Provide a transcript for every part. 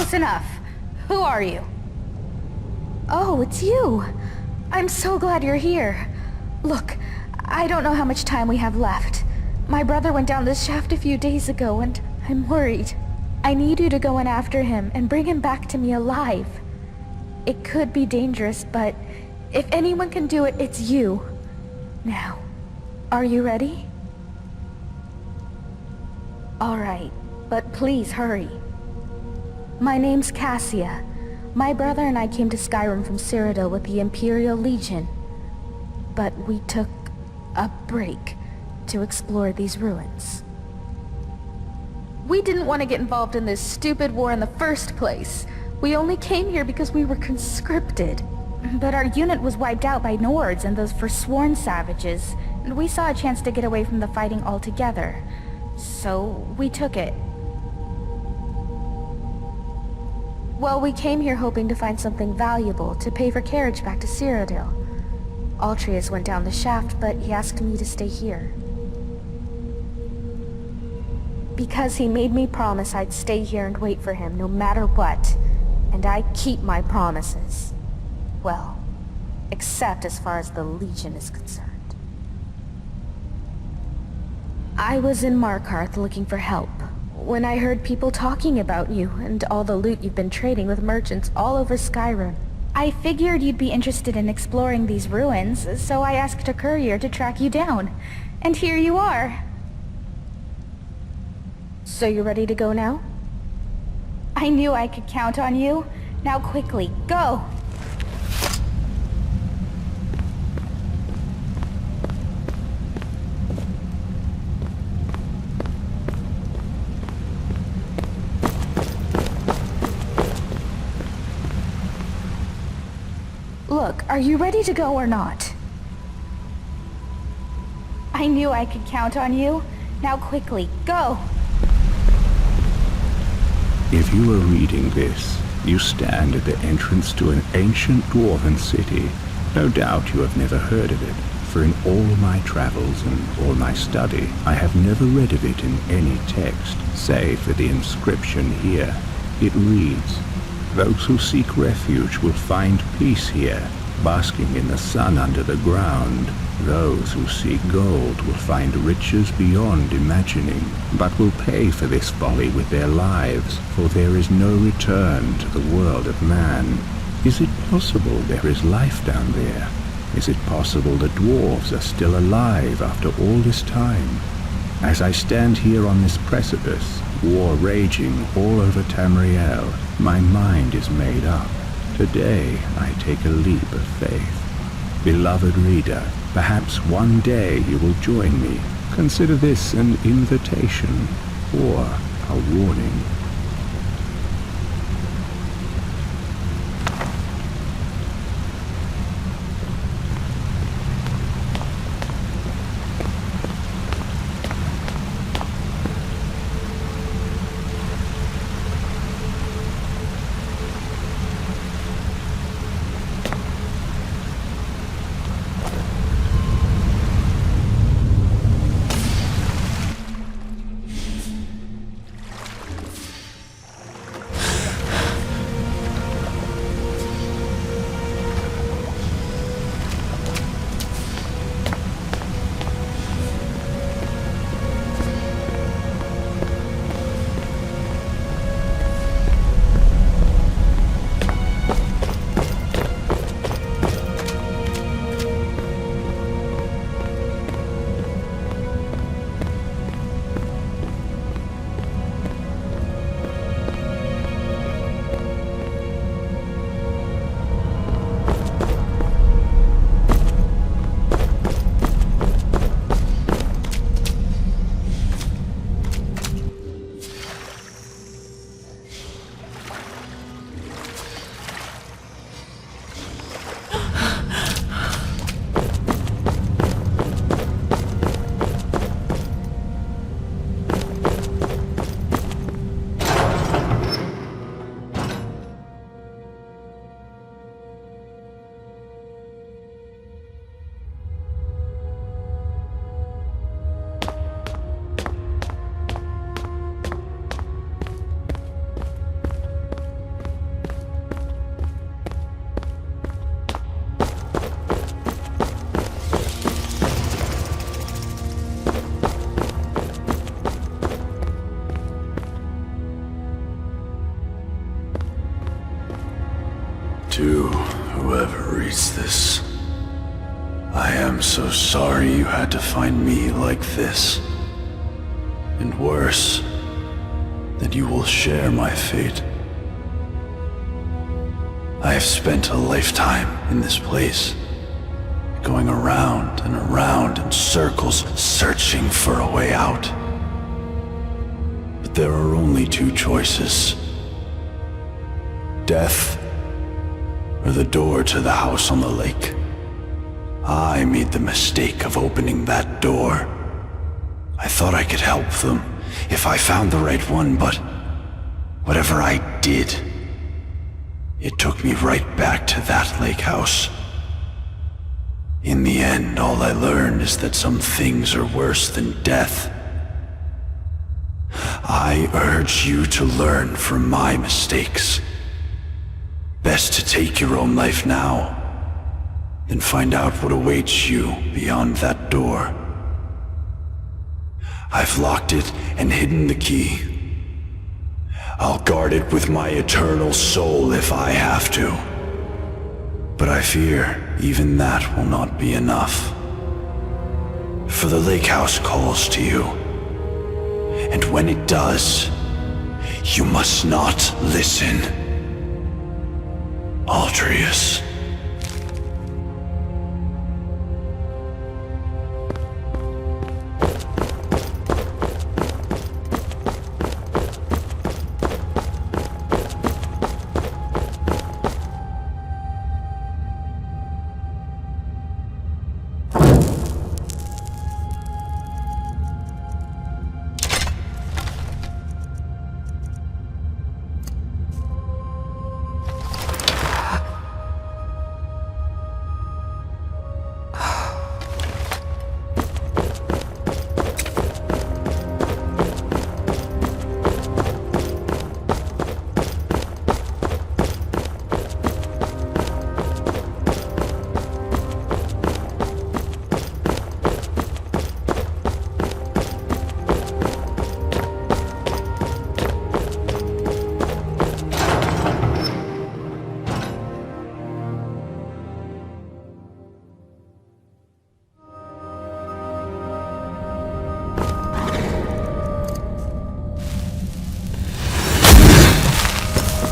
Close enough. Who are you? Oh, it's you. I'm so glad you're here. Look, I don't know how much time we have left. My brother went down this shaft a few days ago and I'm worried. I need you to go in after him and bring him back to me alive. It could be dangerous, but if anyone can do it, it's you. Now, are you ready? All right, but please hurry. My name's Cassia. My brother and I came to Skyrim from Cyrodiil with the Imperial Legion. But we took a break to explore these ruins. We didn't want to get involved in this stupid war in the first place. We only came here because we were conscripted. But our unit was wiped out by Nords and those forsworn savages, and we saw a chance to get away from the fighting altogether. So we took it. Well, we came here hoping to find something valuable to pay for carriage back to Cyrodiil. Altreus went down the shaft, but he asked me to stay here. Because he made me promise I'd stay here and wait for him no matter what. And I keep my promises. Well, except as far as the Legion is concerned. I was in Markarth looking for help when I heard people talking about you and all the loot you've been trading with merchants all over Skyrim. I figured you'd be interested in exploring these ruins, so I asked a courier to track you down. And here you are. So you're ready to go now? I knew I could count on you. Now quickly, go! Look, are you ready to go or not? I knew I could count on you. Now quickly, go! If you are reading this, you stand at the entrance to an ancient dwarven city. No doubt you have never heard of it, for in all my travels and all my study, I have never read of it in any text, save for the inscription here. It reads, "Those who seek refuge will find peace here, basking in the sun under the ground. Those who seek gold will find riches beyond imagining, but will pay for this folly with their lives, for there is no return to the world of man." Is it possible there is life down there? Is it possible the dwarves are still alive after all this time? As I stand here on this precipice, war raging all over Tamriel, my mind is made up. Today I take a leap of faith. Beloved reader, perhaps one day you will join me. Consider this an invitation or a warning. To whoever reads this, I am so sorry you had to find me like this. And worse, that you will share my fate. I have spent a lifetime in this place, going around and around in circles, searching for a way out. But there are only two choices: death, or the door to the house on the lake. I made the mistake of opening that door. I thought I could help them if I found the right one, but whatever I did, it took me right back to that lake house. In the end, all I learned is that some things are worse than death. I urge you to learn from my mistakes. Best to take your own life now, than find out what awaits you beyond that door. I've locked it and hidden the key. I'll guard it with my eternal soul if I have to. But I fear even that will not be enough. For the lake house calls to you. And when it does, you must not listen. Altreus.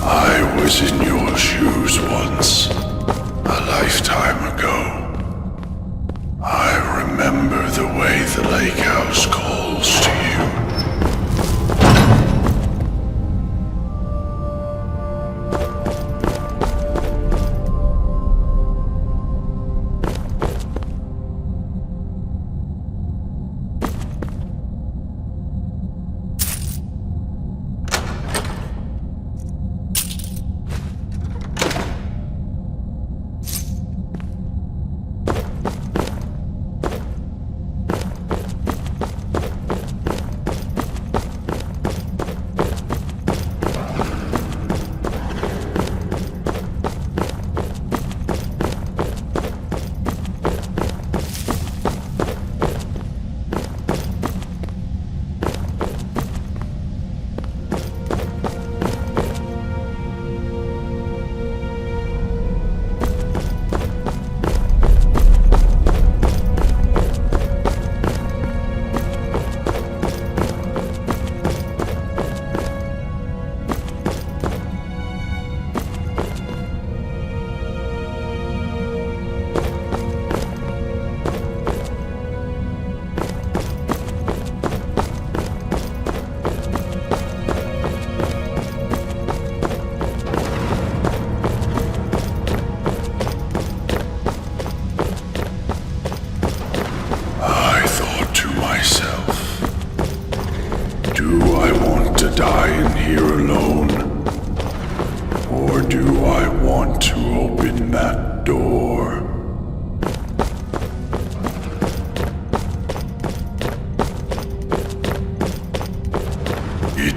I was in your shoes once, a lifetime ago. I remember the way the lake house calls to you.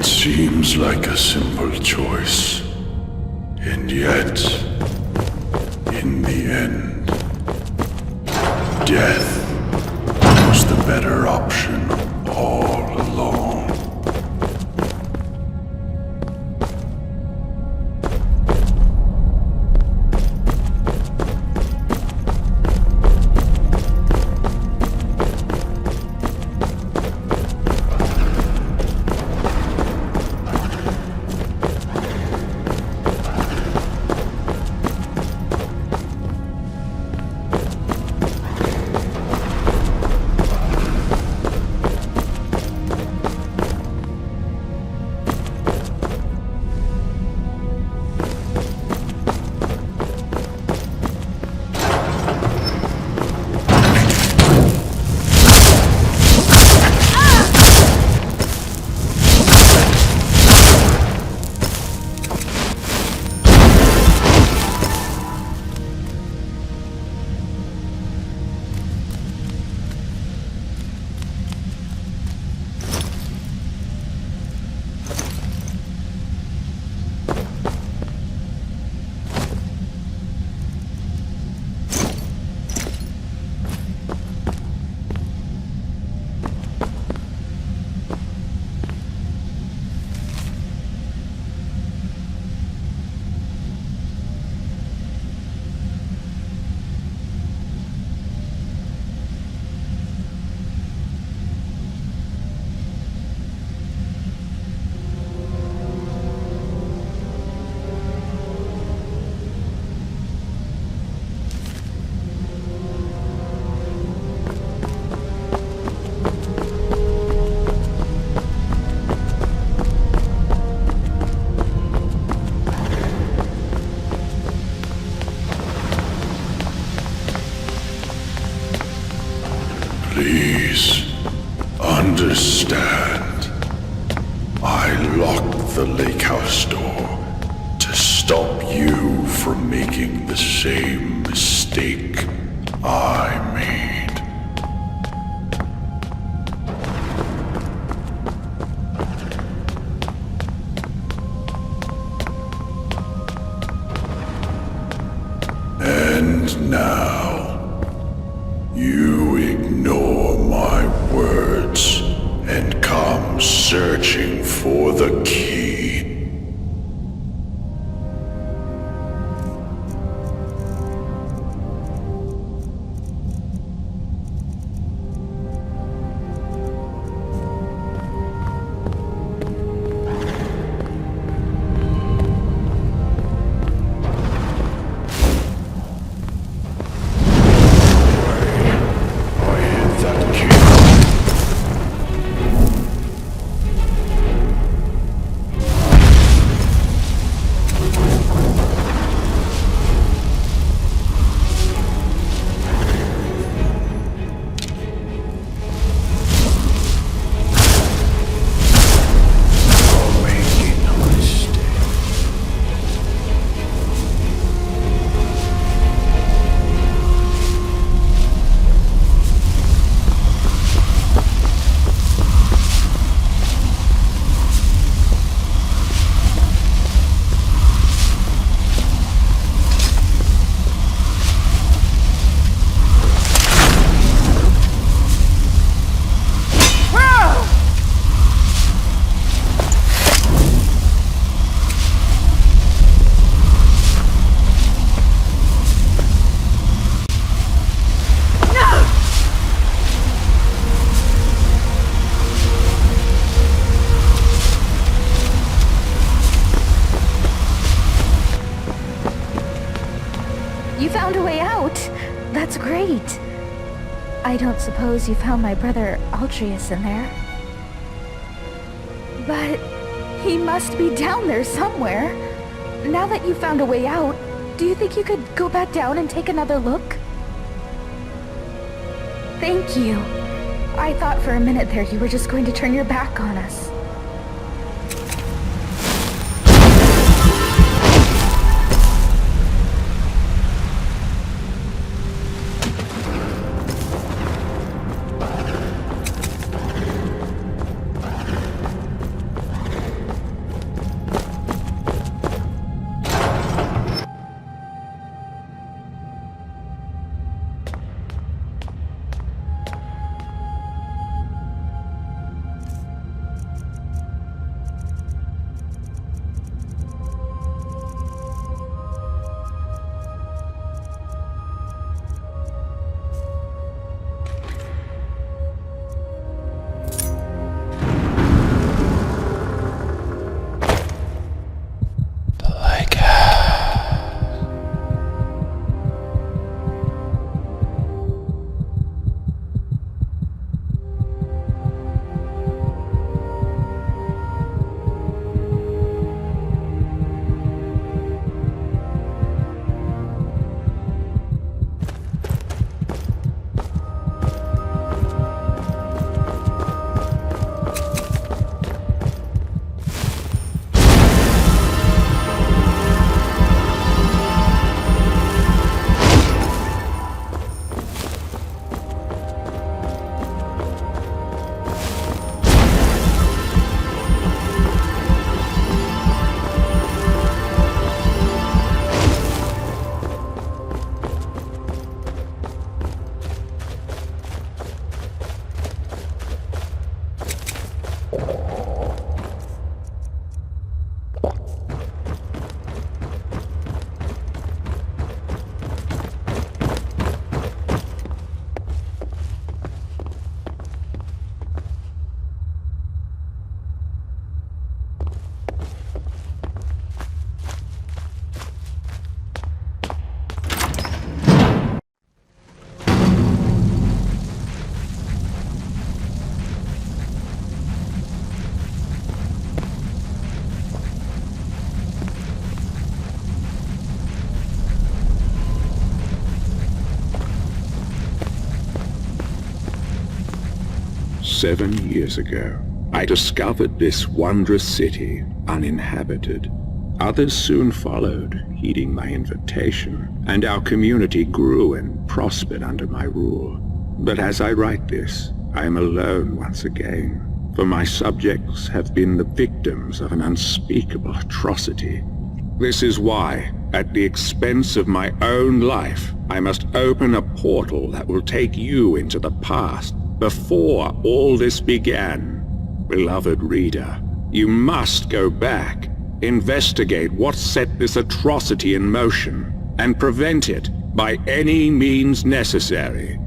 Seems like a simple choice, and yet, in the end, death was the better option all along. understand. I locked the lake house door to stop you from making the same mistake I made. And now, you ignore my words and come searching for the key. You found a way out! That's great! I don't suppose you found my brother Aldrius in there? But he must be down there somewhere. Now that you found a way out, do you think you could go back down and take another look? Thank you. I thought for a minute there you were just going to turn your back on us. 7 years ago, I discovered this wondrous city uninhabited. Others soon followed, heeding my invitation, and our community grew and prospered under my rule. But as I write this, I am alone once again, for my subjects have been the victims of an unspeakable atrocity. This is why, at the expense of my own life, I must open a portal that will take you into the past, before all this began. Beloved reader, you must go back, investigate what set this atrocity in motion, and prevent it by any means necessary.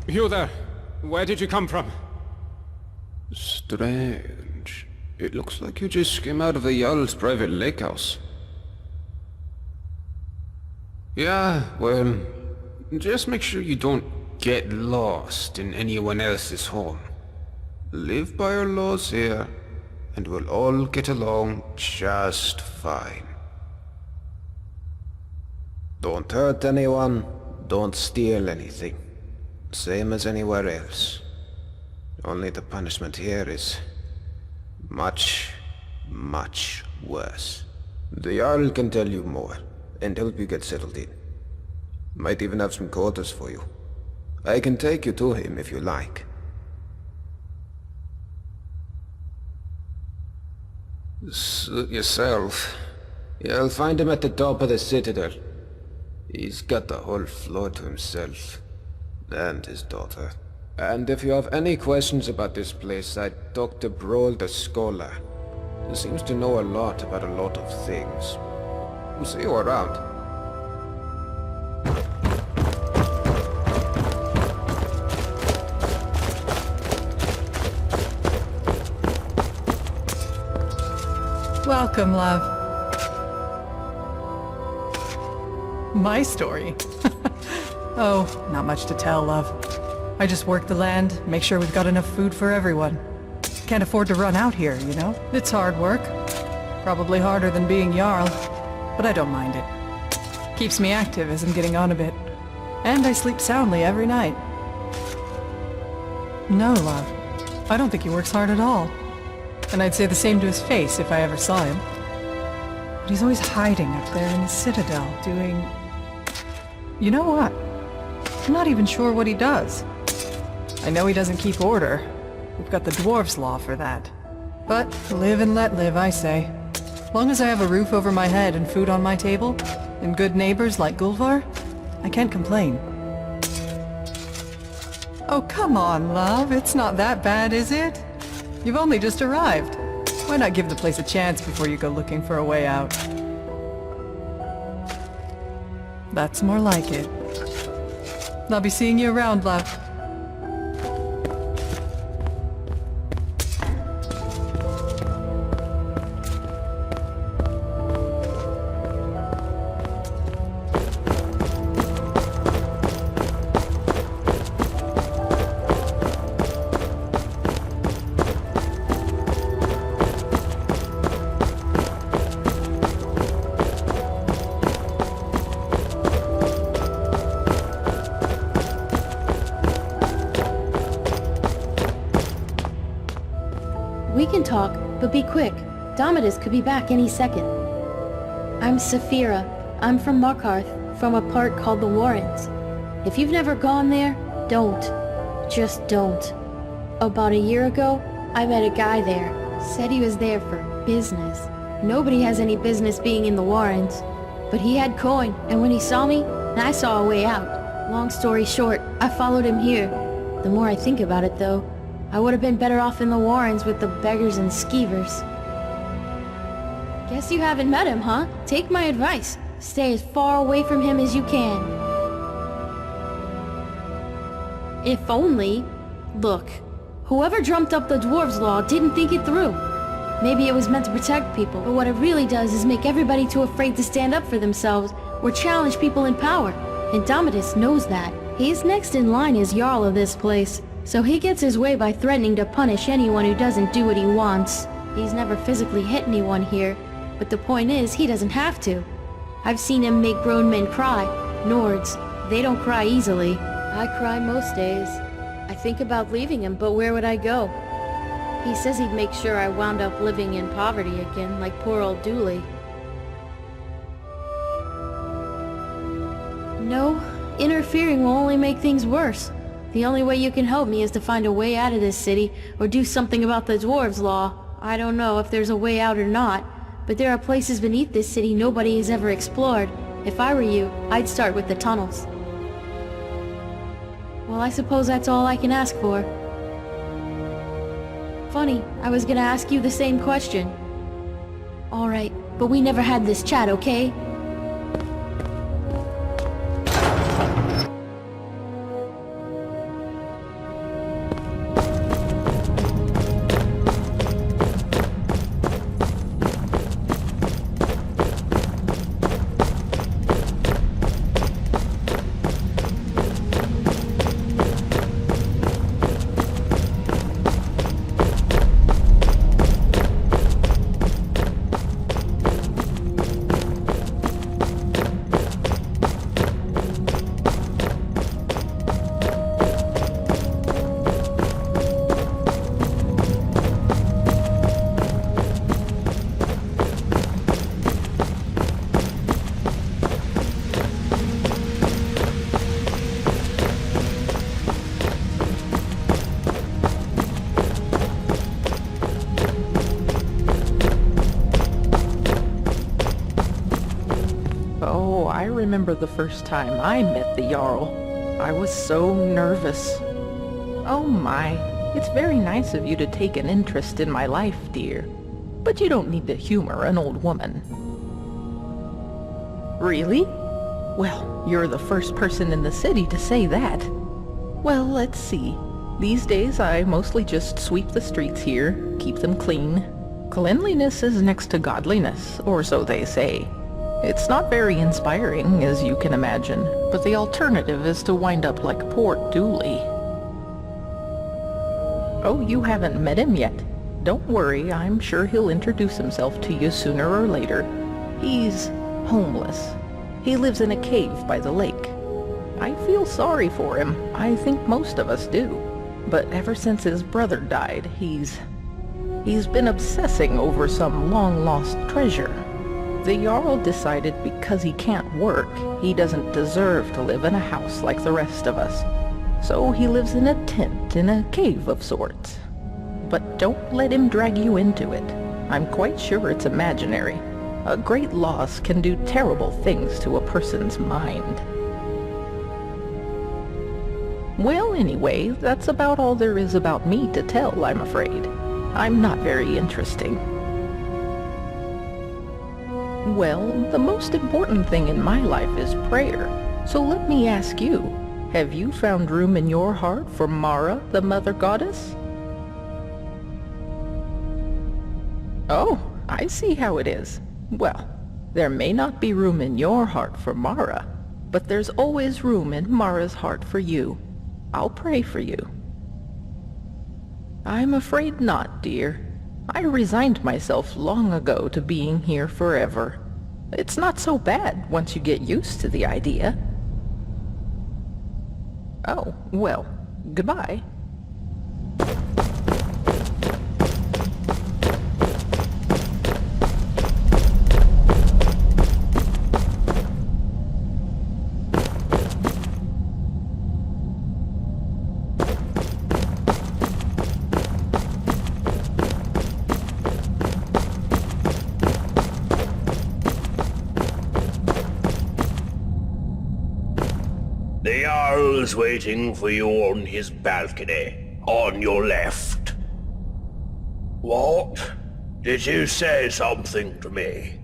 You there! Where did you come from? Strange. It looks like you just came out of the Jarl's private lake house. Yeah, well, just make sure you don't get lost in anyone else's home. Live by our laws here, and we'll all get along just fine. Don't hurt anyone, don't steal anything. Same as anywhere else. Only the punishment here is much, much worse. The Jarl can tell you more, and help you get settled in. Might even have some quarters for you. I can take you to him if you like. Suit yourself. You'll find him at the top of the citadel. He's got the whole floor to himself. And his daughter. And if you have any questions about this place, I'd talk to Broll the Scholar. He seems to know a lot about a lot of things. We'll see you around. Welcome, love. My story? Oh, not much to tell, love. I just work the land, make sure we've got enough food for everyone. Can't afford to run out here, you know? It's hard work. Probably harder than being Jarl, but I don't mind it. Keeps me active as I'm getting on a bit. And I sleep soundly every night. No, love. I don't think he works hard at all. And I'd say the same to his face if I ever saw him. But he's always hiding up there in the citadel, doing... You know what? I'm not even sure what he does. I know he doesn't keep order. We've got the dwarves' law for that. But live and let live, I say. As long as I have a roof over my head and food on my table, and good neighbors like Gulvar, I can't complain. Oh, come on, love. It's not that bad, is it? You've only just arrived. Why not give the place a chance before you go looking for a way out? That's more like it. I'll be seeing you around, love. We can talk, but be quick. Domitus could be back any second. I'm Saphira. I'm from Markarth, from a part called the Warrens. If you've never gone there, don't. Just don't. About a year ago, I met a guy there, Said he was there for business. Nobody has any business being in the Warrens. But he had coin, and when he saw me, I saw a way out. Long story short, I followed him here. The more I think about it, though, I would have been better off in the Warrens with the beggars and skeevers. Guess you haven't met him, huh? Take my advice. Stay as far away from him as you can. If only... Look, whoever dreamt up the Dwarves' Law didn't think it through. Maybe it was meant to protect people, but what it really does is make everybody too afraid to stand up for themselves or challenge people in power. And Domitus knows that. He's next in line as Jarl of this place, so he gets his way by threatening to punish anyone who doesn't do what he wants. He's never physically hit anyone here, but the point is, he doesn't have to. I've seen him make grown men cry. Nords, they don't cry easily. I cry most days. I think about leaving him, but where would I go? He says he'd make sure I wound up living in poverty again, like poor old Dooley. No, interfering will only make things worse. The only way you can help me is to find a way out of this city, or do something about the Dwarves' Law. I don't know if there's a way out or not, but there are places beneath this city nobody has ever explored. If I were you, I'd start with the tunnels. Well, I suppose that's all I can ask for. Funny, I was gonna ask you the same question. Alright, but we never had this chat, okay? I remember the first time I met the Jarl. I was so nervous. Oh my, it's very nice of you to take an interest in my life, dear. But you don't need to humor an old woman. Really? Well, you're the first person in the city to say that. Well, let's see. These days I mostly just sweep the streets here, keep them clean. Cleanliness is next to godliness, or so they say. It's not very inspiring, as you can imagine, but the alternative is to wind up like poor Dooley. Oh, you haven't met him yet? Don't worry, I'm sure he'll introduce himself to you sooner or later. He's homeless. He lives in a cave by the lake. I feel sorry for him. I think most of us do. But ever since his brother died, he's been obsessing over some long-lost treasure. The Jarl decided because he can't work, he doesn't deserve to live in a house like the rest of us. So he lives in a tent in a cave of sorts. But don't let him drag you into it. I'm quite sure it's imaginary. A great loss can do terrible things to a person's mind. Well, anyway, that's about all there is about me to tell, I'm afraid. I'm not very interesting. Well, the most important thing in my life is prayer. So let me ask you, have you found room in your heart for Mara, the Mother Goddess? Oh, I see how it is. Well, there may not be room in your heart for Mara, but there's always room in Mara's heart for you. I'll pray for you. I'm afraid not, dear. I resigned myself long ago to being here forever. It's not so bad once you get used to the idea. Oh, well, goodbye. The Jarl's waiting for you on his balcony, on your left. What? Did you say something to me?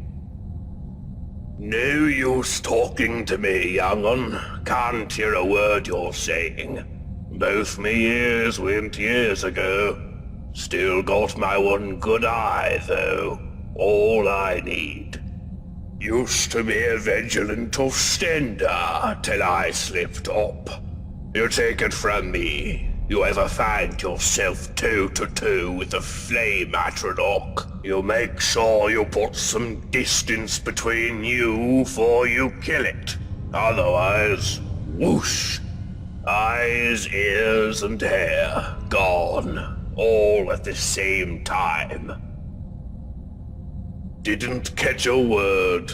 No use talking to me, young un. Can't hear a word you're saying. Both me ears went years ago. Still got my one good eye, though. All I need. Used to be a vigilant offender, till I slipped up. You take it from me. You ever find yourself toe-to-toe with a flame atronach, you make sure you put some distance between you before you kill it. Otherwise, whoosh. Eyes, ears, and hair gone, all at the same time. Didn't catch a word.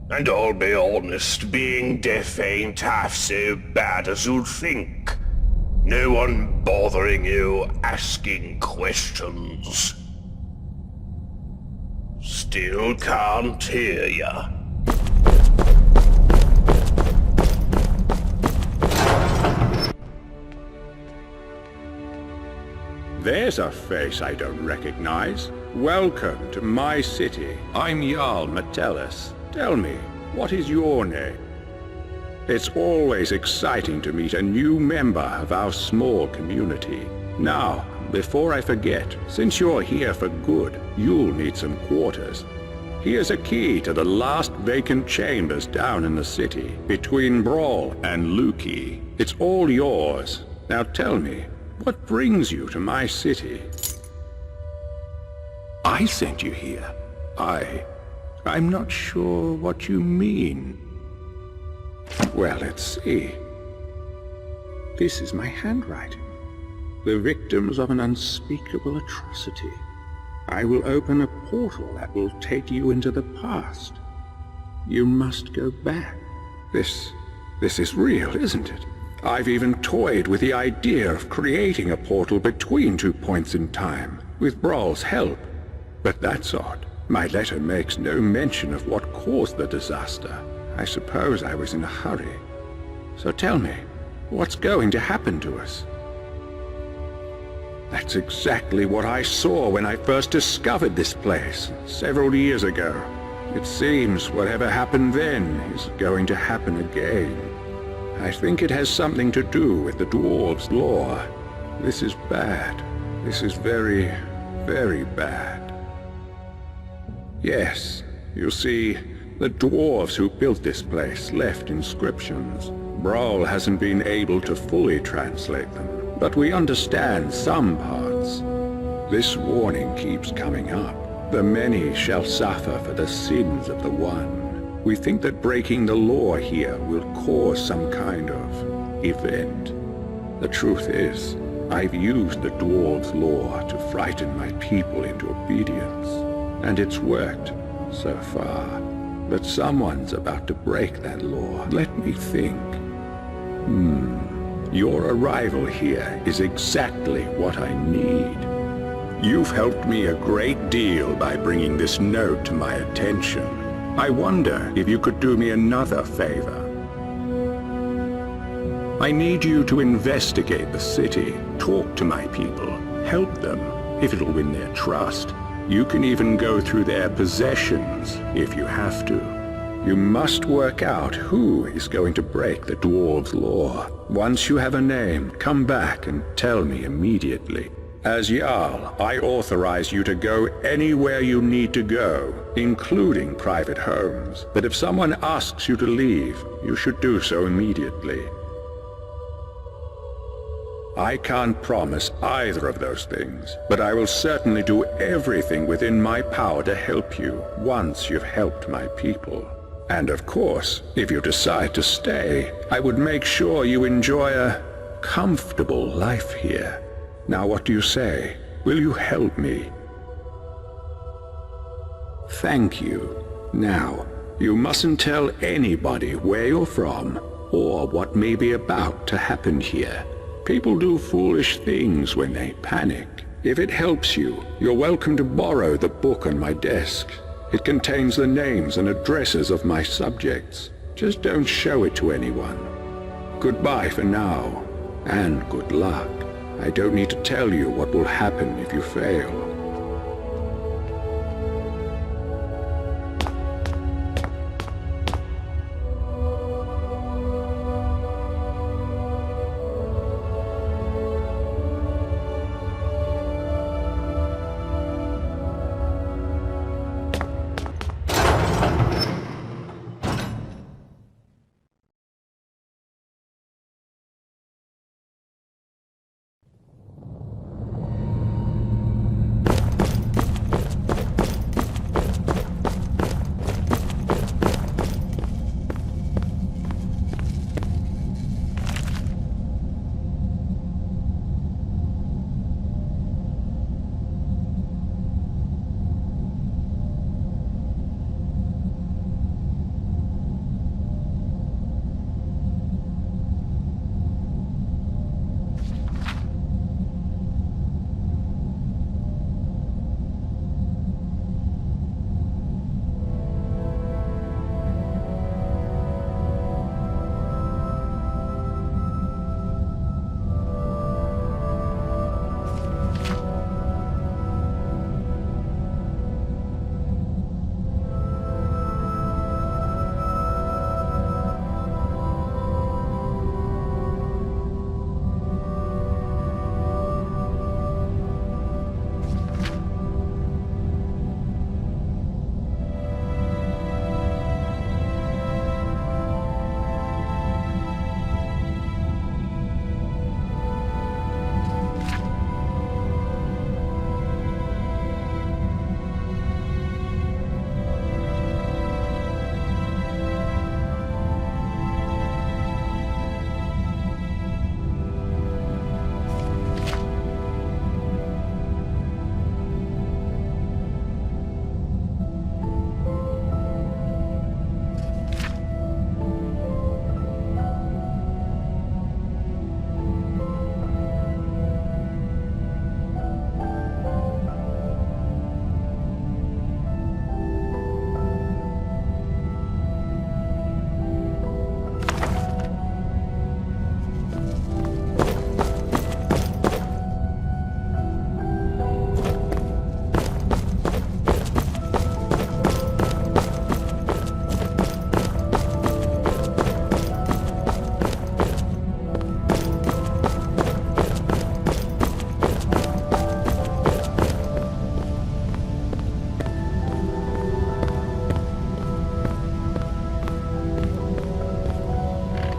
And I'll be honest, being deaf ain't half so bad as you'd think. No one bothering you, asking questions. Still can't hear ya. There's a face I don't recognize. Welcome to my city. I'm Jarl Metellus. Tell me, what is your name? It's always exciting to meet a new member of our small community. Now, before I forget, since you're here for good, you'll need some quarters. Here's a key to the last vacant chambers down in the city, between Brawl and Luki. It's all yours. Now tell me, what brings you to my city? I sent you here. I'm not sure what you mean. Well, let's see. This is my handwriting. The victims of an unspeakable atrocity. I will open a portal that will take you into the past. You must go back. This is real, isn't it? I've even toyed with the idea of creating a portal between 2 points in time, with Brawl's help. But that's odd. My letter makes no mention of what caused the disaster. I suppose I was in a hurry. So tell me, what's going to happen to us? That's exactly what I saw when I first discovered this place, several years ago. It seems whatever happened then is going to happen again. I think it has something to do with the dwarves' law. This is bad. This is very, very bad. Yes, you see, the dwarves who built this place left inscriptions. Brawl hasn't been able to fully translate them, but we understand some parts. This warning keeps coming up. The many shall suffer for the sins of the one. We think that breaking the law here will cause some kind of event. The truth is, I've used the dwarves' law to frighten my people into obedience, and it's worked so far. But someone's about to break that law. Let me think. Your arrival here is exactly what I need. You've helped me a great deal by bringing this note to my attention. I wonder if you could do me another favor. I need you to investigate the city, talk to my people, help them, if it'll win their trust. You can even go through their possessions, if you have to. You must work out who is going to break the dwarves' law. Once you have a name, come back and tell me immediately. As Jarl, I authorize you to go anywhere you need to go, including private homes. But if someone asks you to leave, you should do so immediately. I can't promise either of those things, but I will certainly do everything within my power to help you once you've helped my people. And of course, if you decide to stay, I would make sure you enjoy a comfortable life here. Now what do you say? Will you help me? Thank you. Now, you mustn't tell anybody where you're from or what may be about to happen here. People do foolish things when they panic. If it helps you, you're welcome to borrow the book on my desk. It contains the names and addresses of my subjects. Just don't show it to anyone. Goodbye for now, and good luck. I don't need to tell you what will happen if you fail.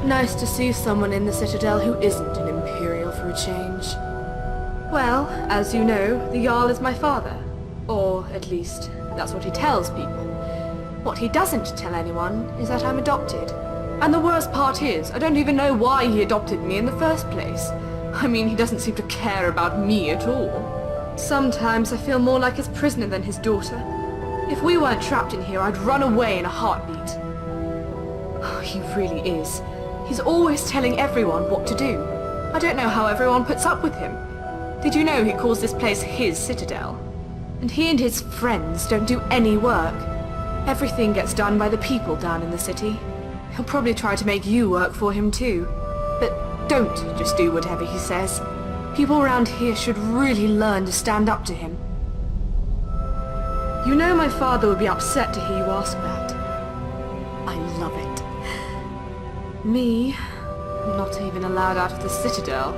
Nice to see someone in the Citadel who isn't an Imperial for a change. Well, as you know, the Jarl is my father. Or, at least, that's what he tells people. What he doesn't tell anyone is that I'm adopted. And the worst part is, I don't even know why he adopted me in the first place. I mean, he doesn't seem to care about me at all. Sometimes I feel more like his prisoner than his daughter. If we weren't trapped in here, I'd run away in a heartbeat. Oh, he really is. He's always telling everyone what to do. I don't know how everyone puts up with him. Did you know he calls this place his Citadel? And he and his friends don't do any work. Everything gets done by the people down in the city. He'll probably try to make you work for him too. But don't just do whatever he says. People around here should really learn to stand up to him. You know my father would be upset to hear you ask that. I love it. Me, I'm not even allowed out of the Citadel.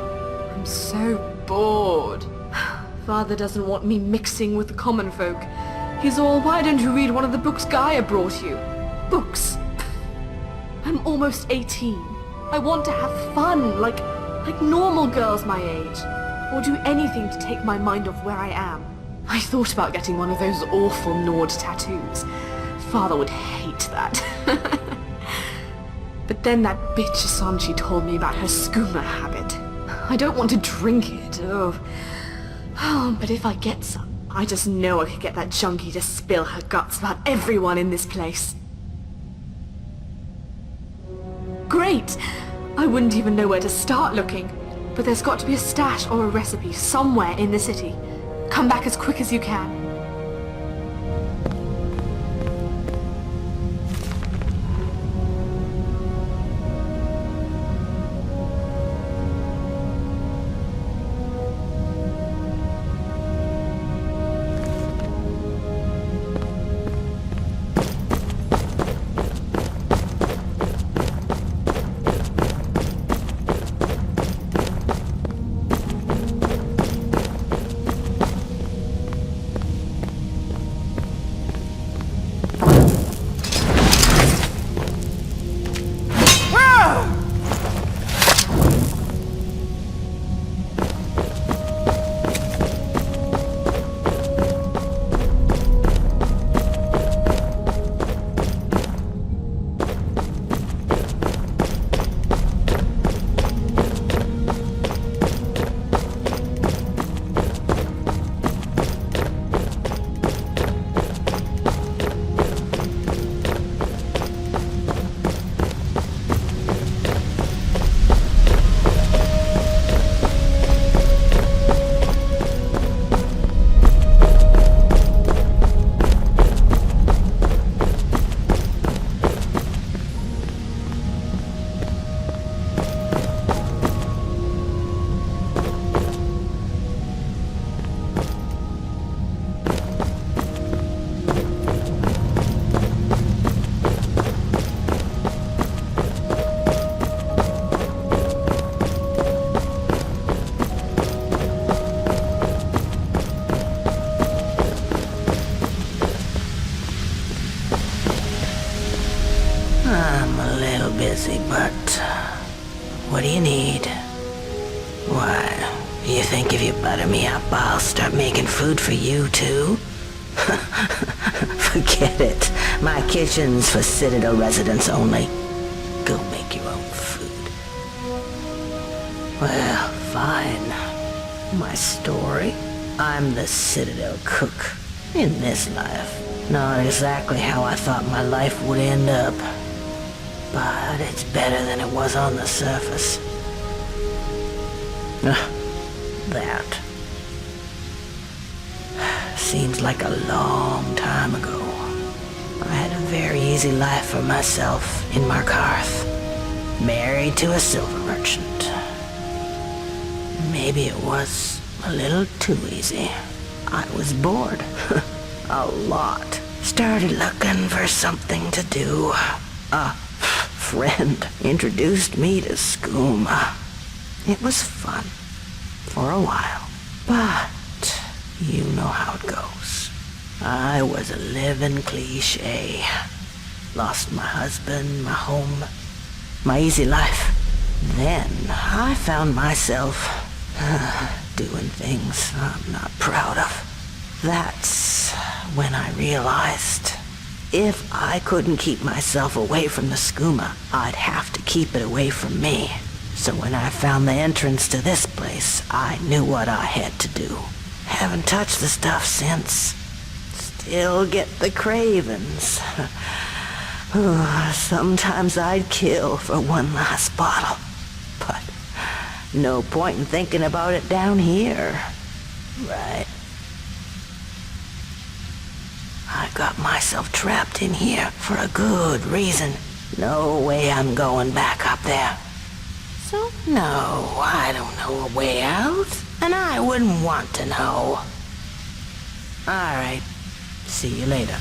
I'm so bored. Father doesn't want me mixing with the common folk. He's all, why don't you read one of the books Gaia brought you? Books? I'm almost 18. I want to have fun, like normal girls my age. Or do anything to take my mind off where I am. I thought about getting one of those awful Nord tattoos. Father would hate that. But then that bitch Asanchi told me about her skooma habit. I don't want to drink it, oh, but if I get some, I just know I could get that junkie to spill her guts about everyone in this place. Great! I wouldn't even know where to start looking, but there's got to be a stash or a recipe somewhere in the city. Come back as quick as you can. What do you need? Why, you think if you butter me up, I'll start making food for you too? Forget it. My kitchen's for Citadel residents only. Go make your own food. Well, fine. My story? I'm the Citadel cook. In this life. Not exactly how I thought my life would end up. But it's better than it was on the surface. That. Seems like a long time ago. I had a very easy life for myself in Markarth. Married to a silver merchant. Maybe it was a little too easy. I was bored. A lot. Started looking for something to do. A friend introduced me to skooma. It was fun. For a while. But you know how it goes. I was a living cliché. Lost my husband, my home, my easy life. Then I found myself doing things I'm not proud of. That's when I realized if I couldn't keep myself away from the skooma, I'd have to keep it away from me. So when I found the entrance to this place, I knew what I had to do. Haven't touched the stuff since. Still get the cravings. Sometimes I'd kill for one last bottle. But no point in thinking about it down here. Right. I got myself trapped in here for a good reason. No way I'm going back up there. So, no, I don't know a way out, and I wouldn't want to know. Alright, see you later.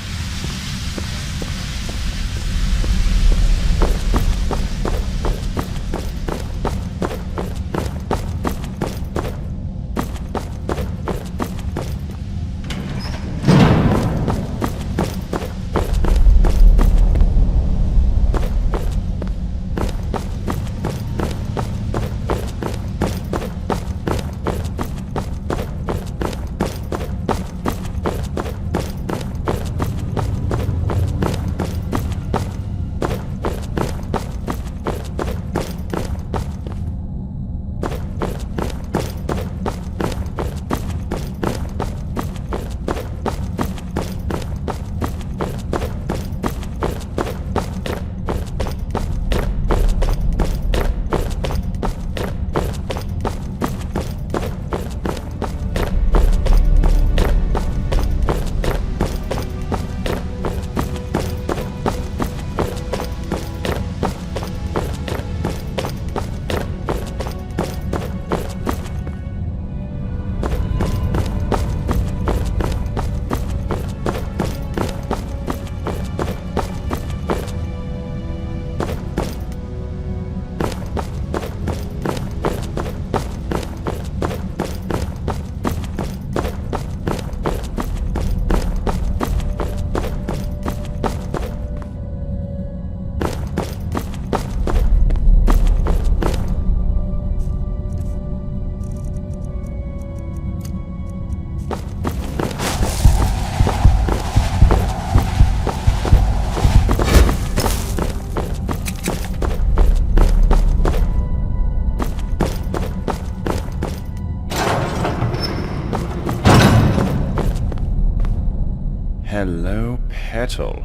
Hello, Petal.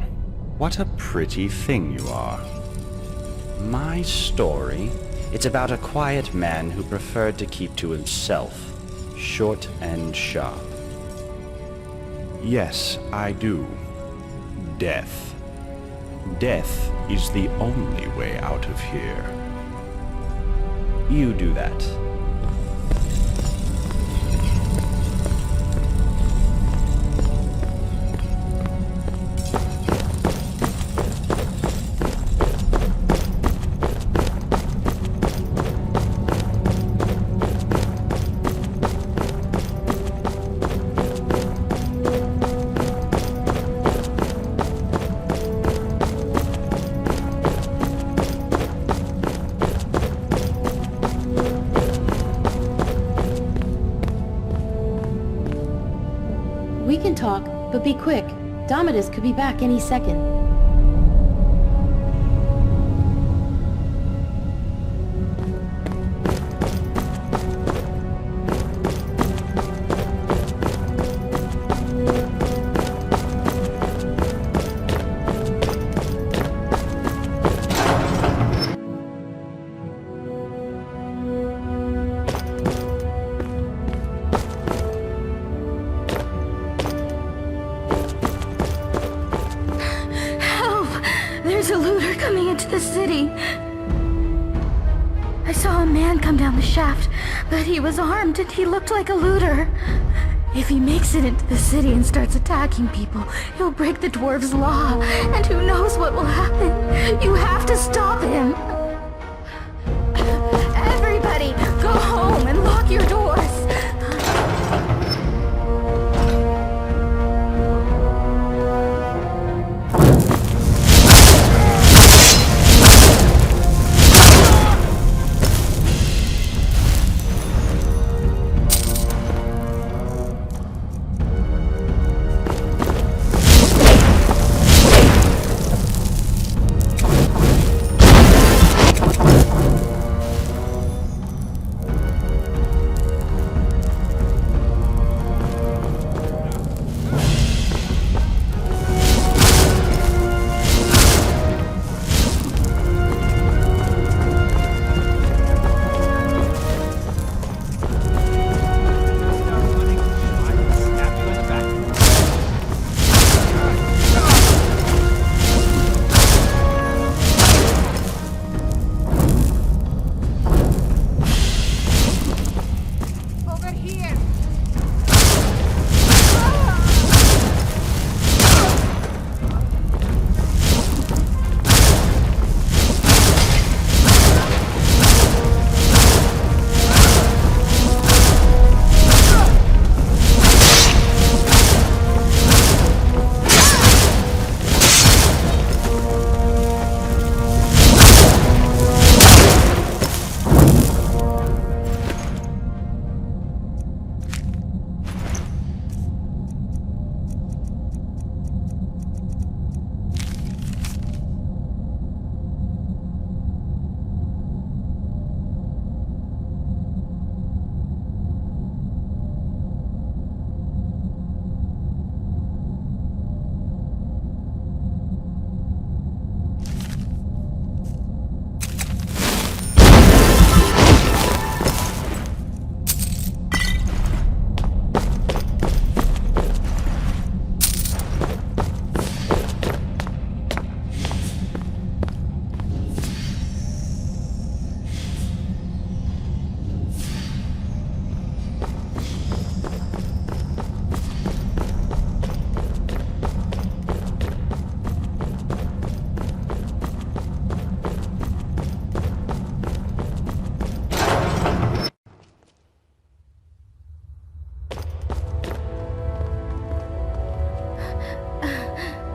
What a pretty thing you are. My story? It's about a quiet man who preferred to keep to himself. Short and sharp. Yes, I do. Death. Death is the only way out of here. You do that. talk, but be quick. Domitus could be back any second. There's a looter coming into the city. I saw a man come down the shaft, but he was armed and he looked like a looter. If he makes it into the city and starts attacking people, he'll break the dwarves' law, and who knows what will happen. You have to stop him. Everybody, go home and lock your doors.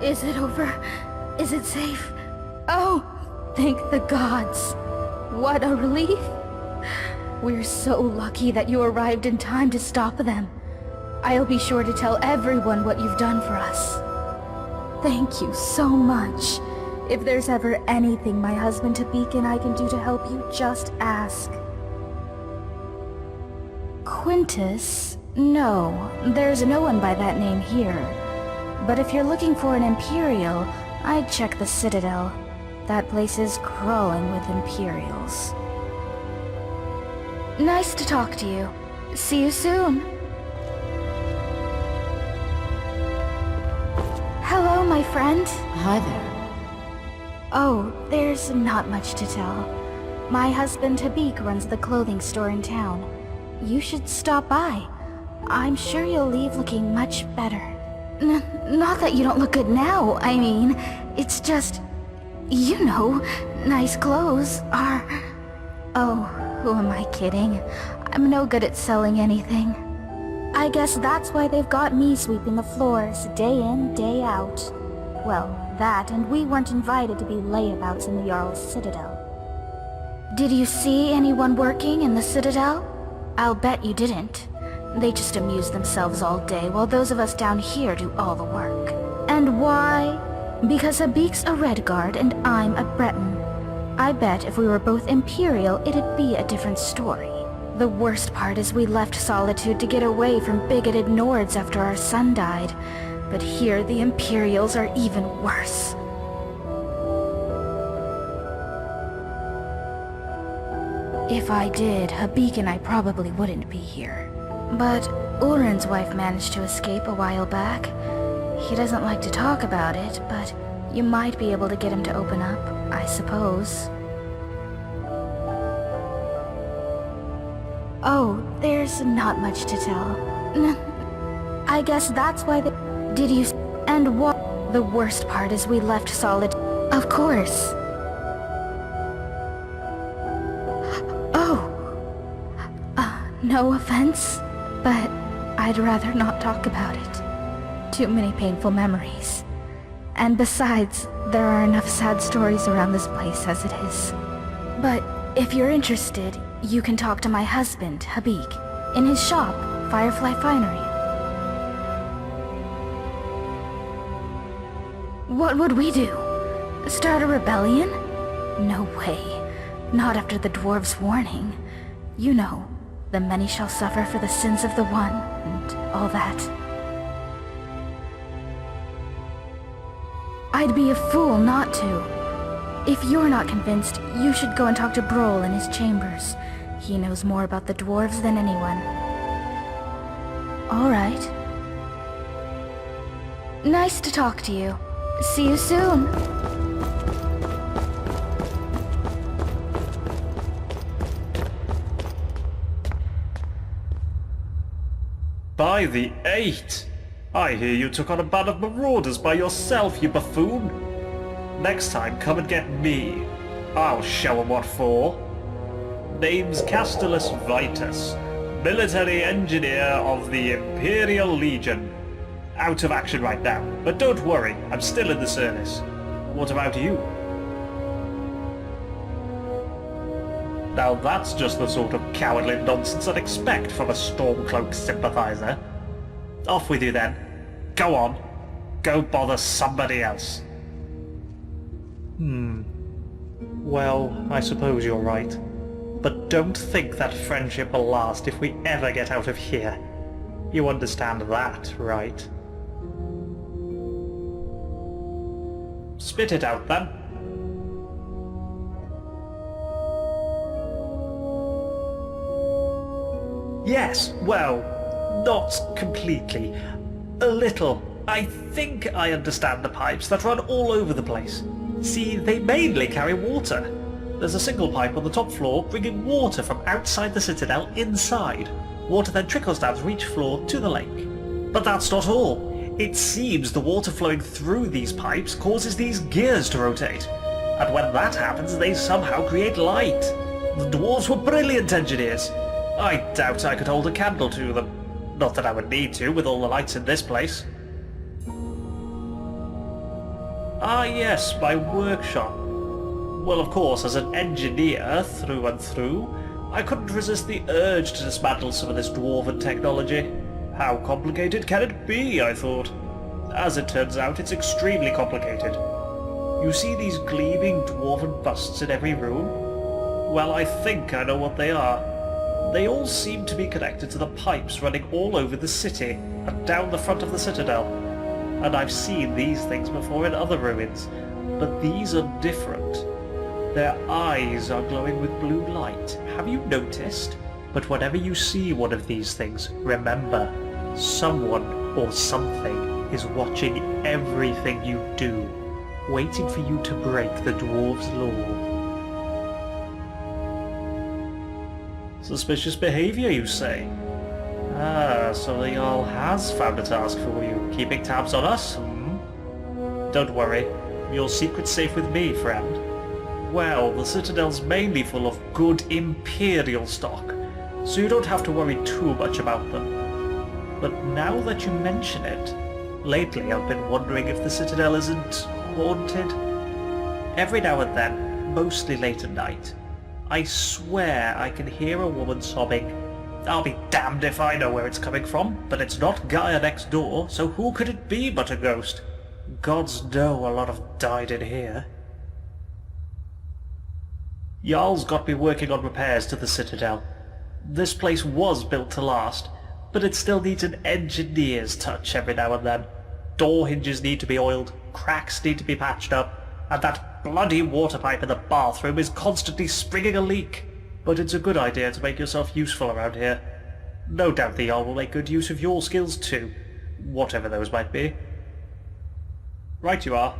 Is it over? Is it safe? Oh, thank the gods. What a relief. We're so lucky that you arrived in time to stop them. I'll be sure to tell everyone what you've done for us. Thank you so much. If there's ever anything my husband Tabik and I can do to help you, just ask. Quintus? No, there's no one by that name here. But if you're looking for an Imperial, I'd check the Citadel. That place is crawling with Imperials. Nice to talk to you. See you soon. Hello, my friend. Hi there. Oh, there's not much to tell. My husband Tabik runs the clothing store in town. You should stop by. I'm sure you'll leave looking much better. Not that you don't look good now, I mean, it's just, you know, nice clothes are... Oh, who am I kidding? I'm no good at selling anything. I guess that's why they've got me sweeping the floors, day in, day out. Well, that, and we weren't invited to be layabouts in the Jarl's Citadel. Did you see anyone working in the Citadel? I'll bet you didn't. They just amuse themselves all day while those of us down here do all the work. And why? Because Habik's a Redguard and I'm a Breton. I bet if we were both Imperial, it'd be a different story. The worst part is we left Solitude to get away from bigoted Nords after our son died. But here the Imperials are even worse. If I did, Habik and I probably wouldn't be here. But Ulrin's wife managed to escape a while back. He doesn't like to talk about it, but you might be able to get him to open up, I suppose. Oh, there's not much to tell. I guess that's why Did you... And what... The worst part is we left Solid... Of course. Oh. No offense, but I'd rather not talk about it. Too many painful memories. And besides, there are enough sad stories around this place as it is. But if you're interested, you can talk to my husband, Habik, in his shop, Firefly Finery. What would we do? Start a rebellion? No way. Not after the dwarves' warning. You know, the many shall suffer for the sins of the one, and all that. I'd be a fool not to. If you're not convinced, you should go and talk to Brohl in his chambers. He knows more about the dwarves than anyone. All right. Nice to talk to you. See you soon. By the 8! I hear you took on a band of marauders by yourself, you buffoon! Next time, come and get me. I'll show 'em what for. Name's Castellus Vitus, military engineer of the Imperial Legion. Out of action right now, but don't worry, I'm still in the service. What about you? Now that's just the sort of cowardly nonsense I'd expect from a Stormcloak sympathizer. Off with you then. Go on. Go bother somebody else. Well, I suppose you're right. But don't think that friendship will last if we ever get out of here. You understand that, right? Spit it out then. Yes, well, not completely. A little. I think I understand the pipes that run all over the place. See, they mainly carry water. There's a single pipe on the top floor bringing water from outside the citadel inside. Water then trickles down from each floor to the lake. But that's not all. It seems the water flowing through these pipes causes these gears to rotate. And when that happens, they somehow create light. The dwarves were brilliant engineers. I doubt I could hold a candle to them. Not that I would need to, with all the lights in this place. Ah yes, my workshop. Well, of course, as an engineer through and through, I couldn't resist the urge to dismantle some of this dwarven technology. How complicated can it be, I thought. As it turns out, it's extremely complicated. You see these gleaming dwarven busts in every room? Well, I think I know what they are. They all seem to be connected to the pipes running all over the city and down the front of the citadel. And I've seen these things before in other ruins, but these are different. Their eyes are glowing with blue light. Have you noticed? But whenever you see one of these things, remember, someone or something is watching everything you do, waiting for you to break the dwarves' law. Suspicious behavior, you say? Ah, so the Jarl has found a task for you, keeping tabs on us, Don't worry, your secret's safe with me, friend. Well, the Citadel's mainly full of good Imperial stock, so you don't have to worry too much about them. But now that you mention it, lately I've been wondering if the Citadel isn't haunted. Every now and then, mostly late at night, I swear I can hear a woman sobbing, I'll be damned if I know where it's coming from, but it's not Gaia next door, so who could it be but a ghost? Gods know a lot have died in here. Jarl's got me working on repairs to the Citadel. This place was built to last, but it still needs an engineer's touch every now and then. Door hinges need to be oiled, cracks need to be patched up, and that bloody water pipe in the bathroom is constantly springing a leak. But it's a good idea to make yourself useful around here. No doubt the Jarl will make good use of your skills too, whatever those might be. Right you are.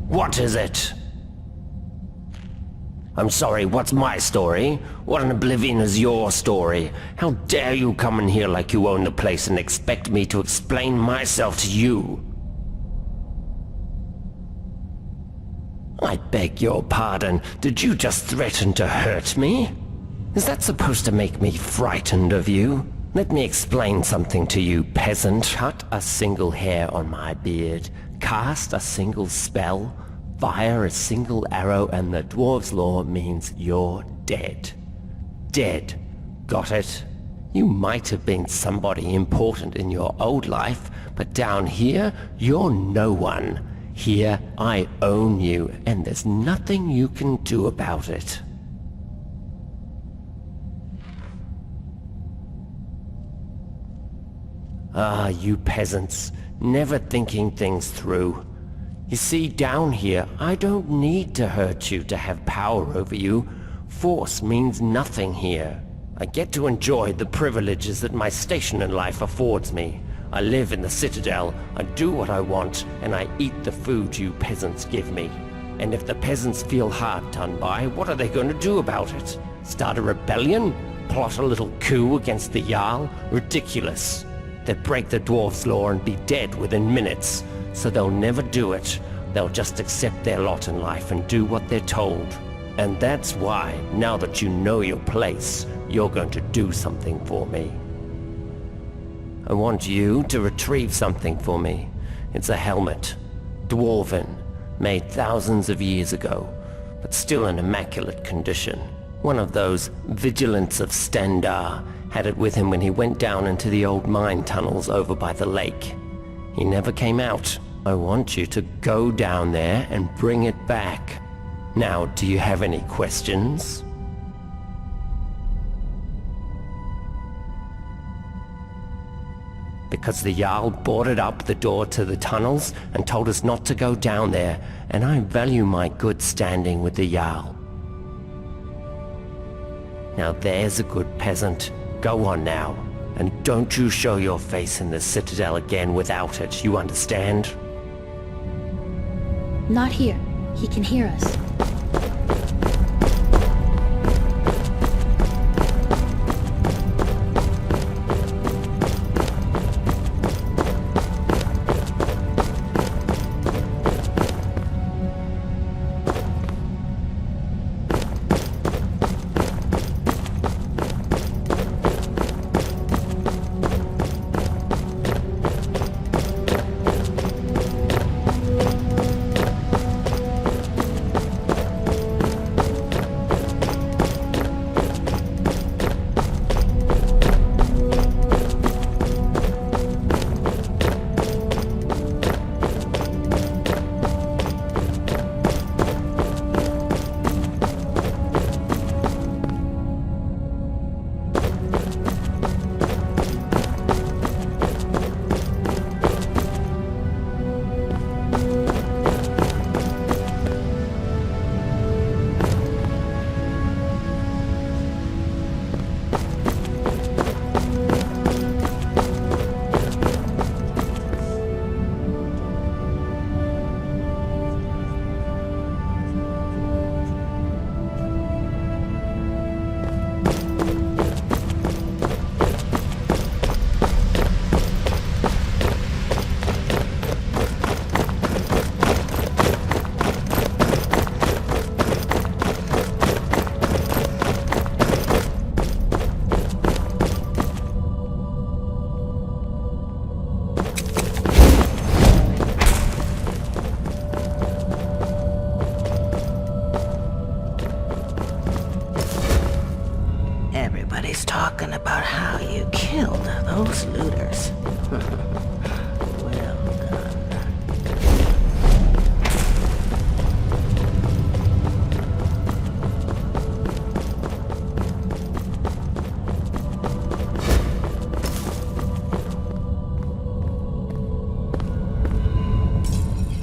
What is it? I'm sorry, what's my story? What in oblivion is your story? How dare you come in here like you own the place and expect me to explain myself to you? I beg your pardon, did you just threaten to hurt me? Is that supposed to make me frightened of you? Let me explain something to you, peasant. Cut a single hair on my beard, cast a single spell, fire a single arrow, and the dwarves' law means you're dead. Dead. Got it? You might have been somebody important in your old life, but down here, you're no one. Here, I own you, and there's nothing you can do about it. Ah, you peasants, never thinking things through. You see, down here, I don't need to hurt you to have power over you. Force means nothing here. I get to enjoy the privileges that my station in life affords me. I live in the Citadel, I do what I want, and I eat the food you peasants give me. And if the peasants feel hard done by, what are they going to do about it? Start a rebellion? Plot a little coup against the Jarl? Ridiculous. They'd break the dwarves' law and be dead within minutes. So they'll never do it. They'll just accept their lot in life and do what they're told. And that's why, now that you know your place, you're going to do something for me. I want you to retrieve something for me. It's a helmet. Dwarven. Made thousands of years ago, but still in immaculate condition. One of those vigilants of Stendar had it with him when he went down into the old mine tunnels over by the lake. He never came out. I want you to go down there and bring it back. Now, do you have any questions? Because the Jarl boarded up the door to the tunnels and told us not to go down there, and I value my good standing with the Jarl. Now there's a good peasant. Go on now. And don't you show your face in the Citadel again without it, you understand? Not here. He can hear us.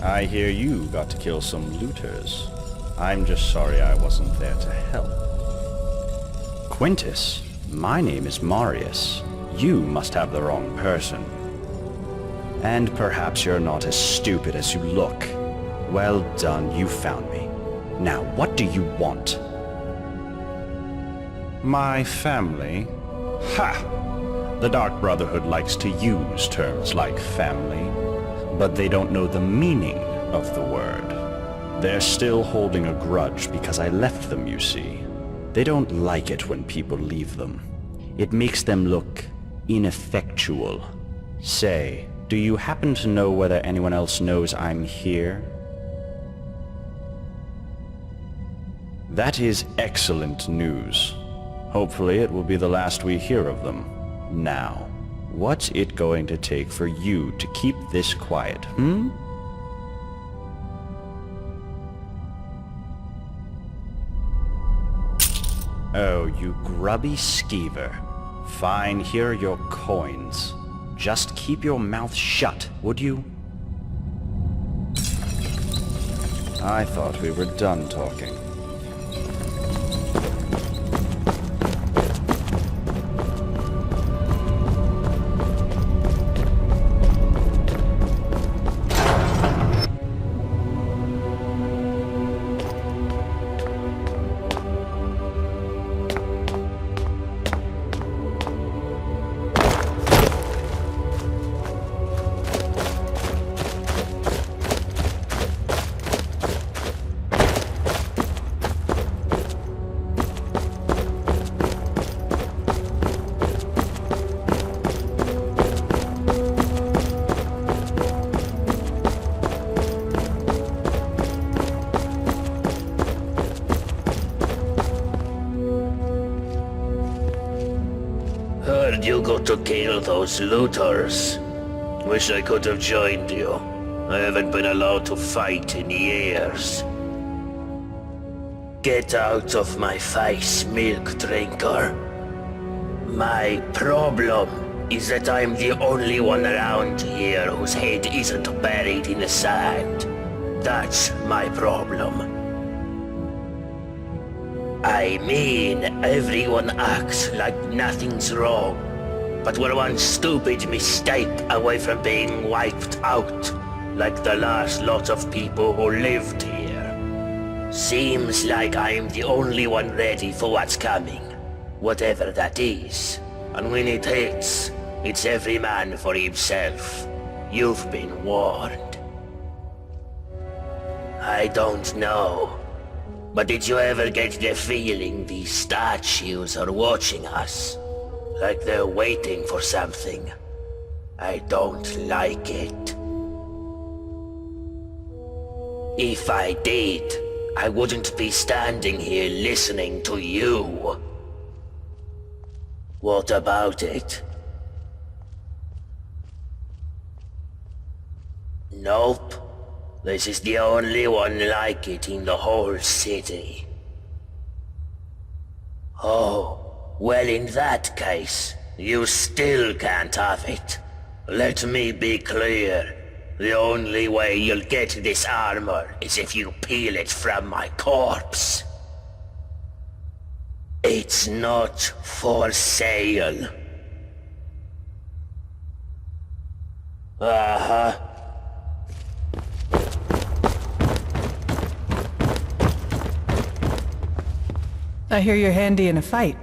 I hear you got to kill some looters. I'm just sorry I wasn't there to help. Quintus, my name is Marius. You must have the wrong person. And perhaps you're not as stupid as you look. Well done, you found me. Now, what do you want? My family? Ha! The Dark Brotherhood likes to use terms like family, but they don't know the meaning of the word. They're still holding a grudge because I left them, you see. They don't like it when people leave them. It makes them look ineffectual. Say, do you happen to know whether anyone else knows I'm here? That is excellent news. Hopefully it will be the last we hear of them. Now, what's it going to take for you to keep this quiet, Oh, you grubby skeever. Fine, here are your coins. Just keep your mouth shut, would you? I thought we were done talking. Heard you got to kill those looters. Wish I could have joined you. I haven't been allowed to fight in years. Get out of my face, milk drinker. My problem is that I'm the only one around here whose head isn't buried in the sand. That's my problem. I mean, everyone acts like nothing's wrong, but we're one stupid mistake away from being wiped out, like the last lot of people who lived here. Seems like I'm the only one ready for what's coming, whatever that is. And when it hits, it's every man for himself. You've been warned. I don't know. But did you ever get the feeling these statues are watching us? Like they're waiting for something? I don't like it. If I did, I wouldn't be standing here listening to you. What about it? Nope. This is the only one like it in the whole city. Oh, well in that case, you still can't have it. Let me be clear. The only way you'll get this armor is if you peel it from my corpse. It's not for sale. Uh-huh. I hear you're handy in a fight.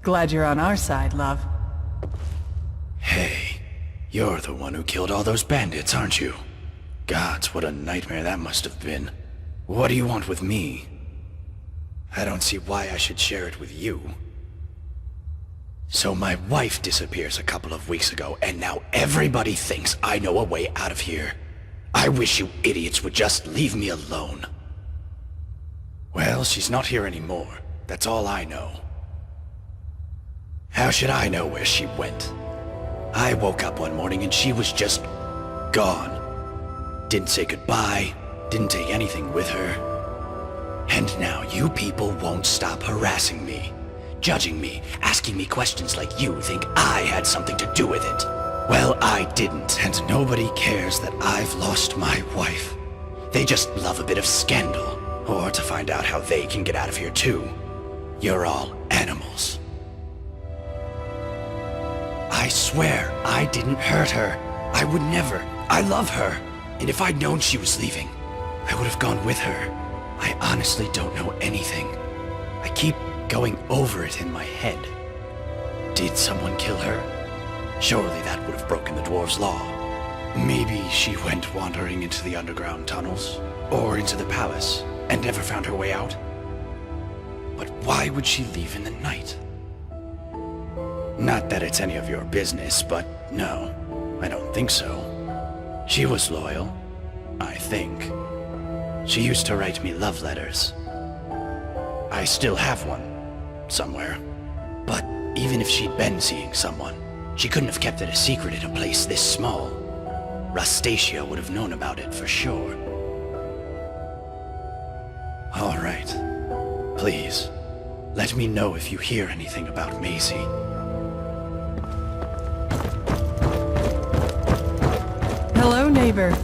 Glad you're on our side, love. Hey, you're the one who killed all those bandits, aren't you? Gods, what a nightmare that must have been. What do you want with me? I don't see why I should share it with you. So my wife disappears a couple of weeks ago, and now everybody thinks I know a way out of here. I wish you idiots would just leave me alone. Well, she's not here anymore. That's all I know. How should I know where she went? I woke up one morning and she was just gone. Didn't say goodbye, didn't take anything with her. And now you people won't stop harassing me, judging me, asking me questions like you think I had something to do with it. Well, I didn't, and nobody cares that I've lost my wife. They just love a bit of scandal, or to find out how they can get out of here too. You're all animals. I swear, I didn't hurt her. I would never. I love her. And if I'd known she was leaving, I would have gone with her. I honestly don't know anything. I keep going over it in my head. Did someone kill her? Surely that would have broken the dwarves' law. Maybe she went wandering into the underground tunnels, or into the palace, and never found her way out. But why would she leave in the night? Not that it's any of your business, but no, I don't think so. She was loyal, I think. She used to write me love letters. I still have one, somewhere. But even if she'd been seeing someone, she couldn't have kept it a secret in a place this small. Rustacia would have known about it for sure. All right. Please, let me know if you hear anything about Maisie. Hello, neighbor.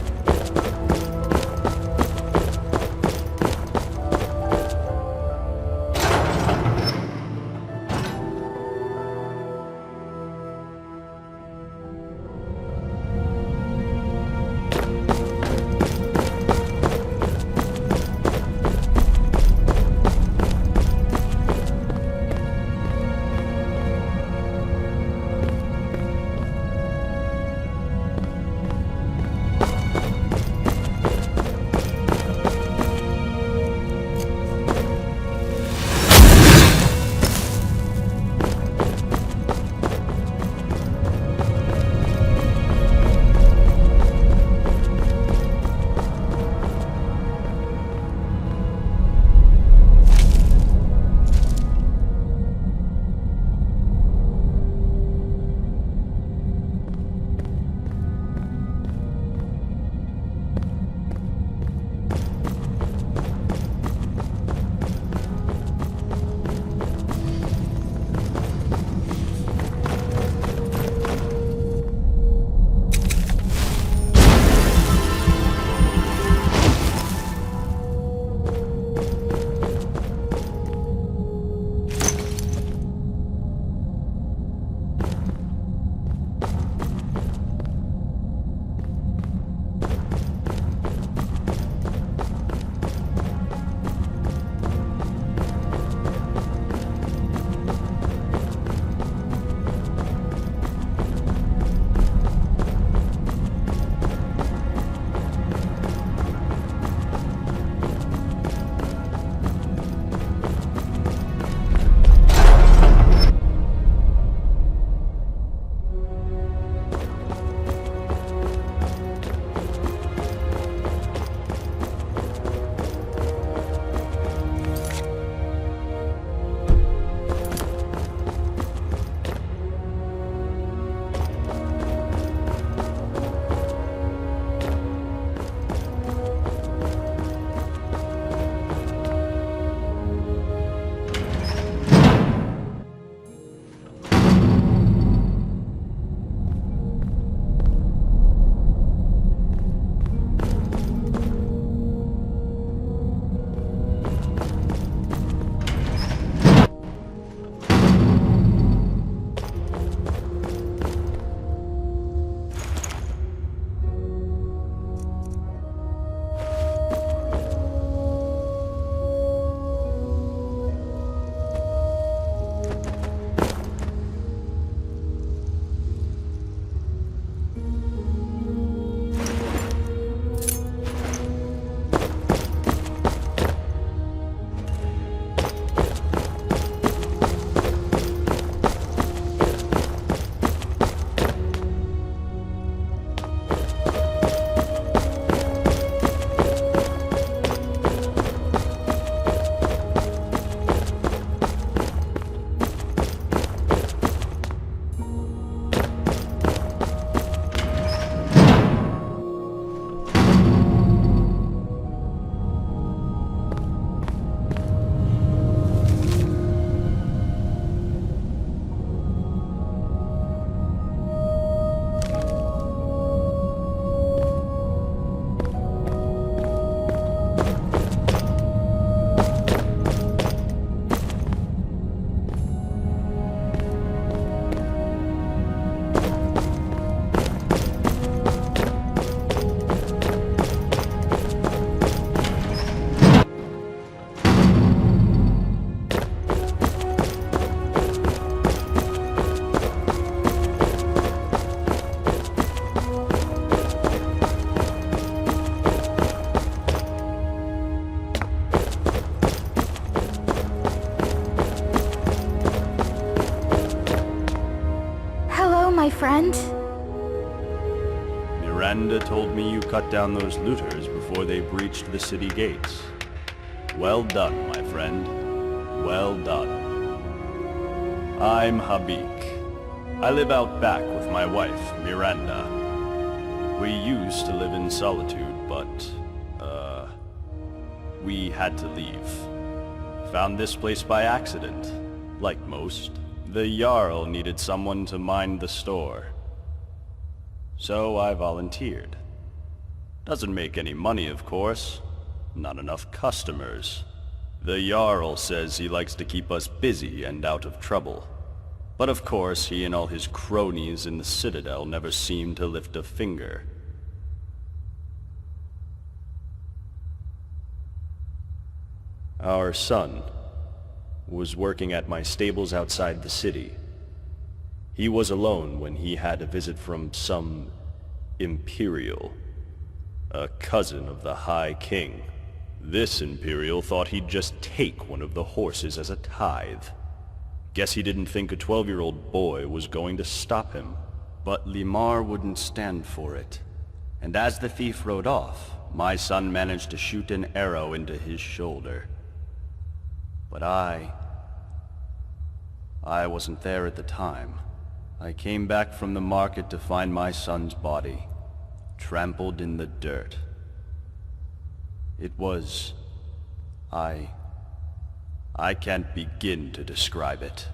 you cut down those looters before they breached the city gates. Well done, my friend. Well done. I'm Habik. I live out back with my wife, Miranda. We used to live in solitude, but, we had to leave. Found this place by accident, like most. The Jarl needed someone to mind the store. So I volunteered. Doesn't make any money, of course. Not enough customers. The Jarl says he likes to keep us busy and out of trouble. But of course, he and all his cronies in the Citadel never seem to lift a finger. Our son was working at my stables outside the city. He was alone when he had a visit from some Imperial, a cousin of the High King. This Imperial thought he'd just take one of the horses as a tithe. Guess he didn't think a 12-year-old boy was going to stop him. But Limar wouldn't stand for it. And as the thief rode off, my son managed to shoot an arrow into his shoulder. But I wasn't there at the time. I came back from the market to find my son's body, trampled in the dirt. It was... I can't begin to describe it.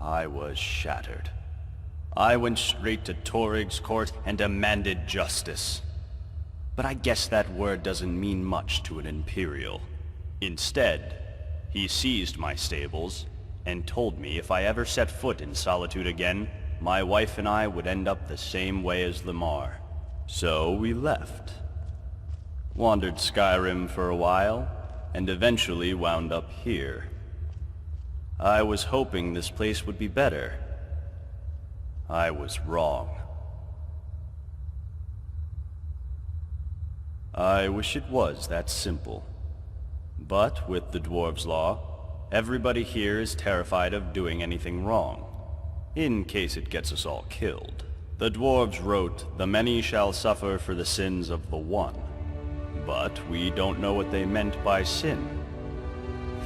I was shattered. I went straight to Torig's court and demanded justice. But I guess that word doesn't mean much to an Imperial. Instead, he seized my stables and told me if I ever set foot in Solitude again, my wife and I would end up the same way as Limar. So we left. Wandered Skyrim for a while, and eventually wound up here. I was hoping this place would be better. I was wrong. I wish it was that simple. But with the Dwarves' Law, everybody here is terrified of doing anything wrong, in case it gets us all killed. The Dwarves wrote, "The many shall suffer for the sins of the one." But we don't know what they meant by sin.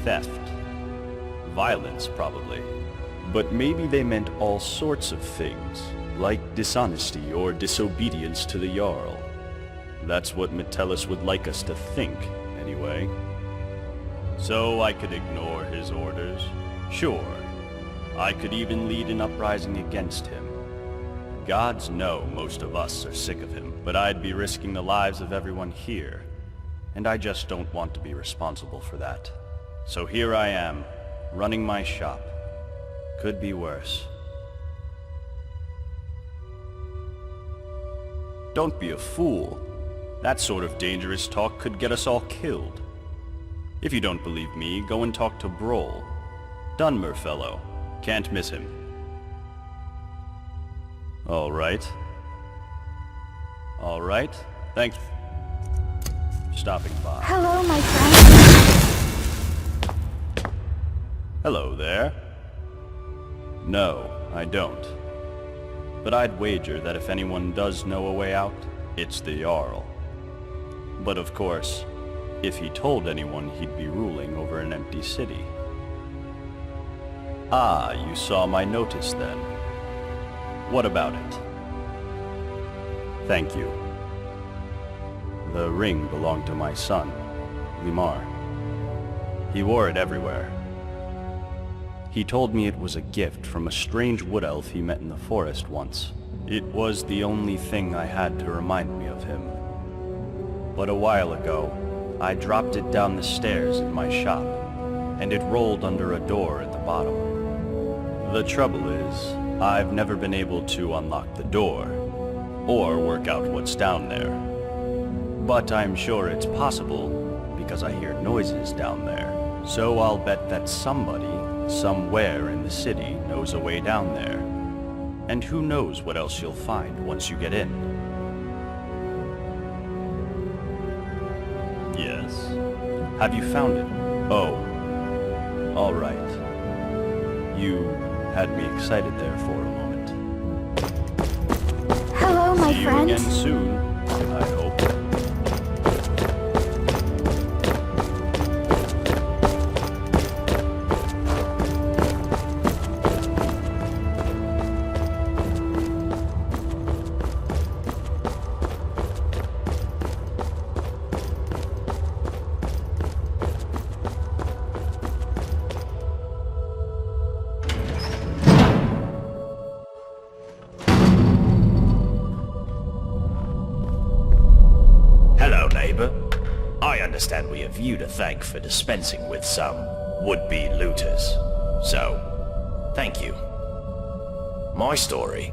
Theft. Violence, probably. But maybe they meant all sorts of things, like dishonesty or disobedience to the Jarl. That's what Metellus would like us to think, anyway. So I could ignore his orders. Sure. I could even lead an uprising against him. Gods know most of us are sick of him, but I'd be risking the lives of everyone here. And I just don't want to be responsible for that. So here I am, running my shop. Could be worse. Don't be a fool. That sort of dangerous talk could get us all killed. If you don't believe me, go and talk to Broll. Dunmer fellow. Can't miss him. All right. All right. Thanks for stopping by. Hello, my friend. Hello there. No, I don't. But I'd wager that if anyone does know a way out, it's the Jarl. But of course, if he told anyone, he'd be ruling over an empty city. Ah, you saw my notice then. What about it? Thank you. The ring belonged to my son, Limar. He wore it everywhere. He told me it was a gift from a strange wood elf he met in the forest once. It was the only thing I had to remind me of him. But a while ago, I dropped it down the stairs in my shop, and it rolled under a door at the bottom. The trouble is, I've never been able to unlock the door, or work out what's down there. But I'm sure it's possible, because I hear noises down there. So I'll bet that somebody, somewhere in the city, knows a way down there. And who knows what else you'll find once you get in. Yes? Have you found it? Oh. All right. You had me excited there for a moment. Hello, my See you friend. again soon. neighbor. I understand we have you to thank for dispensing with some would-be looters. So, thank you. My story?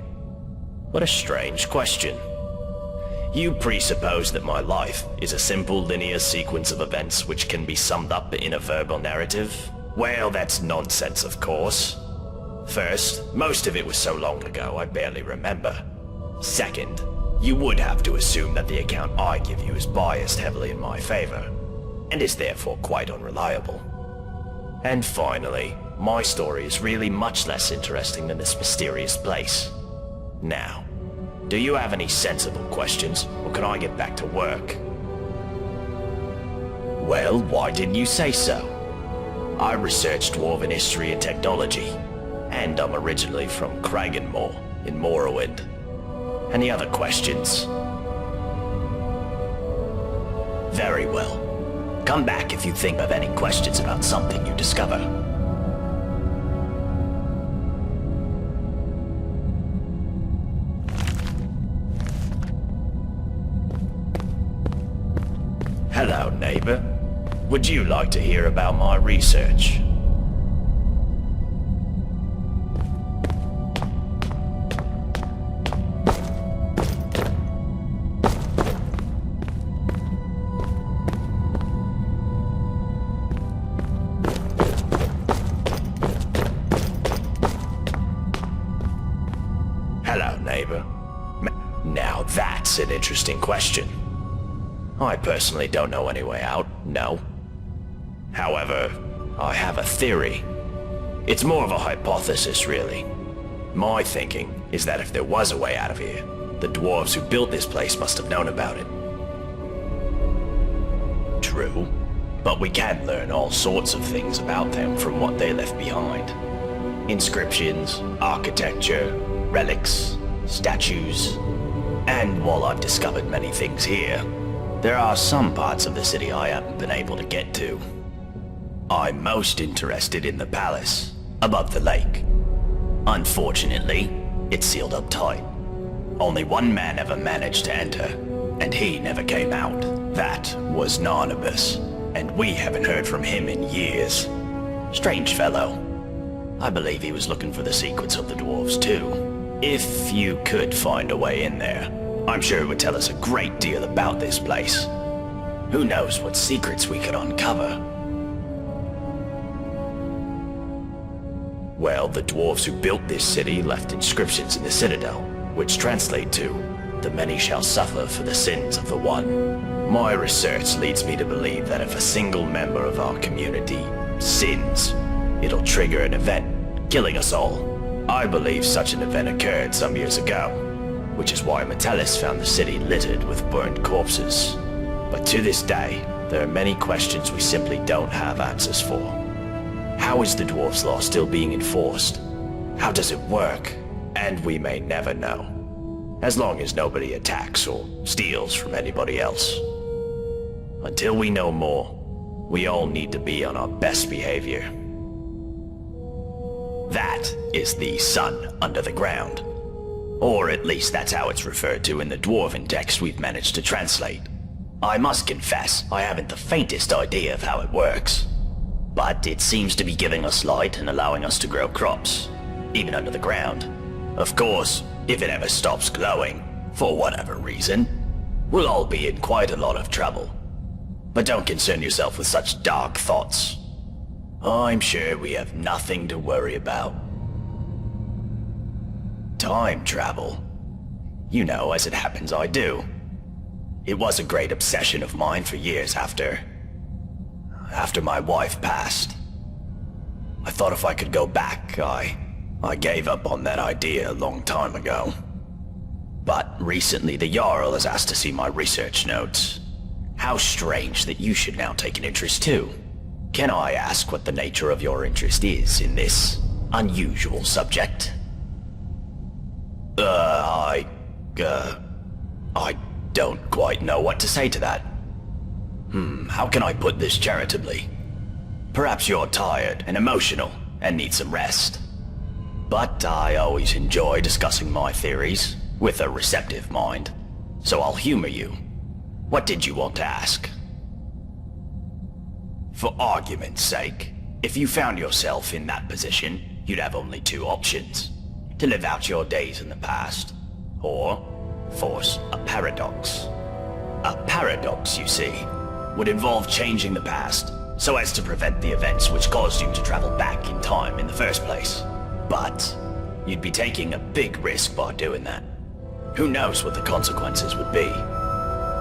What a strange question. You presuppose that my life is a simple linear sequence of events which can be summed up in a verbal narrative? Well, that's nonsense, of course. First, most of it was so long ago I barely remember. Second, you would have to assume that the account I give you is biased heavily in my favor, and is therefore quite unreliable. And finally, my story is really much less interesting than this mysterious place. Now, do you have any sensible questions, or can I get back to work? Well, why didn't you say so? I researched Dwarven history and technology, and I'm originally from Kragenmoor in Morrowind. Any other questions? Very well. Come back if you think of any questions about something you discover. Hello, neighbor. Would you like to hear about my research? Hello, neighbor. Now that's an interesting question. I personally don't know any way out, no. However, I have a theory. It's more of a hypothesis, really. My thinking is that if there was a way out of here, the dwarves who built this place must have known about it. True, but we can learn all sorts of things about them from what they left behind. Inscriptions, architecture, relics, statues. And while I've discovered many things here, there are some parts of the city I haven't been able to get to. I'm most interested in the palace, above the lake. Unfortunately, it's sealed up tight. Only one man ever managed to enter, and he never came out. That was Narnabas, and we haven't heard from him in years. Strange fellow. I believe he was looking for the secrets of the dwarves too. If you could find a way in there, I'm sure it would tell us a great deal about this place. Who knows what secrets we could uncover? Well, the dwarves who built this city left inscriptions in the citadel, which translate to, "The many shall suffer for the sins of the one." My research leads me to believe that if a single member of our community sins, it'll trigger an event, killing us all. I believe such an event occurred some years ago, which is why Metellus found the city littered with burned corpses. But to this day, there are many questions we simply don't have answers for. How is the Dwarves' Law still being enforced? How does it work? And we may never know. As long as nobody attacks or steals from anybody else. Until we know more, we all need to be on our best behavior. That is the sun under the ground. Or at least that's how it's referred to in the Dwarven text we've managed to translate. I must confess, I haven't the faintest idea of how it works. But it seems to be giving us light and allowing us to grow crops, even under the ground. Of course, if it ever stops glowing, for whatever reason, we'll all be in quite a lot of trouble. But don't concern yourself with such dark thoughts. I'm sure we have nothing to worry about. Time travel. You know, as it happens, I do. It was a great obsession of mine for years after my wife passed. I thought if I could go back, I gave up on that idea a long time ago. But recently the Jarl has asked to see my research notes. How strange that you should now take an interest too. Can I ask what the nature of your interest is in this unusual subject? I don't quite know what to say to that. How can I put this charitably? Perhaps you're tired and emotional and need some rest. But I always enjoy discussing my theories with a receptive mind, so I'll humor you. What did you want to ask? For argument's sake, if you found yourself in that position, you'd have only two options. To live out your days in the past, or force a paradox. A paradox, you see, would involve changing the past so as to prevent the events which caused you to travel back in time in the first place. But you'd be taking a big risk by doing that. Who knows what the consequences would be?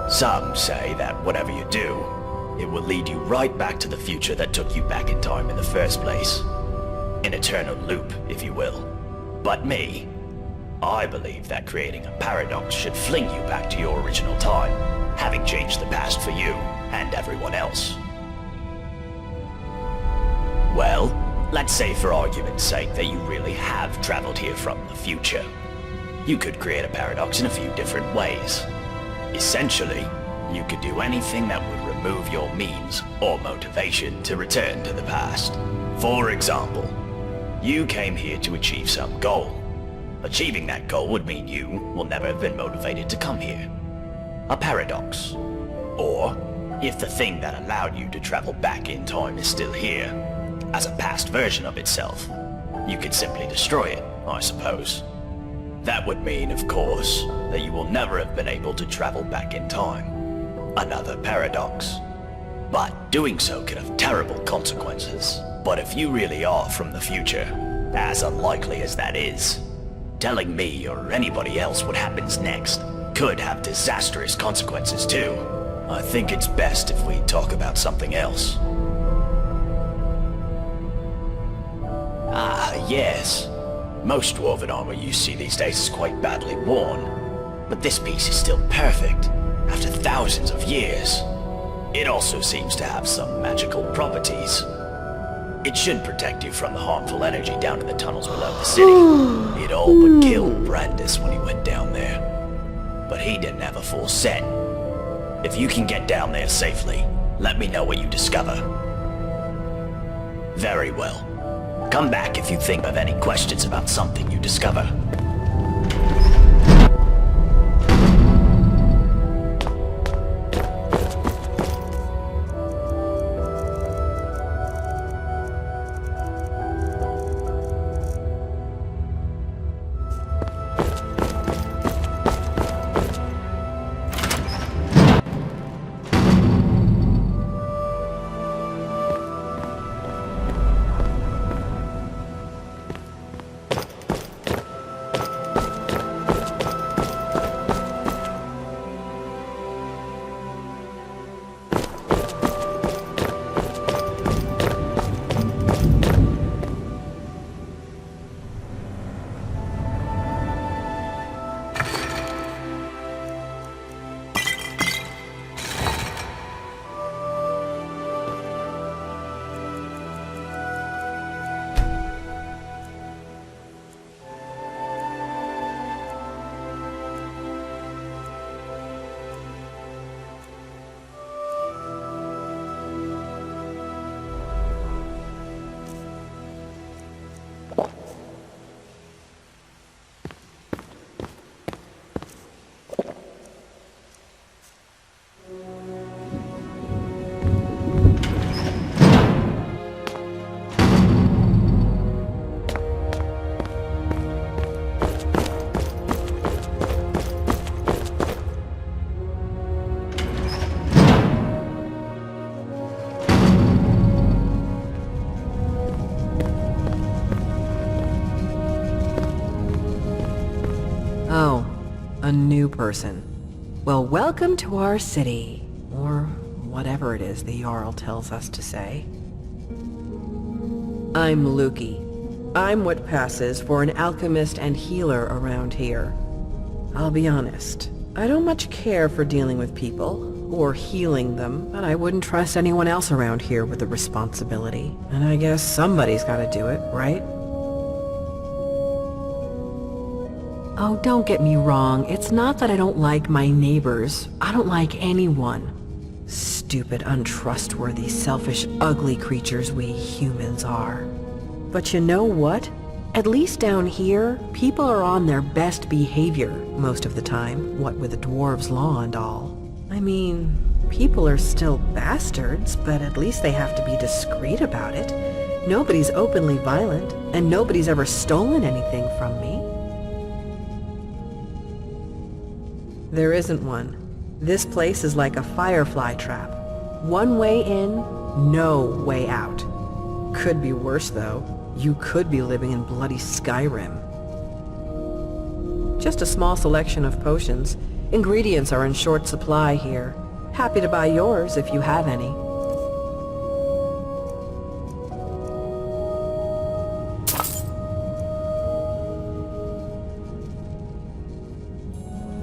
Some say that whatever you do, it will lead you right back to the future that took you back in time in the first place. An eternal loop, if you will. But me, I believe that creating a paradox should fling you back to your original time, having changed the past for you and everyone else. Well, let's say for argument's sake that you really have traveled here from the future. You could create a paradox in a few different ways. Essentially, you could do anything that would remove your means or motivation to return to the past. For example, you came here to achieve some goal. Achieving that goal would mean you will never have been motivated to come here. A paradox. Or, if the thing that allowed you to travel back in time is still here, as a past version of itself, you could simply destroy it, I suppose. That would mean, of course, that you will never have been able to travel back in time. Another paradox. But doing so could have terrible consequences. But if you really are from the future, as unlikely as that is, telling me or anybody else what happens next could have disastrous consequences too. I think it's best if we talk about something else. Ah, yes. Most dwarven armor you see these days is quite badly worn, but this piece is still perfect, after thousands of years. It also seems to have some magical properties. It should protect you from the harmful energy down in the tunnels below the city. It all but killed Brandis when he went down there. But he didn't have a full set. If you can get down there safely, let me know what you discover. Very well. Come back if you think of any questions about something you discover. Oh, a new person. Well, welcome to our city. Or whatever it is the Jarl tells us to say. I'm Luki. I'm what passes for an alchemist and healer around here. I'll be honest, I don't much care for dealing with people, or healing them, but I wouldn't trust anyone else around here with the responsibility. And I guess somebody's gotta do it, right? Oh, don't get me wrong, it's not that I don't like my neighbors. I don't like anyone. Stupid, untrustworthy, selfish, ugly creatures we humans are. But you know what? At least down here, people are on their best behavior most of the time, what with the dwarves' law and all. I mean, people are still bastards, but at least they have to be discreet about it. Nobody's openly violent, and nobody's ever stolen anything from me. There isn't one. This place is like a firefly trap. One way in, no way out. Could be worse, though. You could be living in bloody Skyrim. Just a small selection of potions. Ingredients are in short supply here. Happy to buy yours if you have any.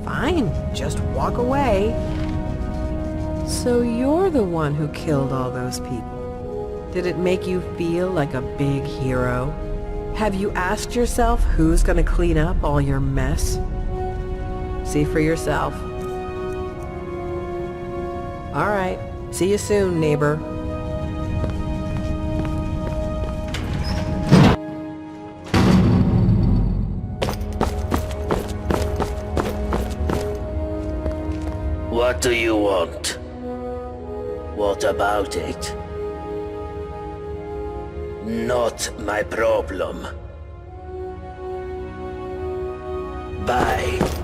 Fine, just walk away. So you're the one who killed all those people. Did it make you feel like a big hero? Have you asked yourself who's gonna clean up all your mess? See for yourself. All right, see you soon, neighbor. What do you want? What about it? Not my problem. Bye.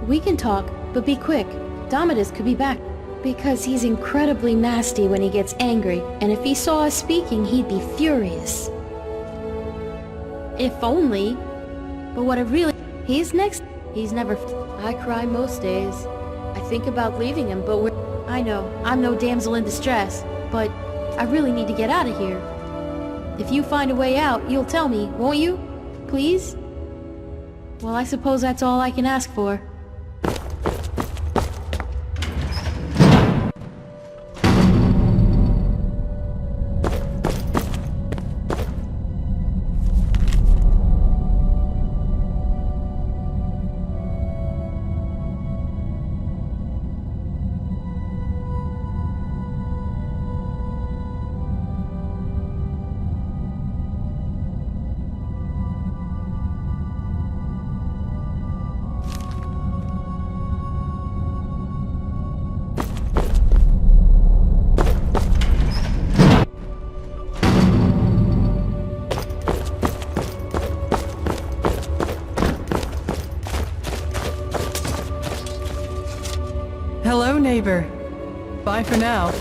We can talk, but be quick. Domitus could be back. Because he's incredibly nasty when he gets angry, and if he saw us speaking, he'd be furious. If only. But what I really... He's next. He's never... I cry most days. I think about leaving him, but we're... I know, I'm no damsel in distress, but I really need to get out of here. If you find a way out, you'll tell me, won't you? Please? Well, I suppose that's all I can ask for. Hello, neighbor. Bye for now.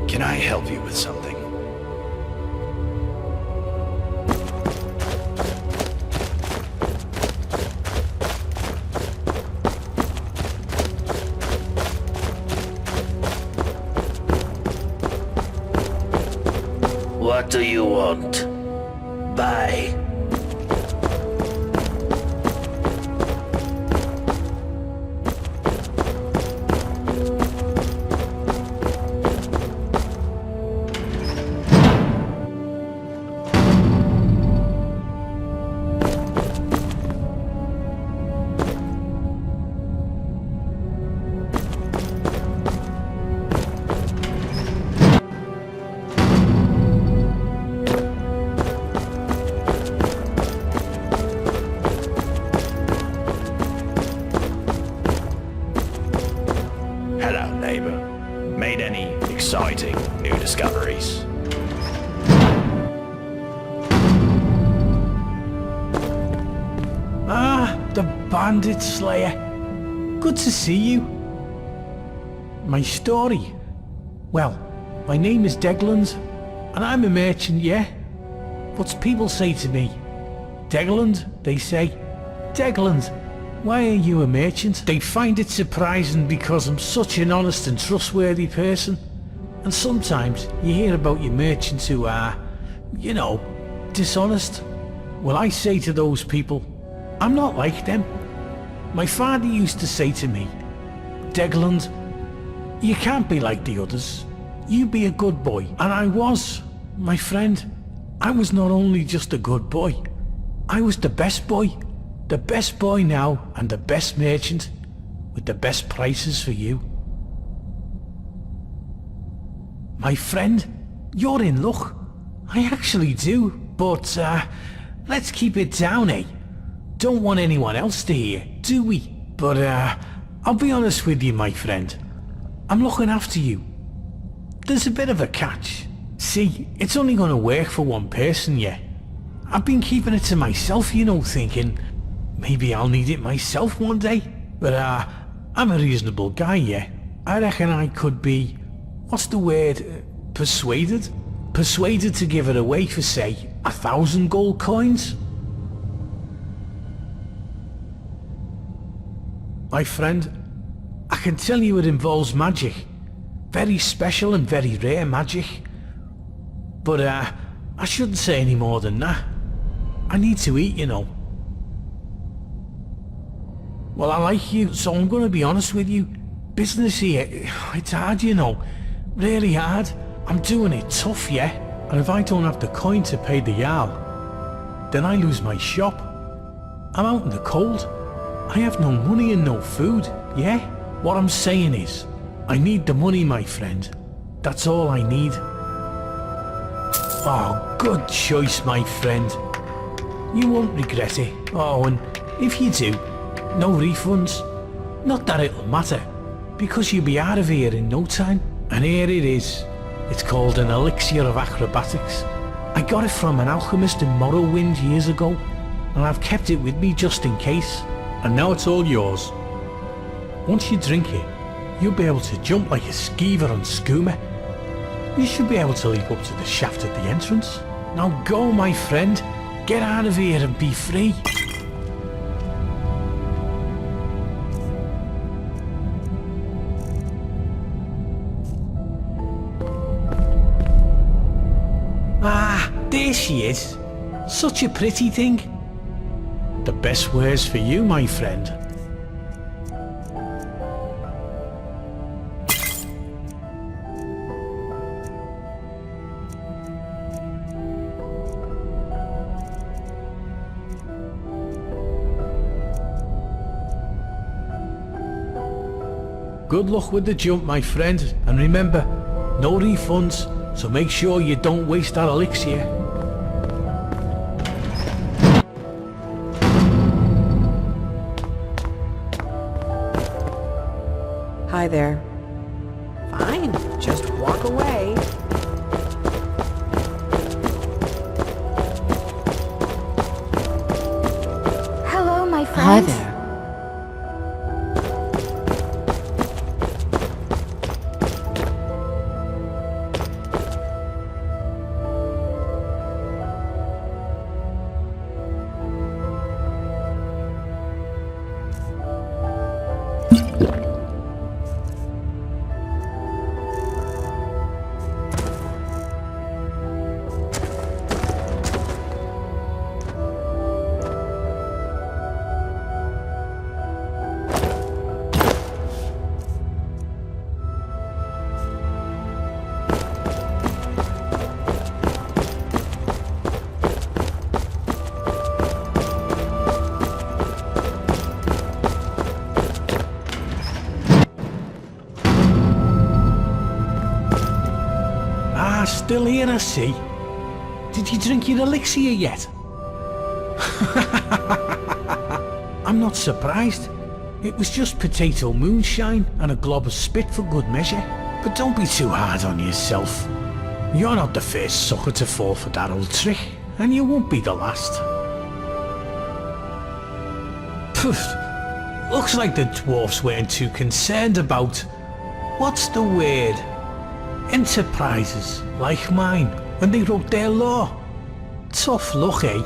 Can I help you with something? What do you want? Bye. Hello, neighbor. Made any exciting new discoveries? Ah, the Bandit Slayer. Good to see you. My story? Well, my name is Degland, and I'm a merchant, yeah? But people say to me, Degland, they say, Degland, why are you a merchant? They find it surprising because I'm such an honest and trustworthy person. And sometimes you hear about your merchants who are, you know, dishonest. Well, I say to those people, I'm not like them. My father used to say to me, Degland, you can't be like the others. You be a good boy. And I was, my friend. I was not only just a good boy, I was the best boy. The best boy now and the best merchant with the best prices for you. My friend, you're in luck. I actually do, but let's keep it down, eh? Don't want anyone else to hear, do we? But I'll be honest with you, my friend. I'm looking after you. There's a bit of a catch. See, it's only gonna work for one person, yeah? I've been keeping it to myself, you know, thinking maybe I'll need it myself one day. But I'm a reasonable guy, yeah? I reckon I could be, what's the word, persuaded? Persuaded to give it away for, say, 1,000 gold coins? My friend, I can tell you it involves magic. Very special and very rare magic. But I shouldn't say any more than that. I need to eat, you know. Well, I like you, so I'm going to be honest with you. Business here, it's hard, you know. Really hard. I'm doing it tough, yeah? And if I don't have the coin to pay the Jarl, then I lose my shop. I'm out in the cold. I have no money and no food, yeah? What I'm saying is, I need the money, my friend. That's all I need. Oh, good choice, my friend. You won't regret it. Oh, and if you do, no refunds. Not that it'll matter, because you'll be out of here in no time. And here it is, It's called an elixir of acrobatics. I got it from an alchemist in Morrowind years ago, and I've kept it with me just in case. And now it's all yours. Once you drink it, you'll be able to jump like a skeever on skooma. You should be able to leap up to the shaft at the entrance. Now go, my friend. Get out of here and be free. Ah, there she is. Such a pretty thing. The best words for you, my friend. Good luck with the jump, my friend, and remember, no refunds, so make sure you don't waste that elixir. Hi there. Fine, just walk away. Hello, my friend. Hi there. Still here, I see. Did you drink your elixir yet? I'm not surprised. It was just potato moonshine and a glob of spit for good measure. But don't be too hard on yourself. You're not the first sucker to fall for that old trick, and you won't be the last. Poof! Looks like the dwarfs weren't too concerned about... what's the word? Enterprises like mine when they wrote their law. Tough luck, eh?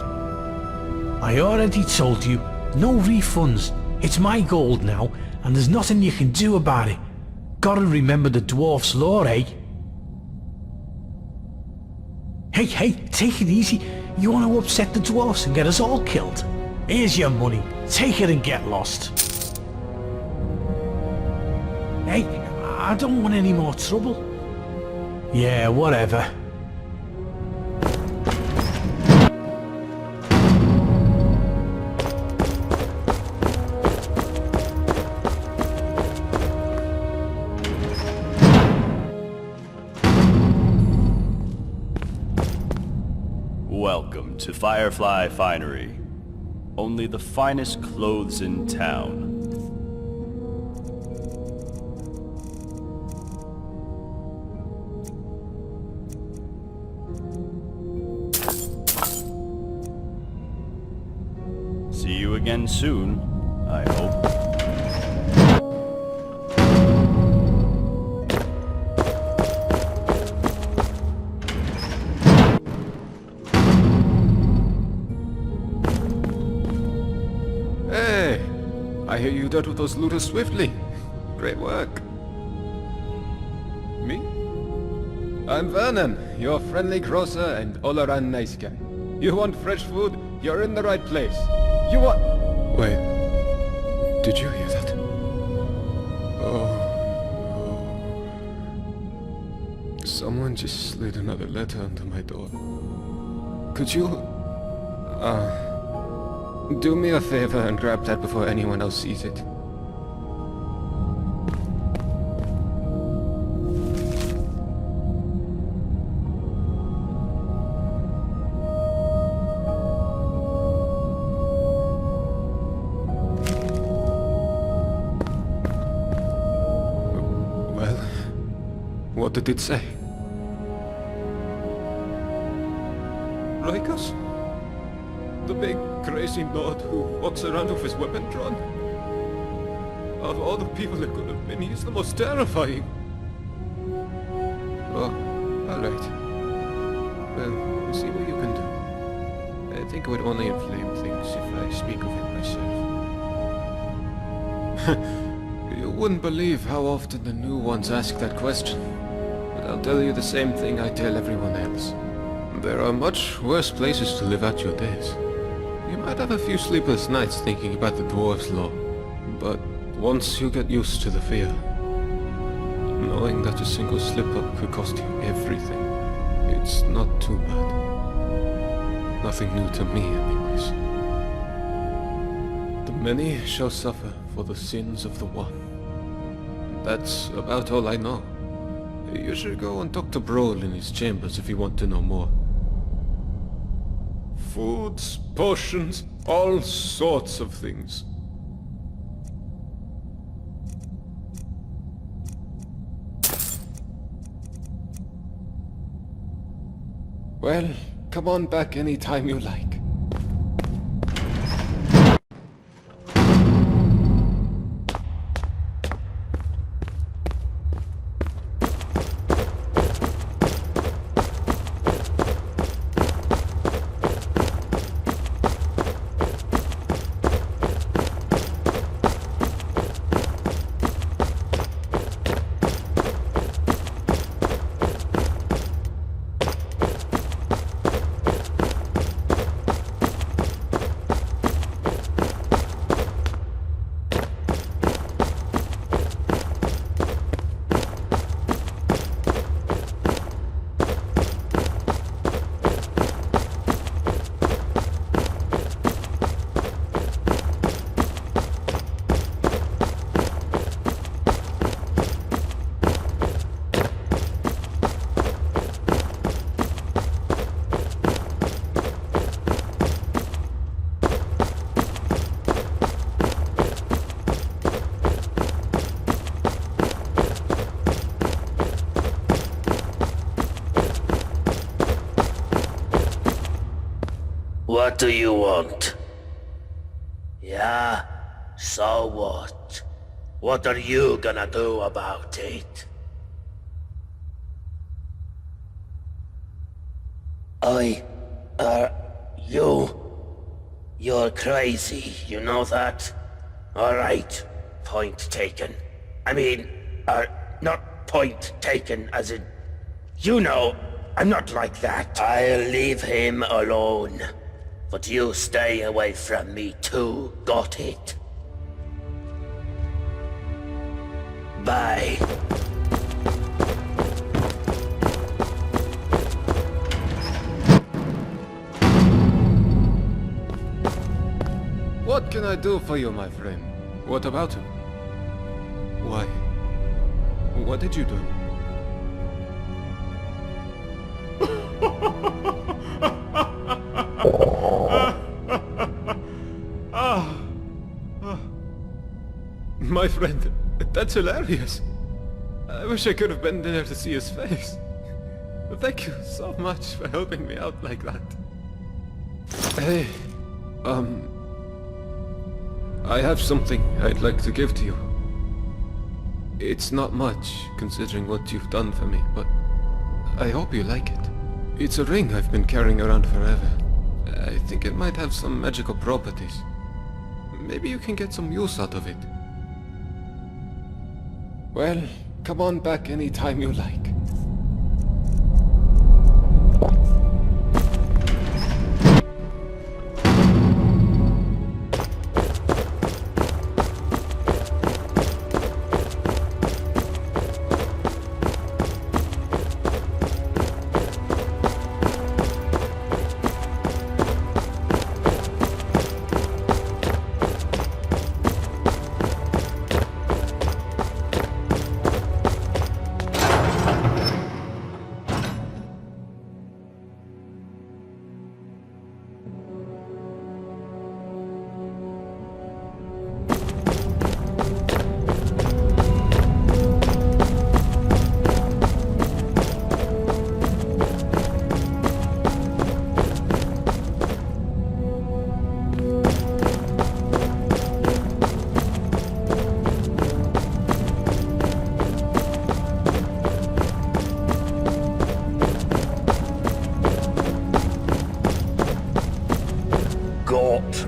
I already told you, no refunds. It's my gold now, and there's nothing you can do about it. Gotta remember the dwarf's law, eh? Hey, take it easy. You want to upset the dwarfs and get us all killed? Here's your money. Take it and get lost. Hey, I don't want any more trouble. Yeah, whatever. Welcome to Firefly Finery. Only the finest clothes in town. See you again soon, I hope. Hey! I hear you dealt with those looters swiftly. Great work. Me? I'm Vernon, your friendly grocer and all-around nice guy. You want fresh food? You're in the right place. You want... Wait. Did you hear that? Oh. Someone just slid another letter under my door. Could you... do me a favor and grab that before anyone else sees it. Well, what did it say? Rikus? The big, crazy lord who walks around with his weapon drawn? Of all the people it could have been, he's the most terrifying. Oh, alright. Well, we'll see what you can do. I think it would only inflame things if I speak of it myself. You wouldn't believe how often the new ones ask that question. But I'll tell you the same thing I tell everyone else. There are much worse places to live out your days. You might have a few sleepless nights thinking about the Dwarves' Law, but once you get used to the fear, knowing that a single slip-up could cost you everything, it's not too bad. Nothing new to me, anyways. The many shall suffer for the sins of the one. That's about all I know. You should go and talk to Brohl in his chambers if you want to know more. Foods, potions, all sorts of things. Well, come on back anytime you like. What do you want? Yeah? So what? What are you gonna do about it? You're crazy, you know that? Alright, point taken. I mean, not point taken as in... You know, I'm not like that. I'll leave him alone. But you stay away from me too, got it? Bye. What can I do for you, my friend? What about him? Why? What did you do? My friend, that's hilarious. I wish I could have been there to see his face. Thank you so much for helping me out like that. Hey, I have something I'd like to give to you. It's not much, considering what you've done for me, but I hope you like it. It's a ring I've been carrying around forever. I think it might have some magical properties. Maybe you can get some use out of it. Well, come on back anytime you like.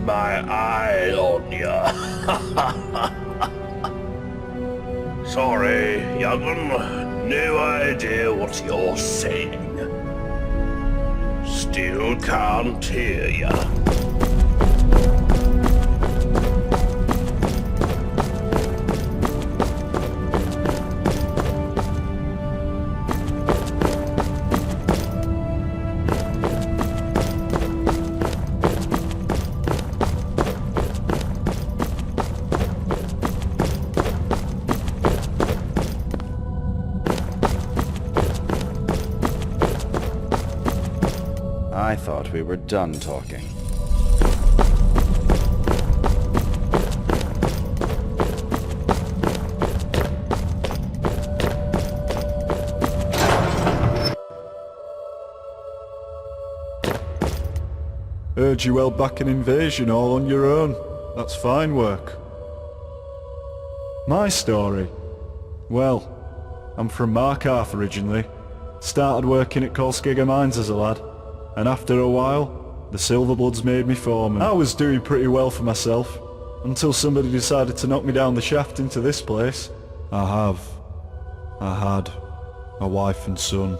my eye on ya. Sorry, young'un. No idea what you're saying. Still can't hear ya. I thought we were done talking. Heard you held back an invasion all on your own. That's fine work. My story? Well, I'm from Markarth originally. Started working at Kolskegga Mines as a lad. And after a while, the Silverbloods made me foreman. I was doing pretty well for myself, until somebody decided to knock me down the shaft into this place. I had a wife and son.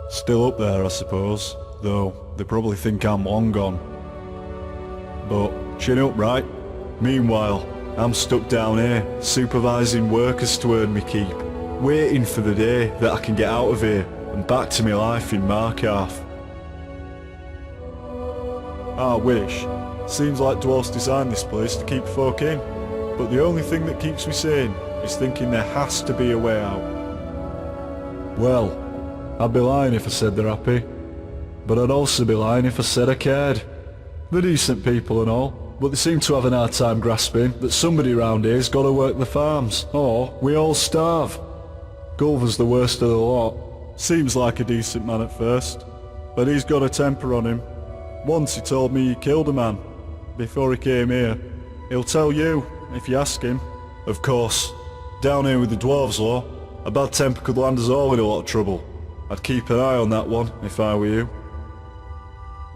Still up there, I suppose, though they probably think I'm long gone. But chin up, right? Meanwhile, I'm stuck down here, supervising workers to earn me keep, waiting for the day that I can get out of here and back to my life in Markarth. I wish. Seems like dwarfs designed this place to keep folk in, but the only thing that keeps me sane is thinking there has to be a way out. Well, I'd be lying if I said they're happy, but I'd also be lying if I said I cared. They're decent people and all, but they seem to have an hard time grasping that somebody around here's got to work the farms, or we all starve. Gulver's the worst of the lot. Seems like a decent man at first, but he's got a temper on him. Once he told me he killed a man before he came here. He'll tell you, if you ask him. Of course, down here with the Dwarves Law, a bad temper could land us all in a lot of trouble. I'd keep an eye on that one, if I were you.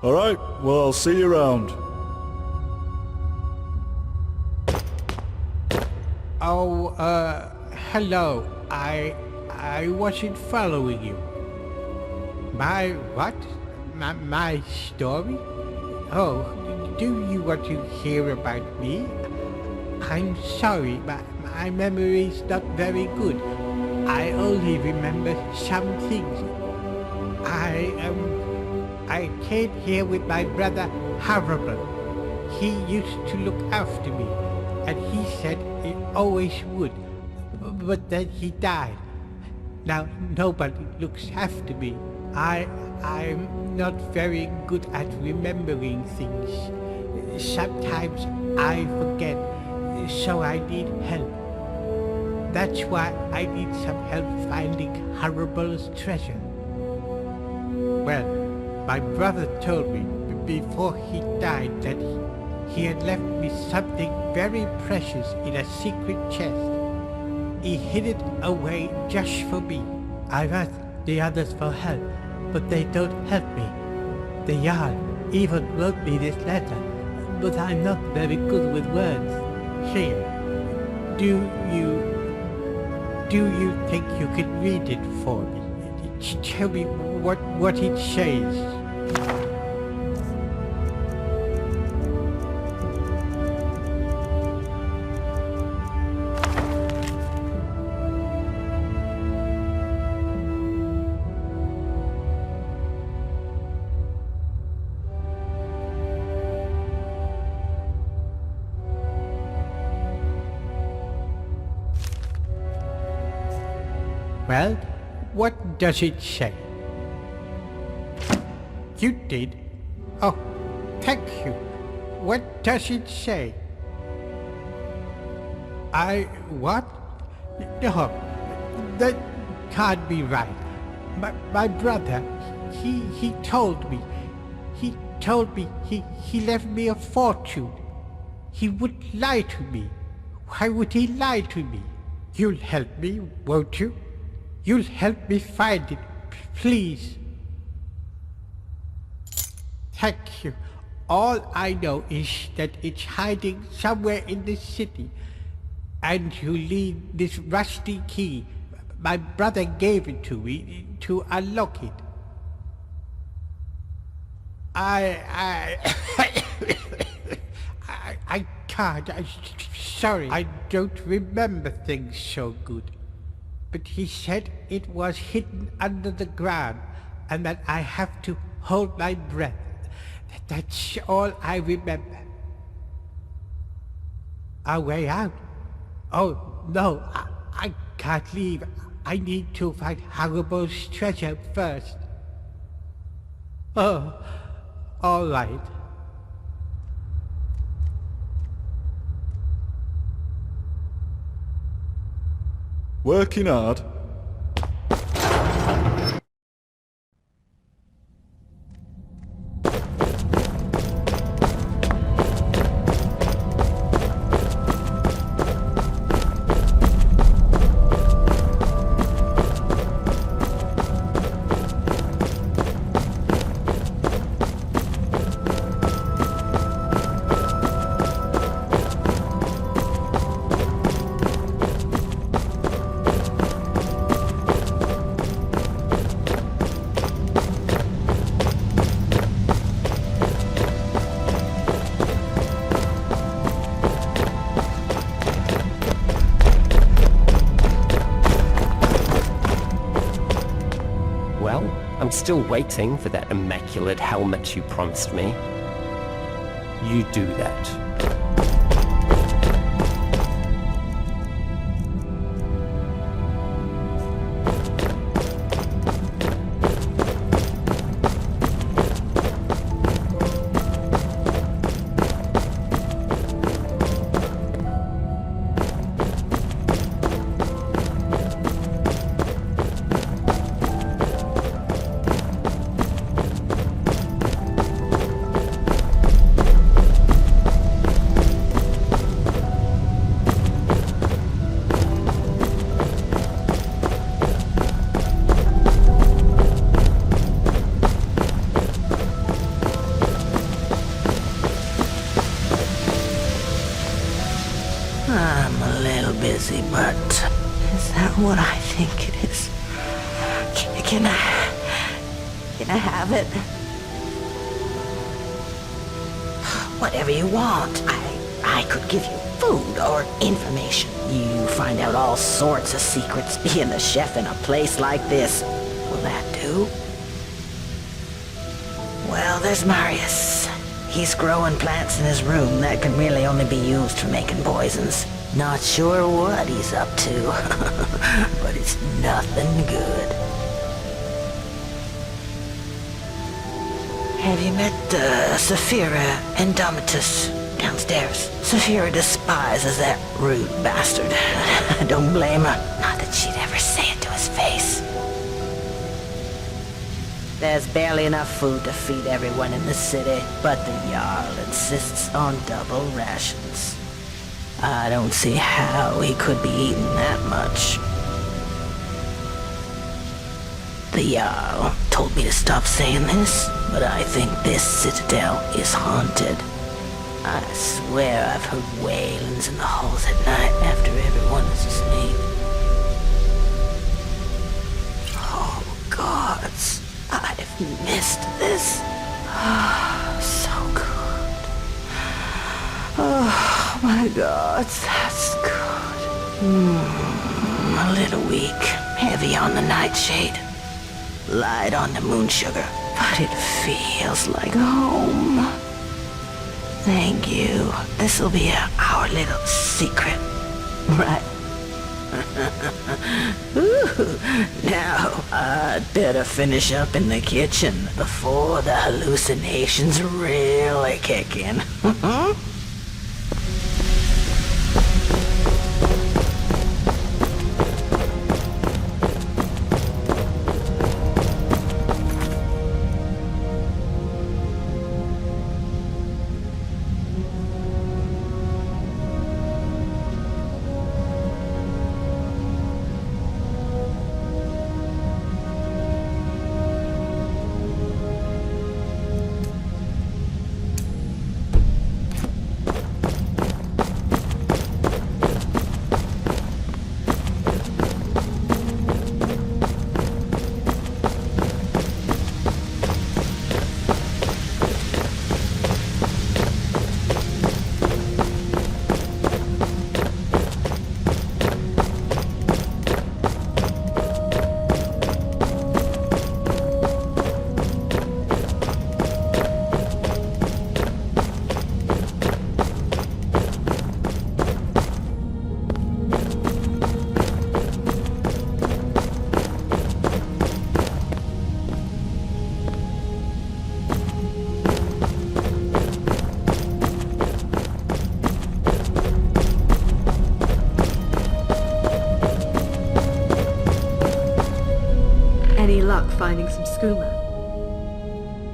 Alright, well I'll see you around. Oh, hello. I wasn't following you. My what? My story? Oh, do you want to hear about me? I'm sorry, but my memory's not very good. I only remember some things. I came here with my brother Harrible. He used to look after me, and he said he always would. But then he died. Now nobody looks after me. I'm not very good at remembering things. Sometimes I forget, so I need help. That's why I need some help finding Harrible's treasure. Well, my brother told me before he died that he had left me something very precious in a secret chest. He hid it away just for me. I've asked the others for help, but they don't help me. The Jarl even wrote me this letter, but I'm not very good with words. Here, do you think you can read it for me? Tell me what it says. Well, what does it say? You did? Oh, thank you. What does it say? What? No, that can't be right. My brother, he told me. He told me he left me a fortune. He would lie to me. Why would he lie to me? You'll help me, won't you? You'll help me find it, please. Thank you. All I know is that it's hiding somewhere in the city. And you need this rusty key. My brother gave it to me to unlock it. I can't. Sorry. I don't remember things so good. But he said it was hidden under the ground and that I have to hold my breath. That's all I remember. Our way out? Oh, no, I can't leave. I need to find Haribo's treasure first. Oh, all right. Working hard? I'm still waiting for that immaculate helmet you promised me. You do that. I'm a little busy, but is that what I think it is? Can I have it? Whatever you want. I could give you food or information. You find out all sorts of secrets being the chef in a place like this. Will that do? Well, there's Marius. He's growing plants in his room that can really only be used for making poisons. Not sure what he's up to, but it's nothing good. Have you met Saphira Indomitus downstairs? Saphira despises that rude bastard. I don't blame her. Not that she'd ever say it to his face. There's barely enough food to feed everyone in the city, but the Jarl insists on double rations. I don't see how he could be eating that much. The Jarl told me to stop saying this, but I think this citadel is haunted. I swear I've heard wailings in the halls at night after everyone is asleep. Oh, gods. I've missed this. So good. Oh my God, that's good. A little weak, heavy on the nightshade, light on the moon sugar, but it feels like home. Thank you. This'll be our little secret, right? Ooh, now, I'd better finish up in the kitchen before the hallucinations really kick in. Any luck finding some skooma?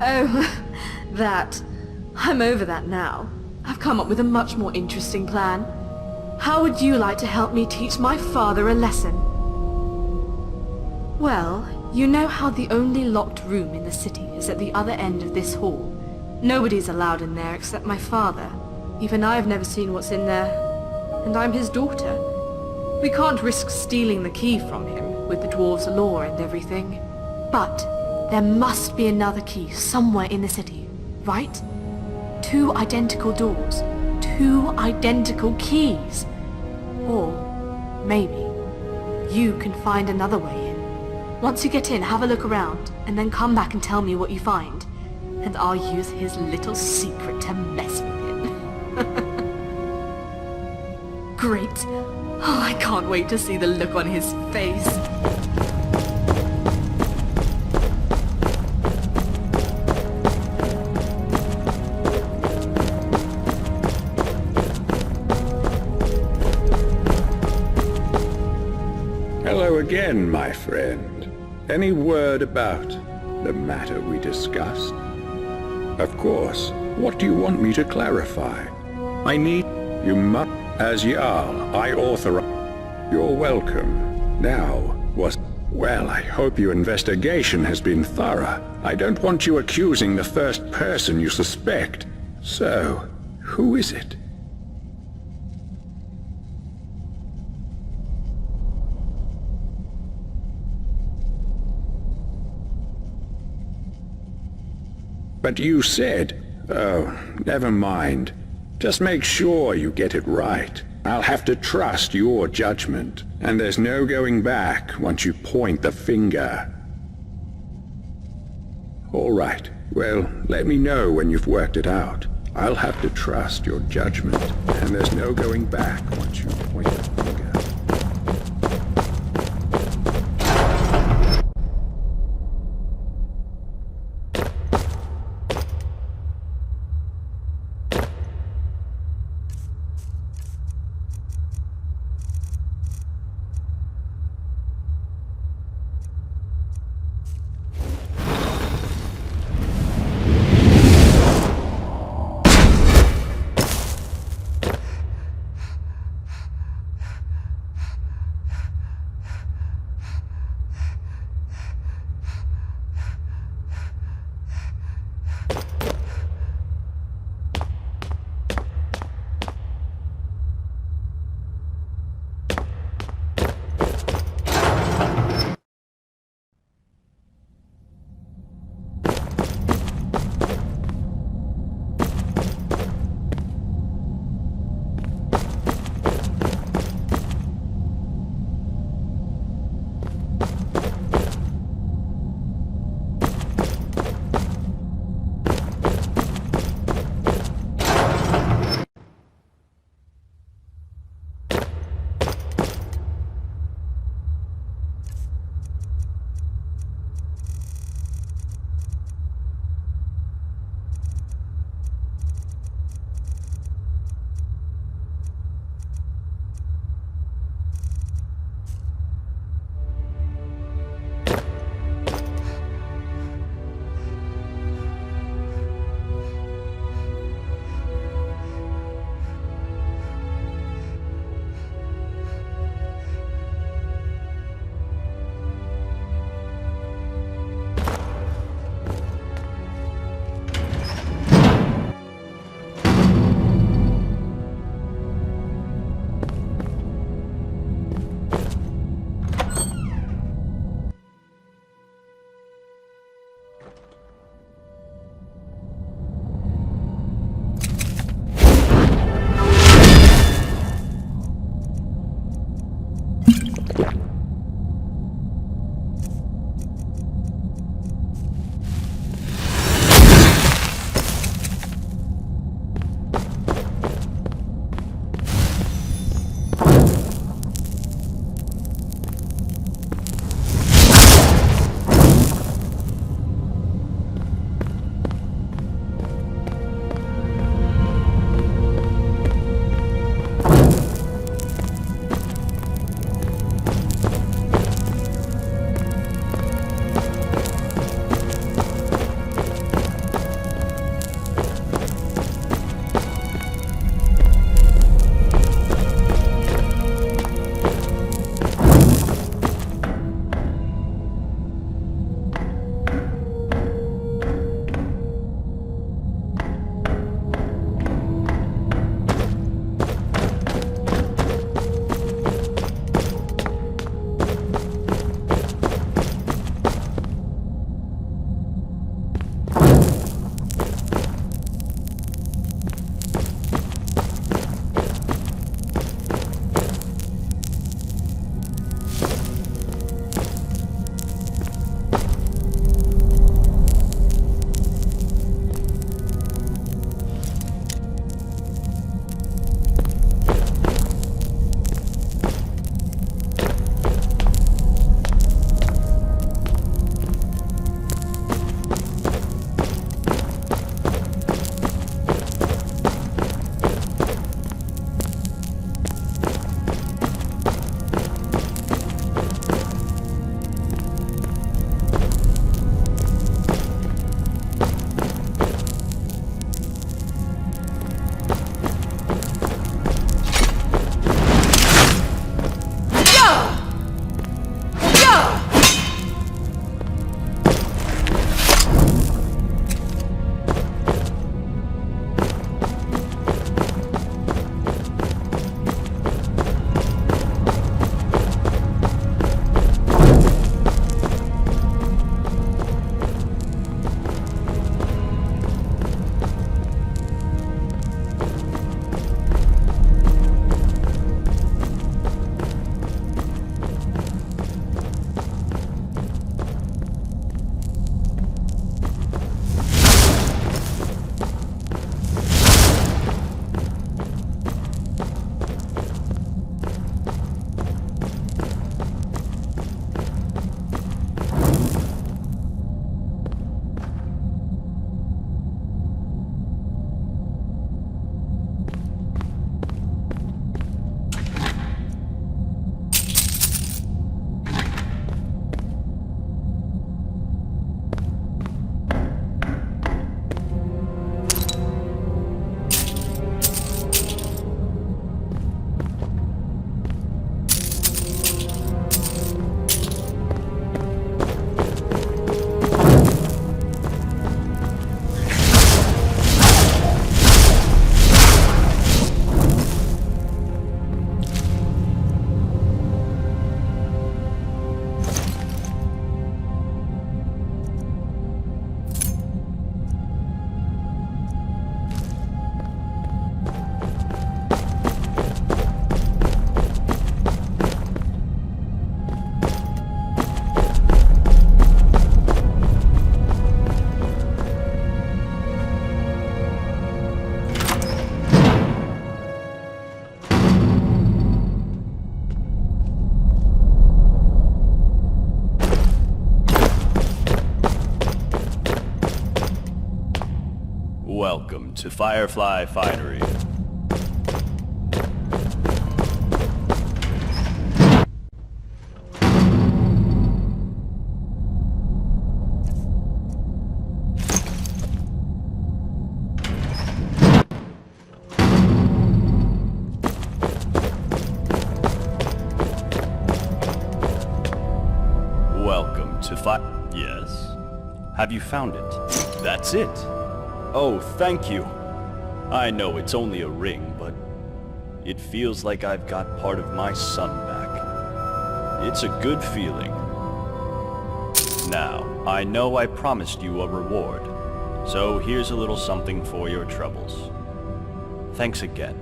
Oh, that. I'm over that now. I've come up with a much more interesting plan. How would you like to help me teach my father a lesson? Well, you know how the only locked room in the city is at the other end of this hall. Nobody's allowed in there except my father. Even I've never seen what's in there. And I'm his daughter. We can't risk stealing the key from him, with the dwarves' lore and everything. But there must be another key somewhere in the city, right? 2 identical doors. 2 identical keys. Or maybe you can find another way in. Once you get in, have a look around, and then come back and tell me what you find. And I'll use his little secret to mess with him. Great. Oh, I can't wait to see the look on his face. Hello again, my friend. Any word about the matter we discussed? Of course. What do you want me to clarify? I need... You must... As Jarl, I authorize... You're welcome. Now, was... Well, I hope your investigation has been thorough. I don't want you accusing the first person you suspect. So, who is it? But you said... Oh, never mind. Just make sure you get it right. I'll have to trust your judgment, and there's no going back once you point the finger. All right. Well, let me know when you've worked it out. I'll have to trust your judgment, and there's no going back once you point the finger. Welcome to Firefly Finery. Welcome to Yes? Have you found it? That's it. Oh, thank you. I know it's only a ring, but it feels like I've got part of my son back. It's a good feeling. Now, I know I promised you a reward, so here's a little something for your troubles. Thanks again.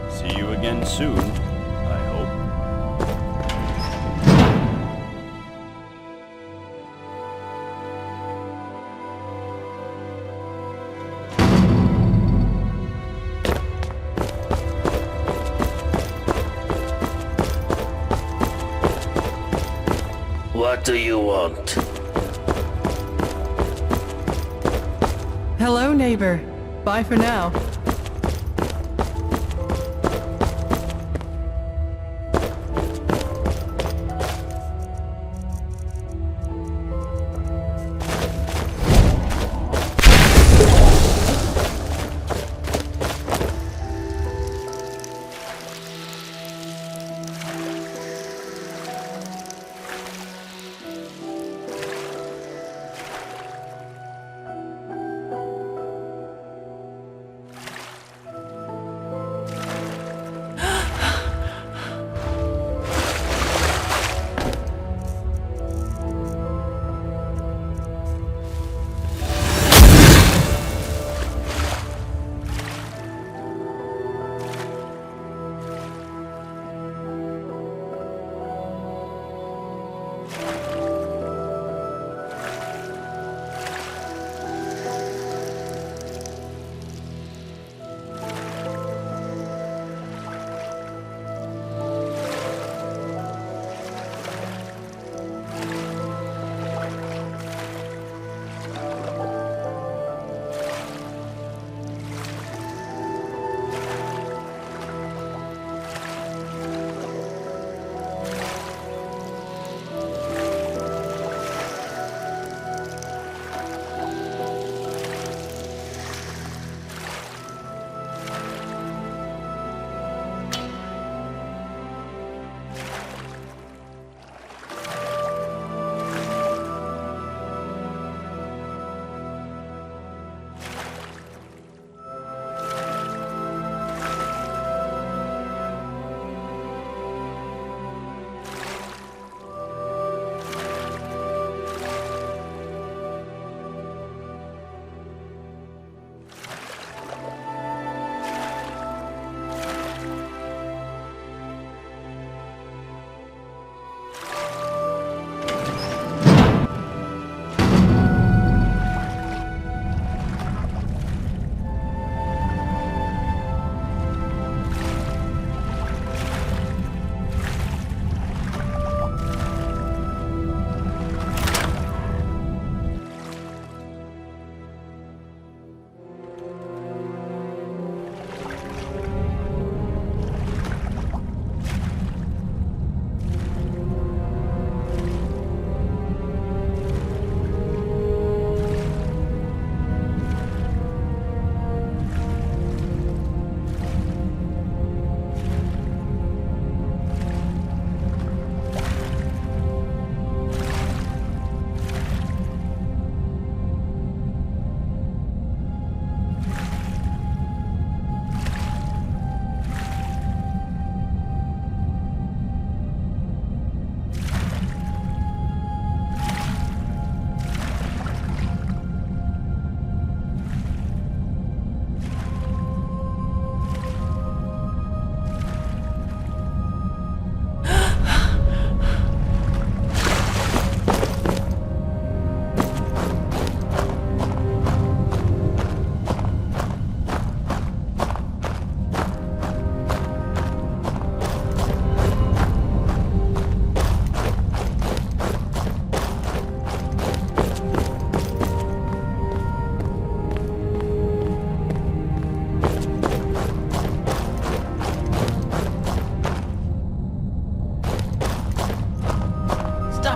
See you again soon, I hope. What do you want? Hello, neighbor. Bye for now.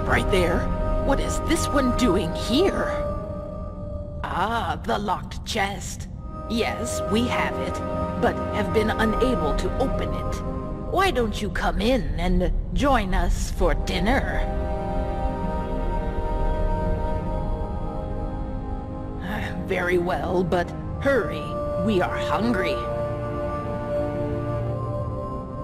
stop right there. What is this one doing here? Ah, the locked chest. Yes, we have it, but have been unable to open it. Why don't you come in and join us for dinner? Very well, but hurry. We are hungry.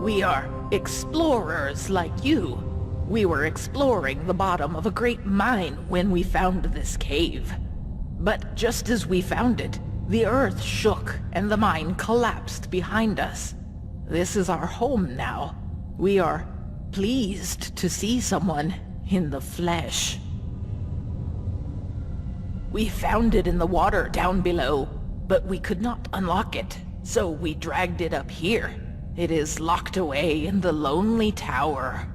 We are explorers like you. We were exploring the bottom of a great mine when we found this cave. But just as we found it, the earth shook and the mine collapsed behind us. This is our home now. We are pleased to see someone in the flesh. We found it in the water down below, but we could not unlock it, so we dragged it up here. It is locked away in the lonely tower.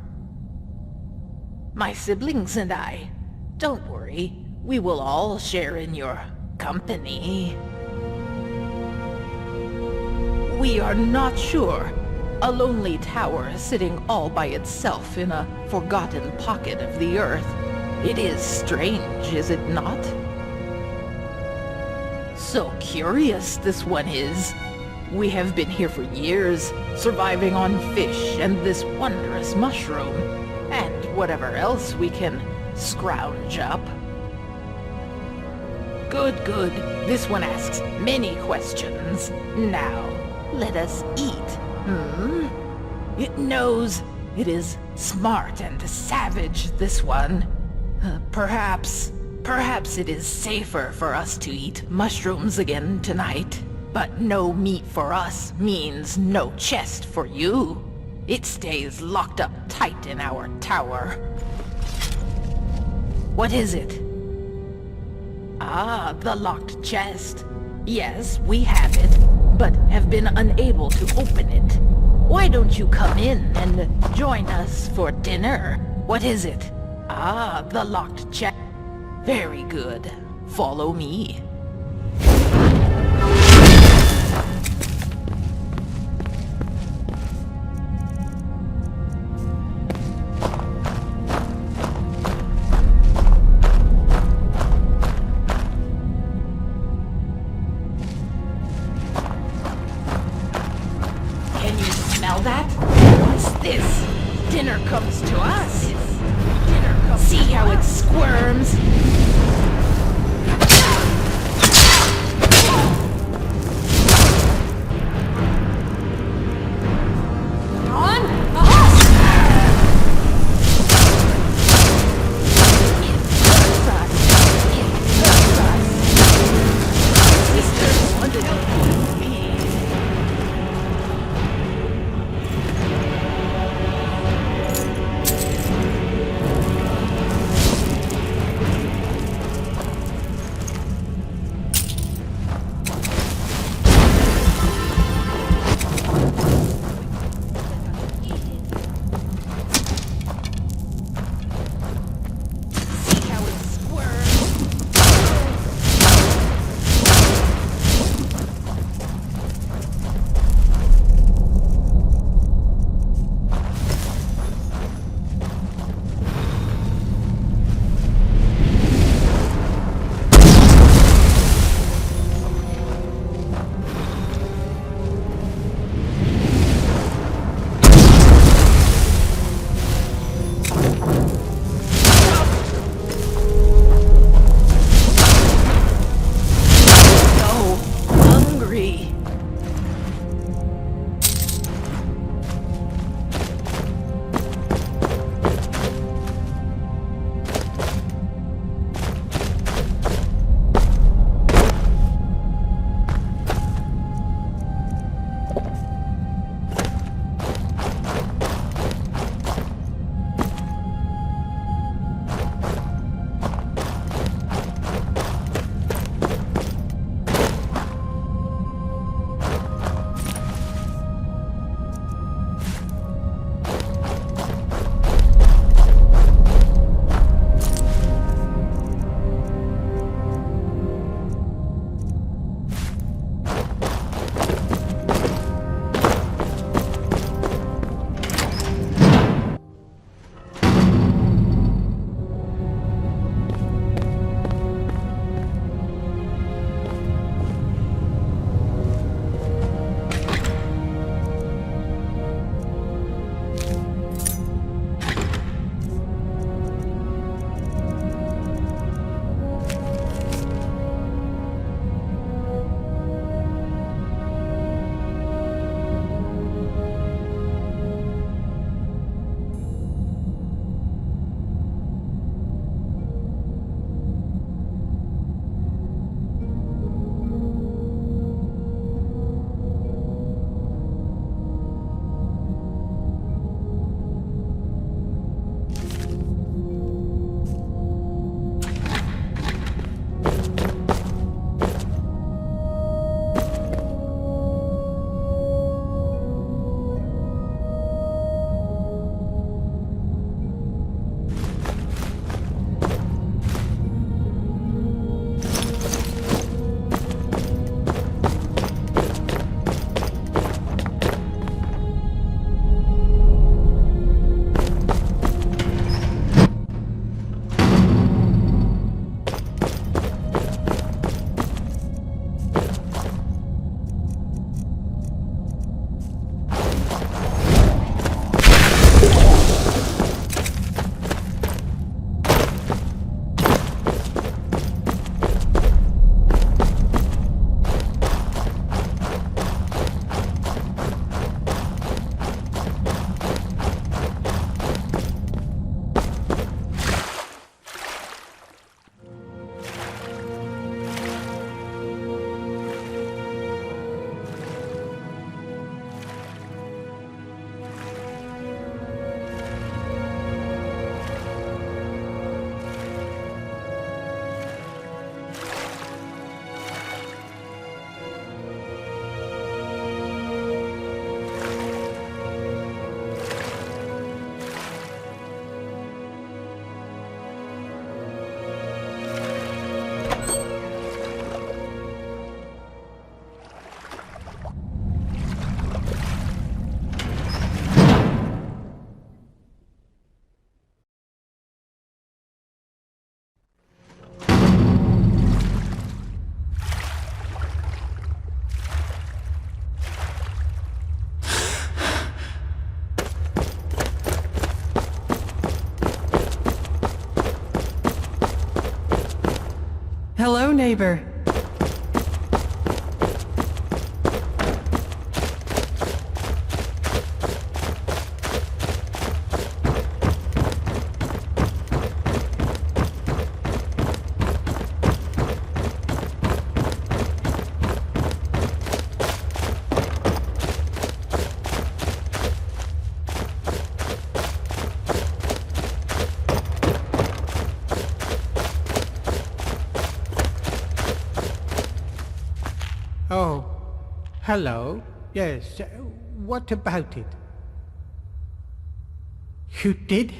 My siblings and I. Don't worry, we will all share in your company. We are not sure. A lonely tower sitting all by itself in a forgotten pocket of the earth. It is strange, is it not? So curious this one is. We have been here for years, surviving on fish and this wondrous mushroom, and whatever else we can scrounge up. Good, good. This one asks many questions. Now, let us eat. It knows. It is smart and savage, this one. Perhaps it is safer for us to eat mushrooms again tonight. But no meat for us means no chest for you. It stays locked up tight in our tower. What is it? Ah, the locked chest. Yes, we have it, but have been unable to open it. Why don't you come in and join us for dinner? What is it? Ah, the locked chest. Very good. Follow me. Can you smell that? What's this? Dinner comes to us. See how it squirms? Hello, neighbor. Oh, hello. Yes, what about it? You did?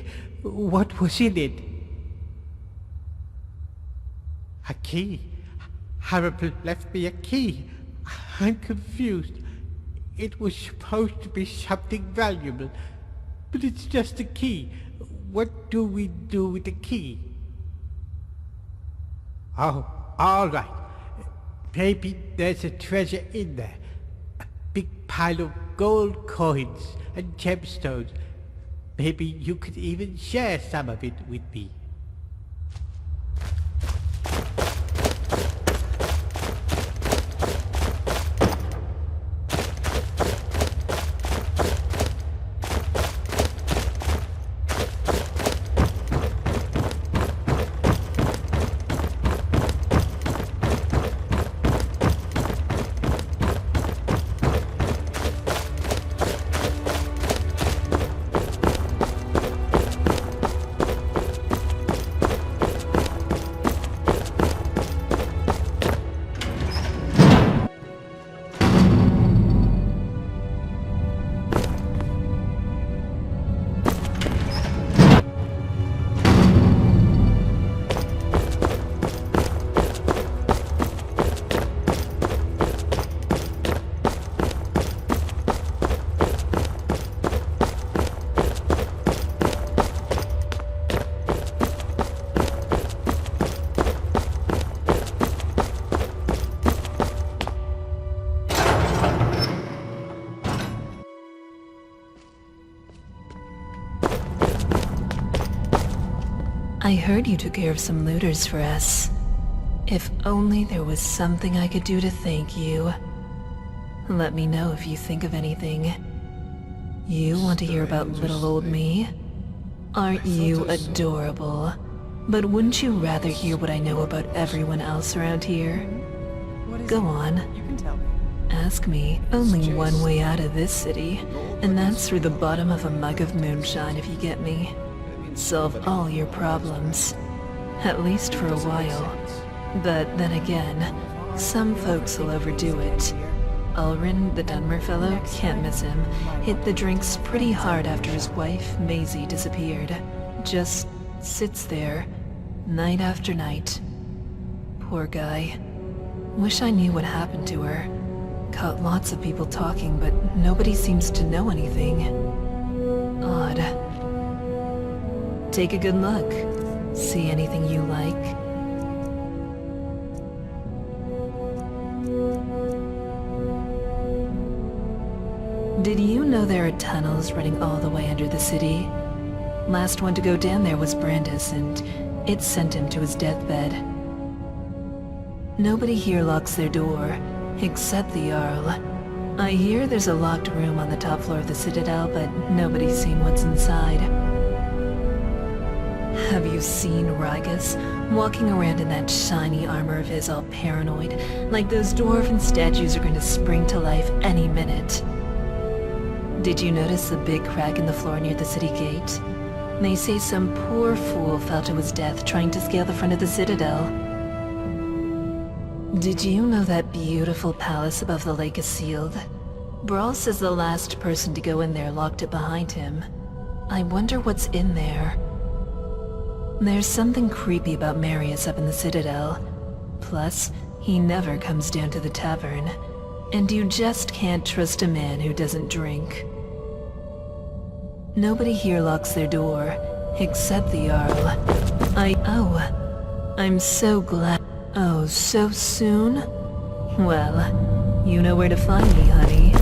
What was in it? A key. Harrison left me a key. I'm confused. It was supposed to be something valuable, but it's just a key. What do we do with the key? Oh, all right. Maybe there's a treasure in there. A big pile of gold coins and gemstones. Maybe you could even share some of it with me. I heard you took care of some looters for us. If only there was something I could do to thank you. Let me know if you think of anything. You want to hear about little old me? Aren't you adorable? But wouldn't you rather hear what I know about everyone else around here? Go on. You can tell me. Ask me. Only one way out of this city, and that's through the bottom of a mug of moonshine if you get me. Solve all your problems. At least for a while. But then again, some folks will overdo it. Ulrin, the Dunmer fellow, can't miss him, hit the drinks pretty hard after his wife, Maisie, disappeared. Just sits there, night after night. Poor guy. Wish I knew what happened to her. Caught lots of people talking, but nobody seems to know anything. Odd. Take a good look. See anything you like? Did you know there are tunnels running all the way under the city? Last one to go down there was Brandis, and it sent him to his deathbed. Nobody here locks their door, except the Jarl. I hear there's a locked room on the top floor of the Citadel, but nobody's seen what's inside. Have you seen Rygus walking around in that shiny armor of his, all paranoid, like those dwarven statues are going to spring to life any minute? Did you notice the big crack in the floor near the city gate? They say some poor fool fell to his death trying to scale the front of the Citadel. Did you know that beautiful palace above the lake is sealed? Brawl says the last person to go in there locked it behind him. I wonder what's in there. There's something creepy about Marius up in the Citadel. Plus, he never comes down to the tavern. And you just can't trust a man who doesn't drink. Nobody here locks their door, except the Jarl. I'm so glad. Oh, so soon? Well, you know where to find me, honey.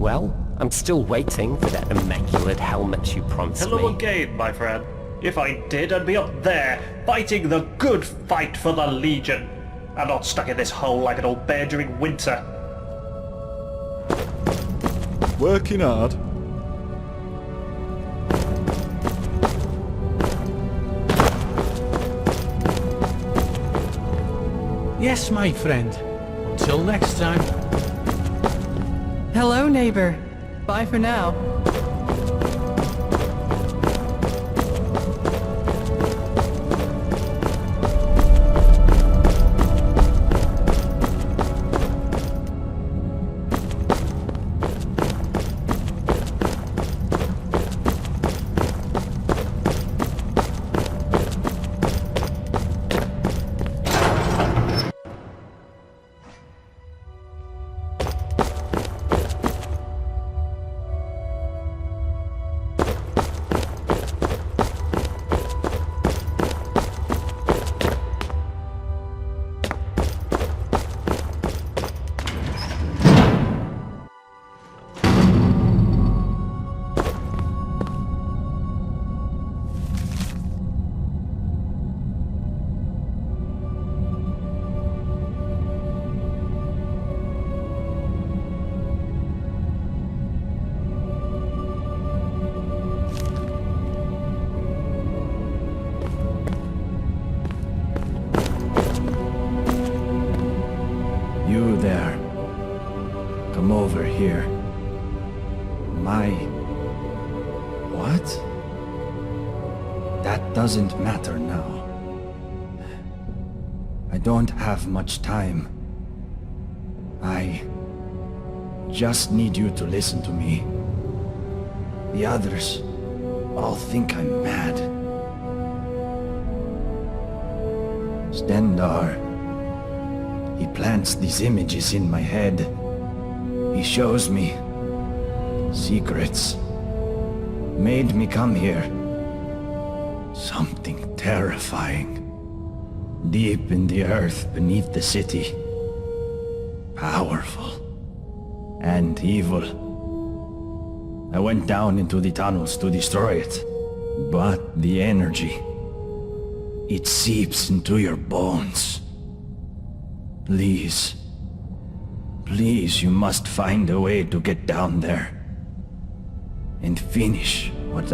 Well, I'm still waiting for that immaculate helmet you promised Hello me. again, my friend. If I did, I'd be up there, fighting the good fight for the Legion. I'm not stuck in this hole like an old bear during winter. Working hard? Yes, my friend. Until next time. Hello, neighbor. Bye for now. You there. Come over here. My... What? That doesn't matter now. I don't have much time. I just need you to listen to me. The others all think I'm mad. Stendar. He plants these images in my head. He shows me secrets. Made me come here. Something terrifying. Deep in the earth beneath the city. Powerful. And evil. I went down into the tunnels to destroy it. But the energy... it seeps into your bones. Please. Please, you must find a way to get down there. And finish what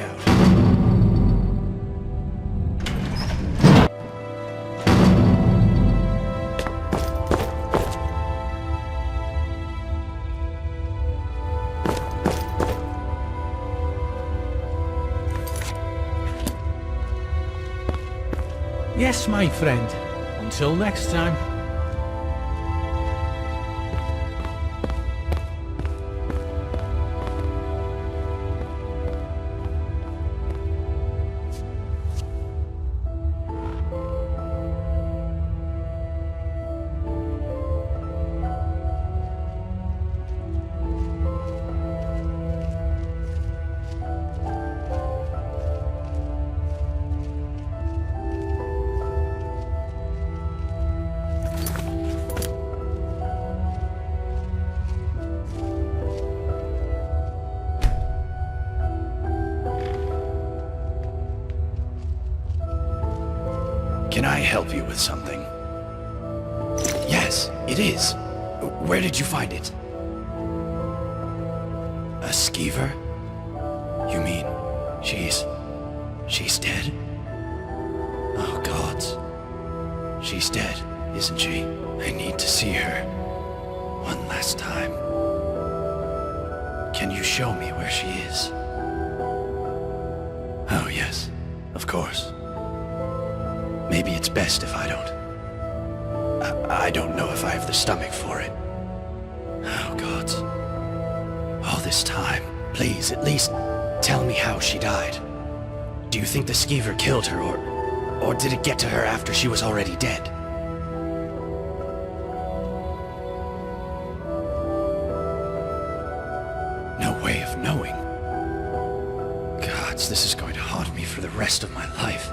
out. Yes, my friend. Until next time. Can I help you with something? Yes, it is. Where did you find it? A skeever? You mean she's dead? Oh, gods. She's dead, isn't she? I need to see her. One last time. Can you show me where she is? Oh, yes. Of course. Maybe it's best if I don't. I don't know if I have the stomach for it. Oh, gods. All this time. Please, at least tell me how she died. Do you think the skeever killed her, or did it get to her after she was already dead? No way of knowing. Gods, this is going to haunt me for the rest of my life.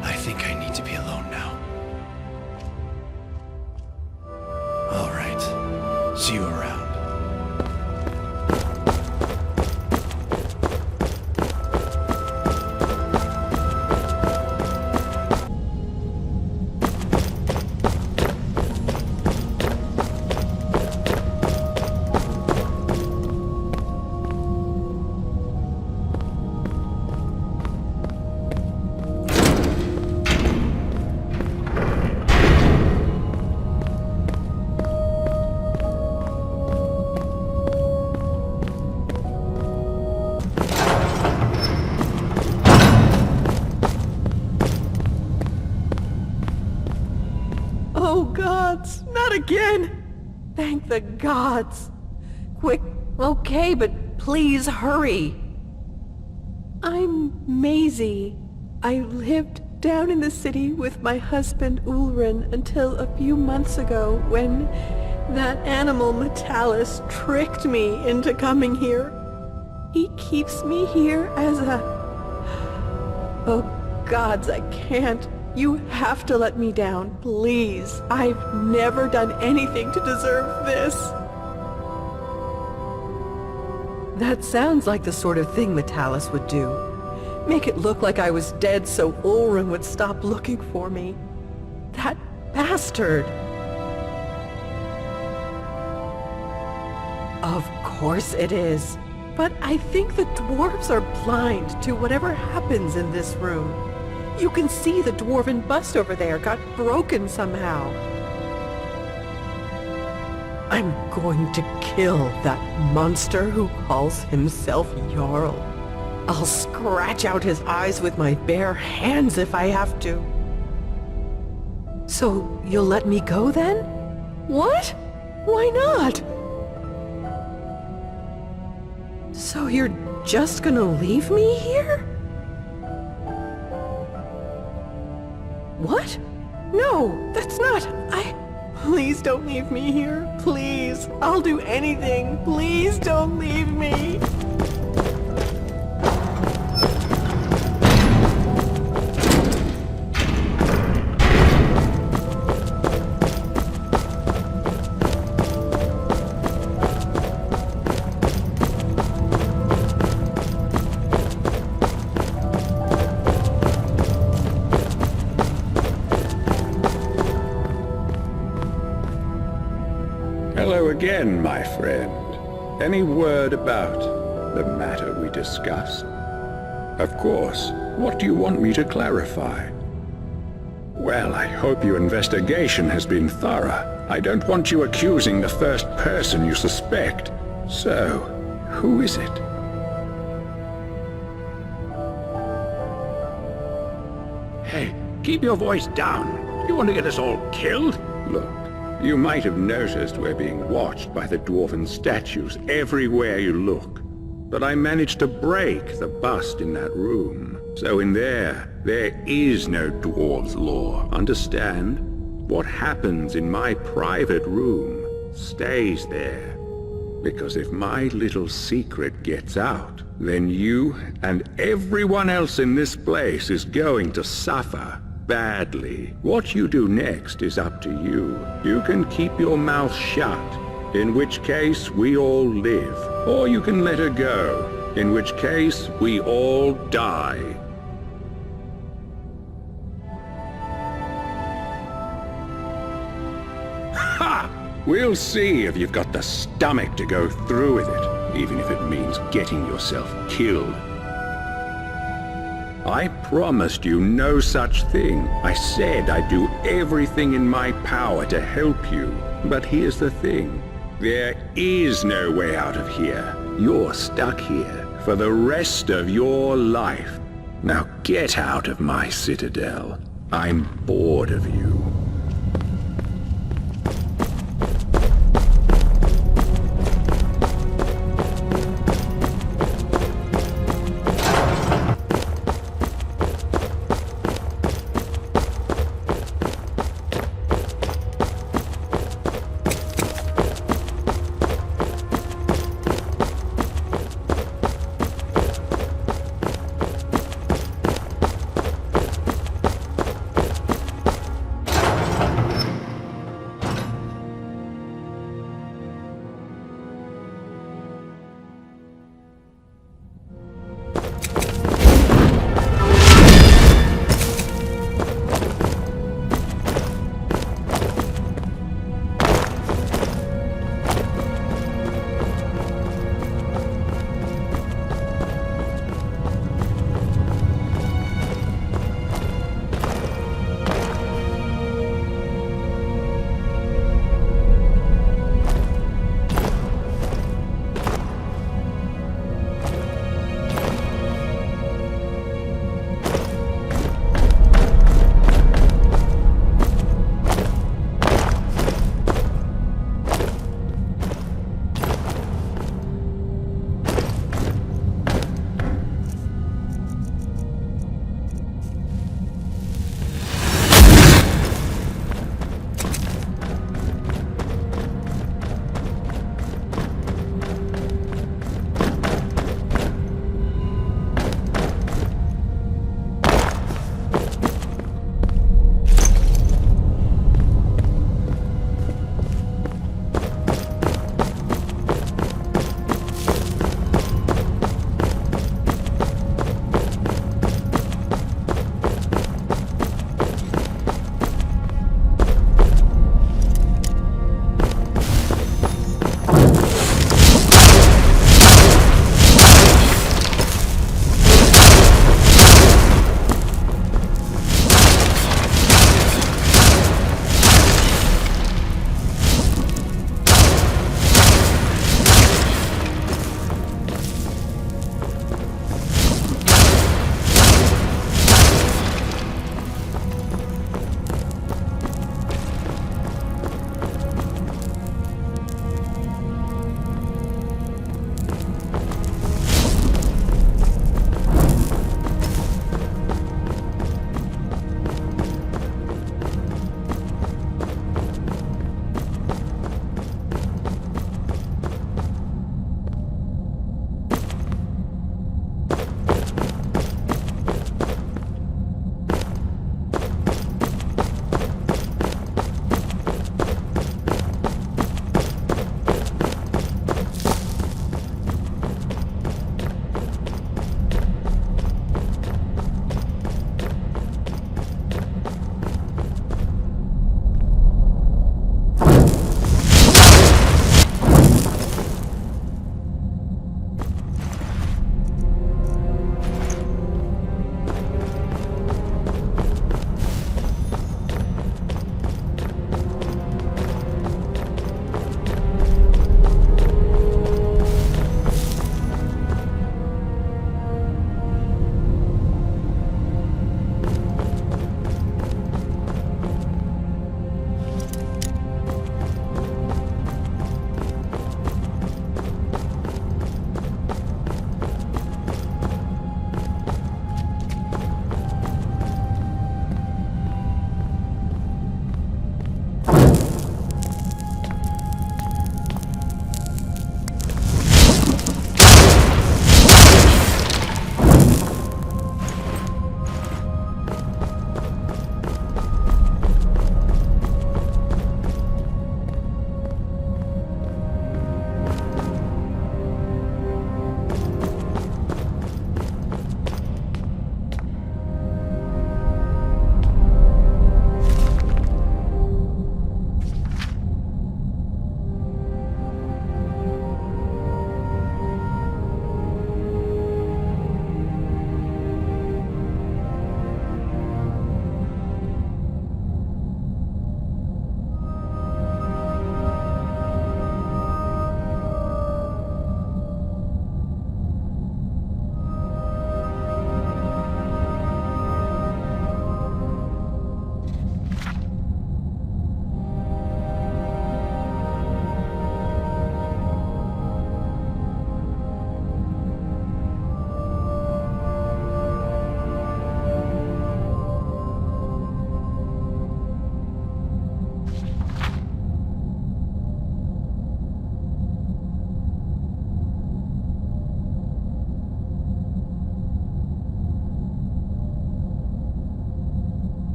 I think I need to be alone now. All right. See you around. Oh, gods, not again! Thank the gods! Quick, okay, but please hurry! I'm Maisie. I lived down in the city with my husband Ulrin until a few months ago when that animal Metalis tricked me into coming here. He keeps me here as a... Oh, gods, I can't. You have to let me down, please. I've never done anything to deserve this. That sounds like the sort of thing Metalis would do. Make it look like I was dead so Ulrin would stop looking for me. That bastard! Of course it is. But I think the dwarves are blind to whatever happens in this room. You can see the dwarven bust over there got broken somehow. I'm going to kill that monster who calls himself Jarl. I'll scratch out his eyes with my bare hands if I have to. So you'll let me go then? What? Why not? So you're just gonna leave me here? What? No, that's not... Please don't leave me here. Please. I'll do anything. Please don't leave me. Hello again, my friend. Any word about the matter we discussed? Of course. What do you want me to clarify? Well, I hope your investigation has been thorough. I don't want you accusing the first person you suspect. So, who is it? Hey, keep your voice down. You want to get us all killed? Look, you might have noticed we're being watched by the dwarven statues everywhere you look. But I managed to break the bust in that room. So in there is no dwarves' law, understand? What happens in my private room stays there. Because if my little secret gets out, then you and everyone else in this place is going to suffer badly. What you do next is up to you. You can keep your mouth shut, in which case we all live. Or you can let her go, in which case we all die. Ha! We'll see if you've got the stomach to go through with it, even if it means getting yourself killed. I promised you no such thing. I said I'd do everything in my power to help you. But here's the thing. There is no way out of here. You're stuck here for the rest of your life. Now get out of my citadel. I'm bored of you.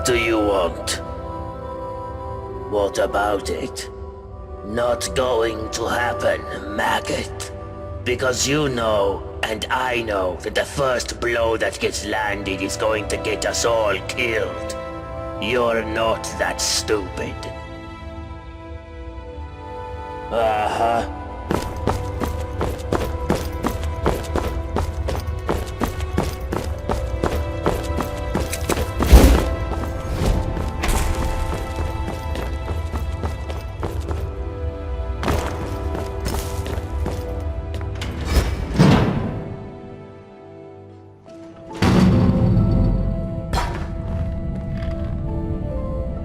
do you want? What about it? Not going to happen, maggot. Because you know, and I know, that the first blow that gets landed is going to get us all killed. You're not that stupid. Uh-huh.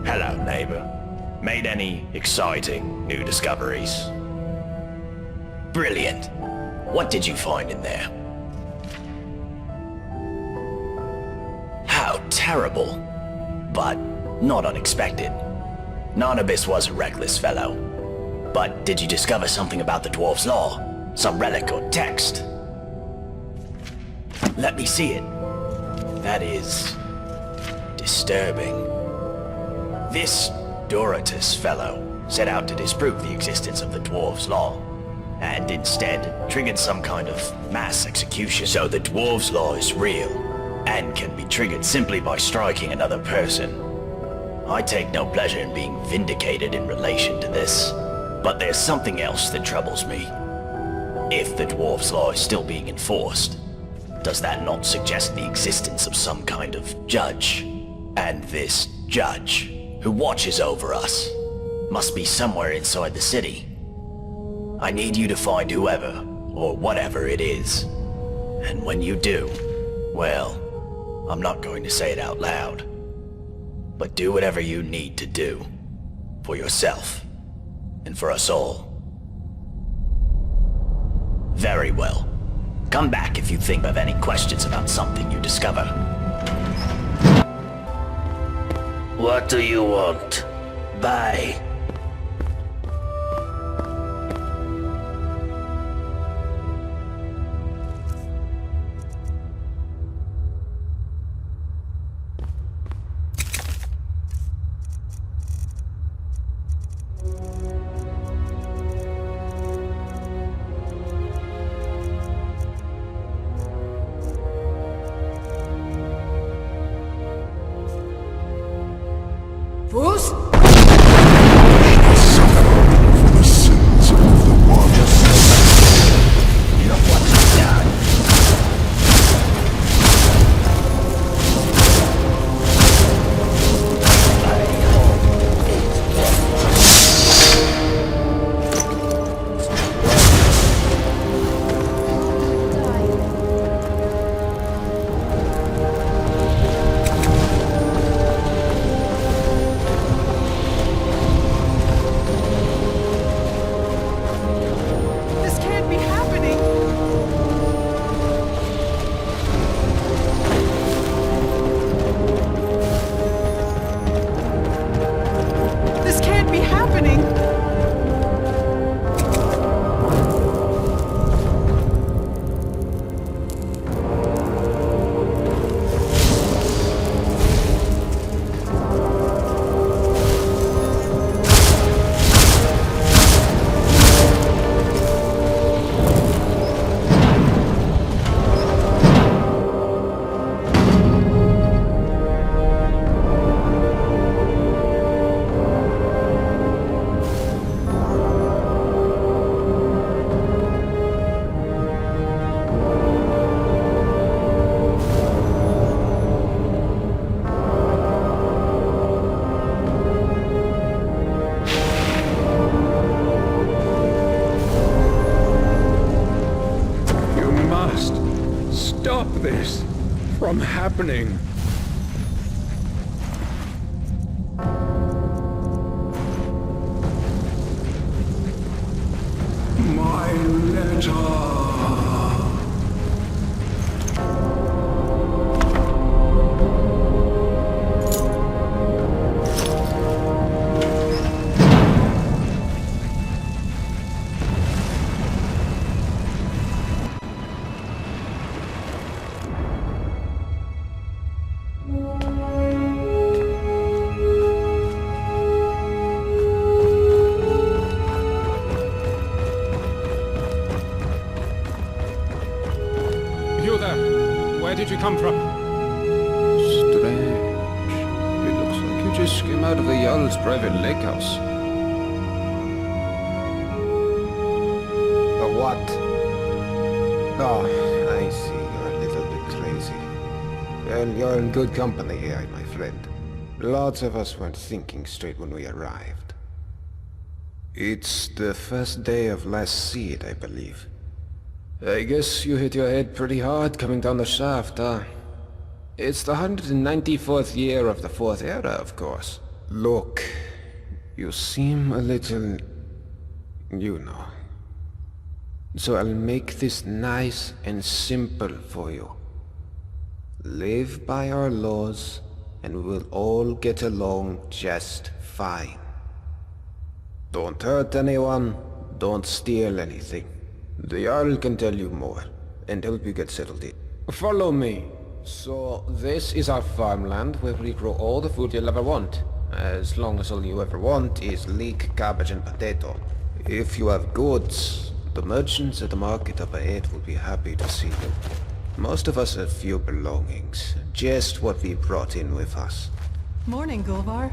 Hello, neighbor. Made any exciting new discoveries? Brilliant. What did you find in there? How terrible. But not unexpected. Narnabis was a reckless fellow. But did you discover something about the Dwarf's Law? Some relic or text? Let me see it. That is disturbing. This Dorotus fellow set out to disprove the existence of the Dwarf's Law, and instead triggered some kind of mass execution. So the Dwarf's Law is real, and can be triggered simply by striking another person. I take no pleasure in being vindicated in relation to this, but there's something else that troubles me. If the Dwarf's Law is still being enforced, does that not suggest the existence of some kind of judge? And this judge, who watches over us, must be somewhere inside the city. I need you to find whoever, or whatever it is. And when you do, well, I'm not going to say it out loud, but do whatever you need to do, for yourself, and for us all. Very well. Come back if you think of any questions about something you discover. What do you want? Bye. Fools? Stop this from happening. My letter. there! Where did you come from? Strange. It looks like you just came out of the Jarl's private lake house. The what? Oh, I see. You're a little bit crazy. Well, you're in good company here, my friend. Lots of us weren't thinking straight when we arrived. It's the first day of last seed, I believe. I guess you hit your head pretty hard coming down the shaft, huh? It's the 194th year of the Fourth Era, of course. Look, you seem a little... you know. So I'll make this nice and simple for you. Live by our laws, and we'll all get along just fine. Don't hurt anyone, don't steal anything. The Jarl can tell you more, and help you get settled in. Follow me. So, this is our farmland where we grow all the food you'll ever want. As long as all you ever want is leek, cabbage, and potato. If you have goods, the merchants at the market up ahead will be happy to see you. Most of us have few belongings, just what we brought in with us. Morning, Gulvar.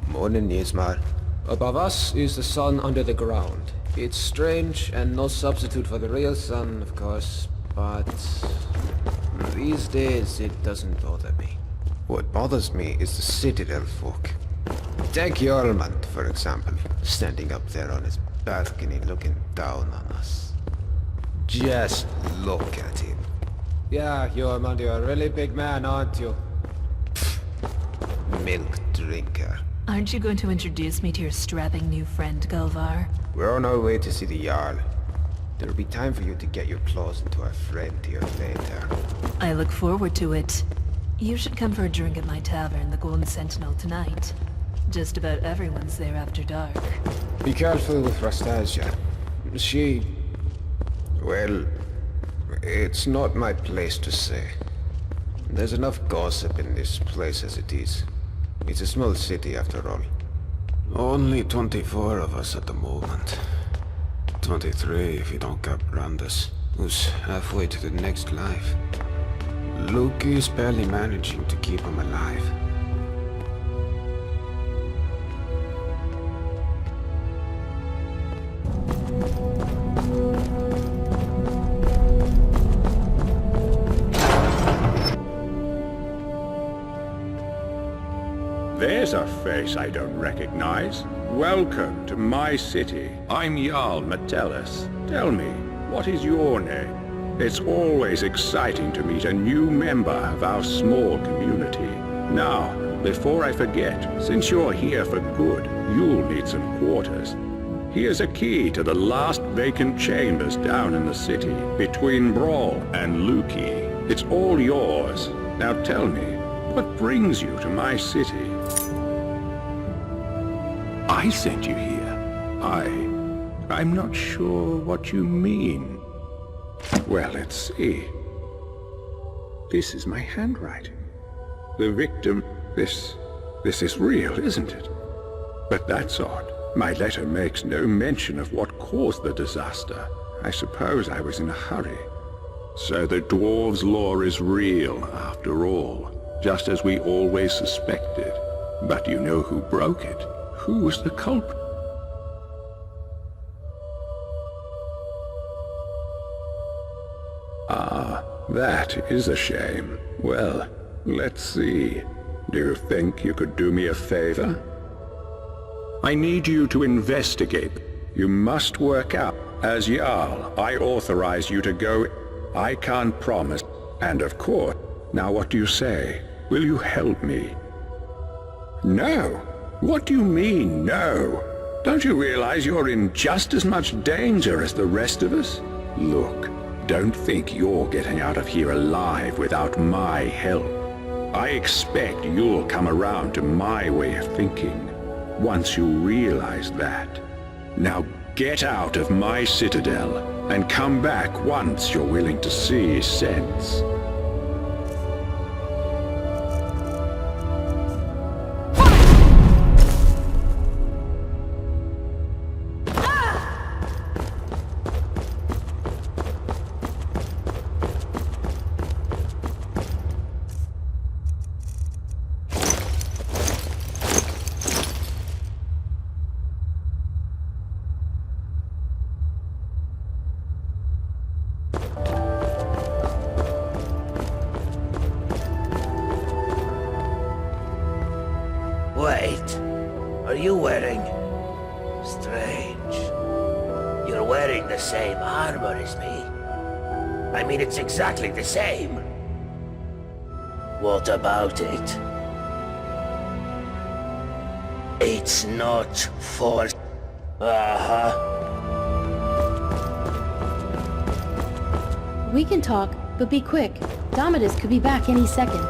Morning, Yzmar. Above us is the sun under the ground. It's strange and no substitute for the real sun, of course, but these days it doesn't bother me. What bothers me is the Citadel folk. Take Jormund, for example, standing up there on his balcony looking down on us. Just look at him. Yeah, Jormund, you're a really big man, aren't you? Milk drinker. Aren't you going to introduce me to your strapping new friend, Gulvar? We're on our way to see the Jarl. There'll be time for you to get your claws into our friend here later. I look forward to it. You should come for a drink at my tavern, the Golden Sentinel, tonight. Just about everyone's there after dark. Be careful with Rastasia. She... well... it's not my place to say. There's enough gossip in this place as it is. It's a small city after all. Only 24 of us at the moment. 23 if you don't count Brandis, who's halfway to the next life. Luke is barely managing to keep him alive. There's a face I don't recognize. Welcome to my city. I'm Jarl Metellus. Tell me, what is your name? It's always exciting to meet a new member of our small community. Now, before I forget, since you're here for good, you'll need some quarters. Here's a key to the last vacant chambers down in the city, between Brawl and Luki. It's all yours. Now tell me, what brings you to my city? I sent you here. I'm not sure what you mean. Well, let's see. This is my handwriting. The victim, this is real, isn't it? But that's odd. My letter makes no mention of what caused the disaster. I suppose I was in a hurry. So the dwarves' law is real, after all, just as we always suspected. But you know who broke it? Who was the culprit? Ah, that is a shame. Well, let's see. Do you think you could do me a favor? I need you to investigate. You must work out. As Jarl, I authorize you to go. I can't promise. And of course, now what do you say? Will you help me? No. What do you mean, no? Don't you realize you're in just as much danger as the rest of us? Look, don't think you're getting out of here alive without my help. I expect you'll come around to my way of thinking once you realize that. Now get out of my citadel and come back once you're willing to see sense. you wearing? Strange. You're wearing the same armor as me. I mean, it's exactly the same. What about it? It's not for... Uh-huh. We can talk, but be quick. Domitus could be back any second.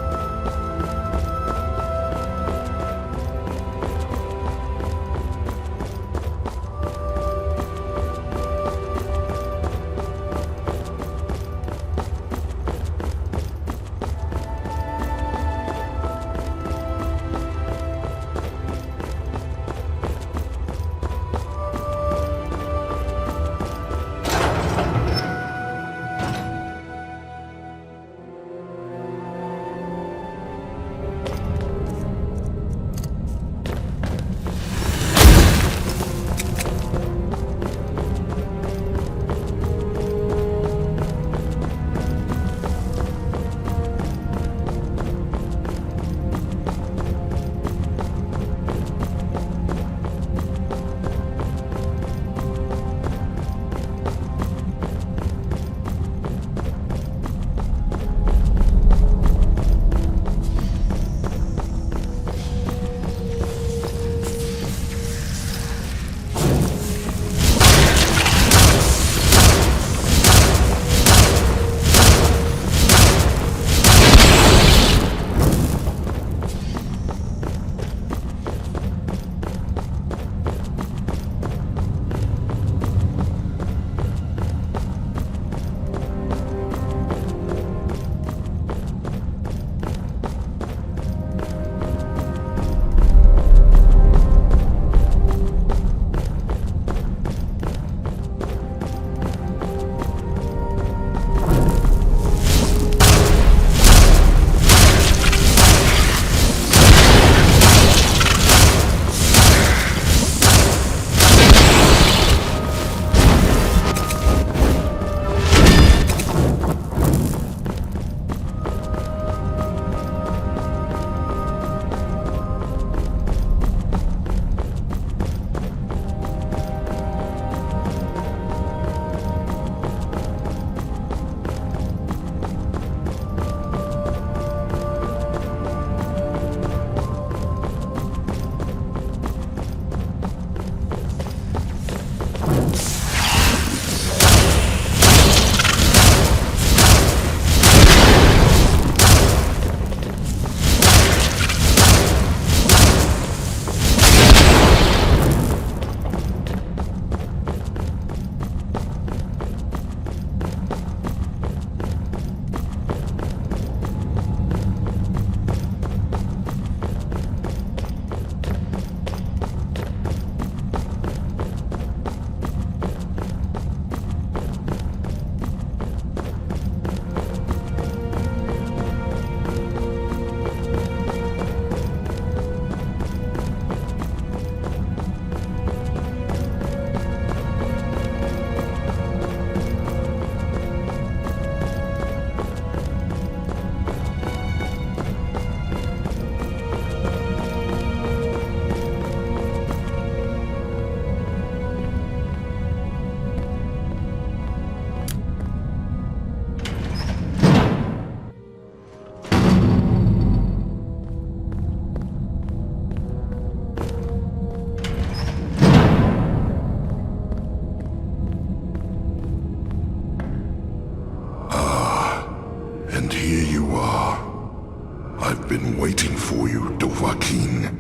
I've been waiting for you, Dovahkiin.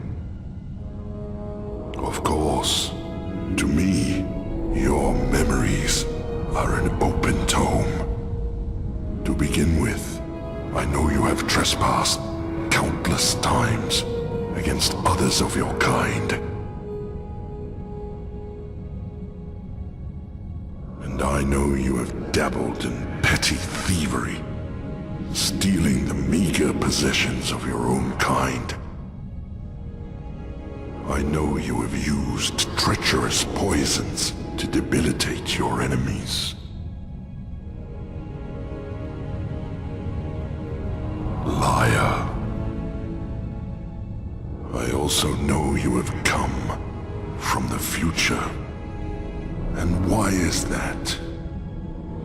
Of course, to me, your memories are an open tome. To begin with, I know you have trespassed countless times against others of your kind. And I know you have dabbled in petty thievery, stealing the meager possessions of your own kind. I know you have used treacherous poisons to debilitate your enemies. Liar. I also know you have come the future. And why is that?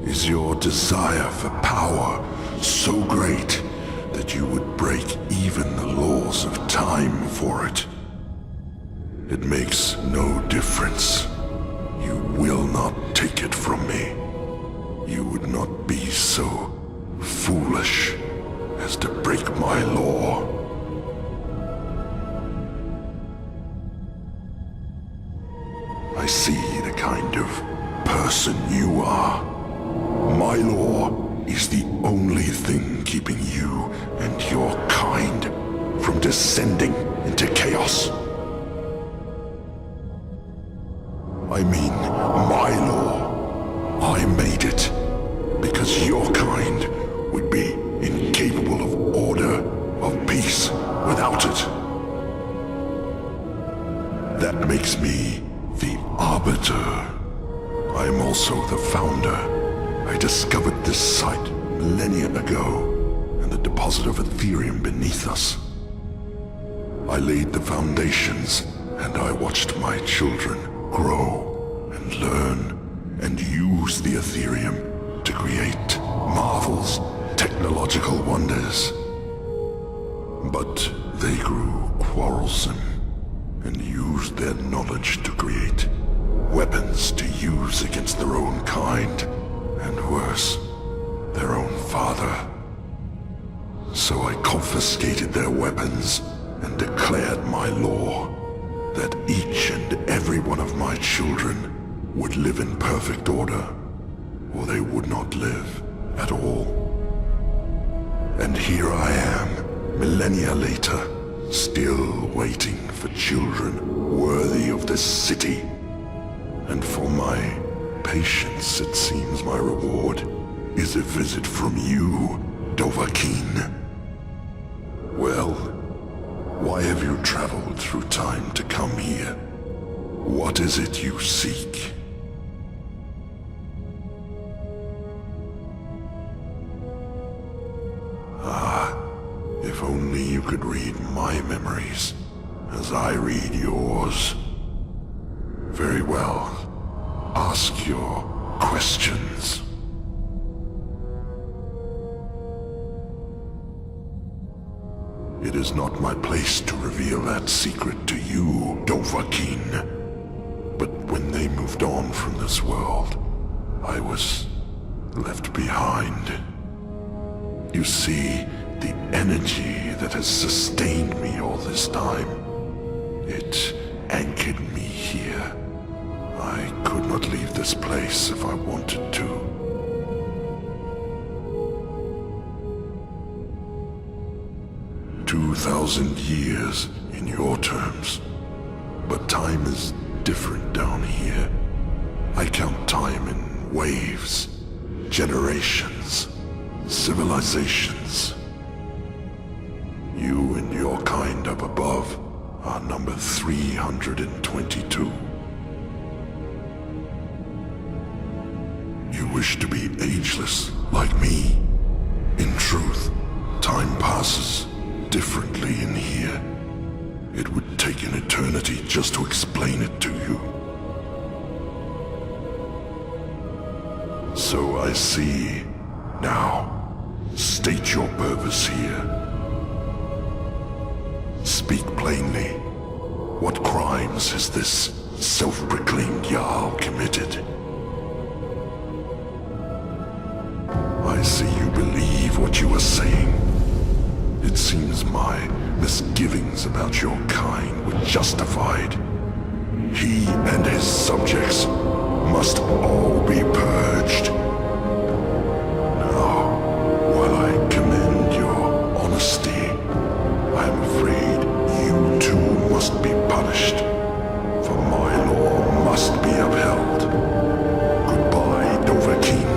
Is your desire for power so great that you would break even the laws of time for it? It makes no difference. You will not take it from me. You would not be so foolish as to break my law. I see the kind of person you are. My law is the only thing keeping you and your kind from descending into chaos. I mean, my law. I made it because your kind would be incapable of order, of peace, without it. That makes me the arbiter. I am also the founder. I discovered this site millennia ago, and the deposit of Ethereum beneath us. I laid the foundations, and I watched my children grow and learn and use the Ethereum to create marvels, technological wonders. But they grew quarrelsome and used their knowledge to create weapons to use against their own kind, and worse, their own father. So I confiscated their weapons and declared my law that each and every one of my children would live in perfect order, or they would not live at all. And here I am, millennia later, still waiting for children worthy of this city. And for my patience, it seems my reward is a visit from you, Dovahkiin. Well, why have you traveled through time to come here? What is it you seek? Ah, if only you could read my memories as I read yours. Very well. Ask your questions. It is not my place to reveal that secret to you, Dovahkiin. But when they moved on from this world, I was left behind. You see, the energy that has sustained me all this time, it anchored me here. I could not leave this place if I wanted to. 2,000 years in your terms, but time is different down here. I count time in waves, generations, civilizations. You and your kind up above are number 322. You wish to be ageless, like me. In truth, time passes differently in here. It would take an eternity just to explain it to you. So I see. Now, state your purpose here. Speak plainly. What crimes has this self-proclaimed Jarl committed? I see you believe what you are saying. It seems my misgivings about your kind were justified. He and his subjects must all be purged. Now, while I commend your honesty, I am afraid you too must be punished, for my law must be upheld. Goodbye, Dovahkiin.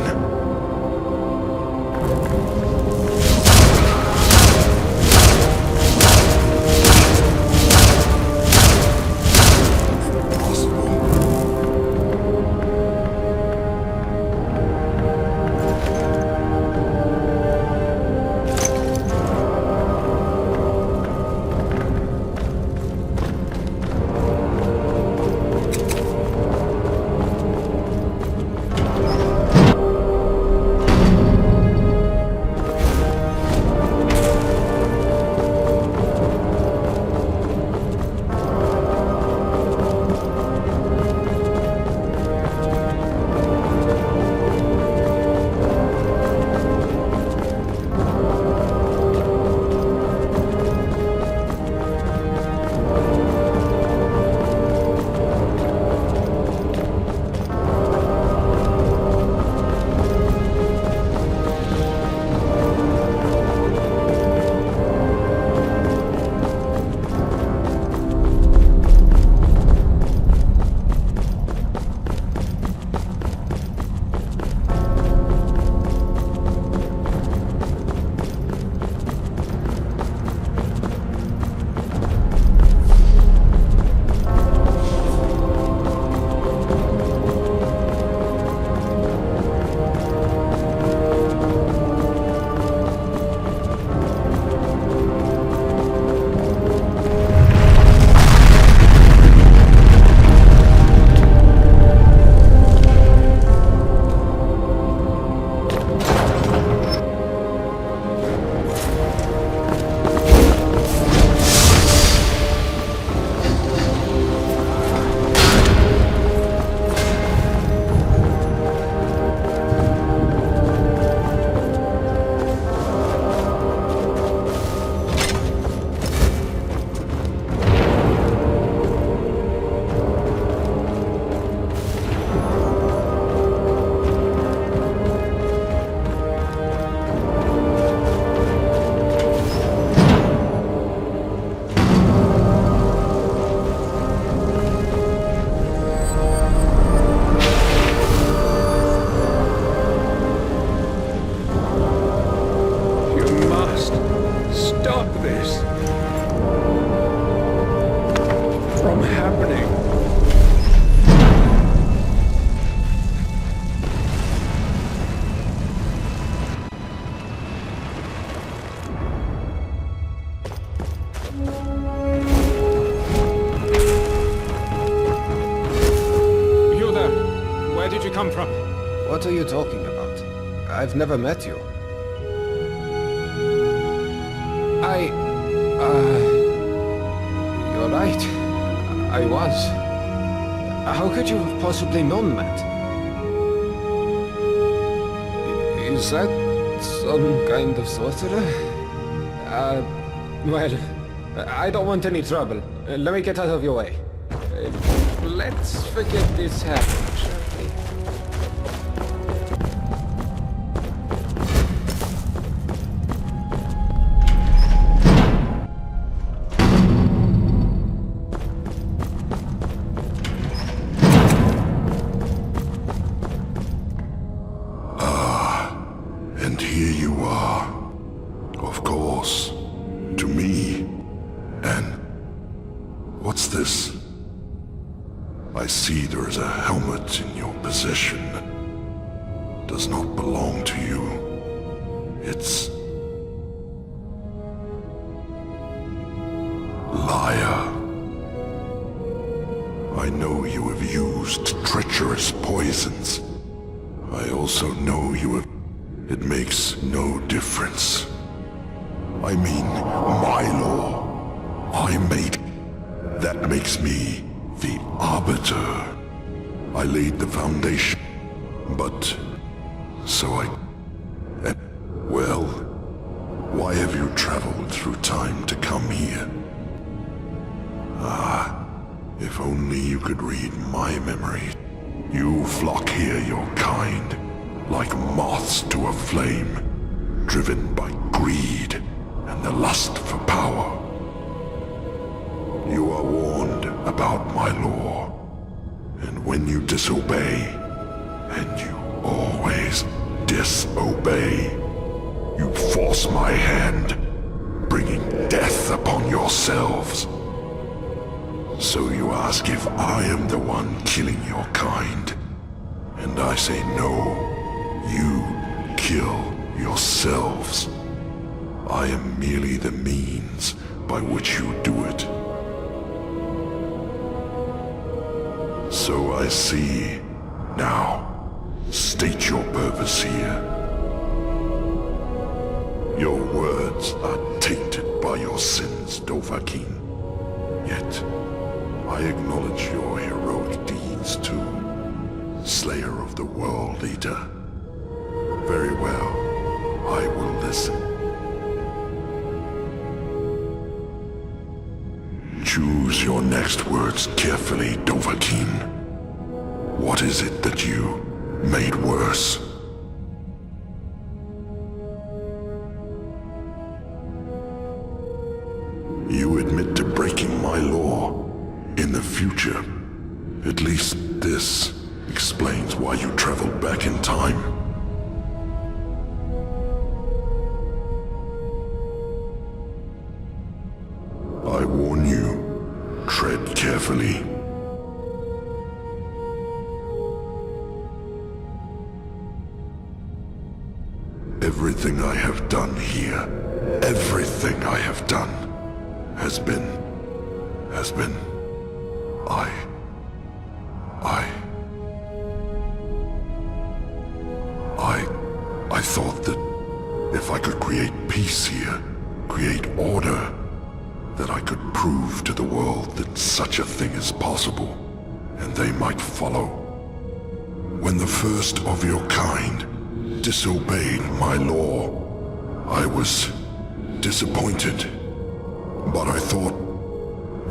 What are you talking about? I've never met you. You're right. I was. How could you have possibly known that? Is that some kind of sorcerer? Well, I don't want any trouble. Let me get out of your way. Let's forget this happened, shall we? And here you are. Of course. To me. And what's this? I see there is a helmet in your possession that does not belong to you. It's... liar. I know you have used treacherous poisons. I also know you have... It makes no difference. I mean, my law. I made... That makes me the arbiter. I laid the foundation, but... So I... Well, why have you traveled through time to come here? Ah, if only you could read my memory. You flock here, your kind, like moths to a flame, driven by greed and the lust for power. You are warned about my law, and when you disobey, and you always disobey, you force my hand, bringing death upon yourselves. So you ask if I am the one killing your kind, and I say no, you kill yourselves. I am merely the means by which you do it. So I see. Now, state your purpose here. Your words are tainted by your sins, Dovahkiin. Yet, I acknowledge your heroic deeds too, Slayer of the World Eater. Very well, I will listen. Choose your next words carefully, Dovahkiin. What is it that you made worse? You admit to breaking my law. In the future, at least this explains why you traveled back in time. I warn you, tread carefully. Everything I have done here, everything I have done, has been... I thought that if I could create peace here, create order, that I could prove to the world that such a thing is possible, and they might follow. When the first of your kind disobeyed my law, I was disappointed. But I thought,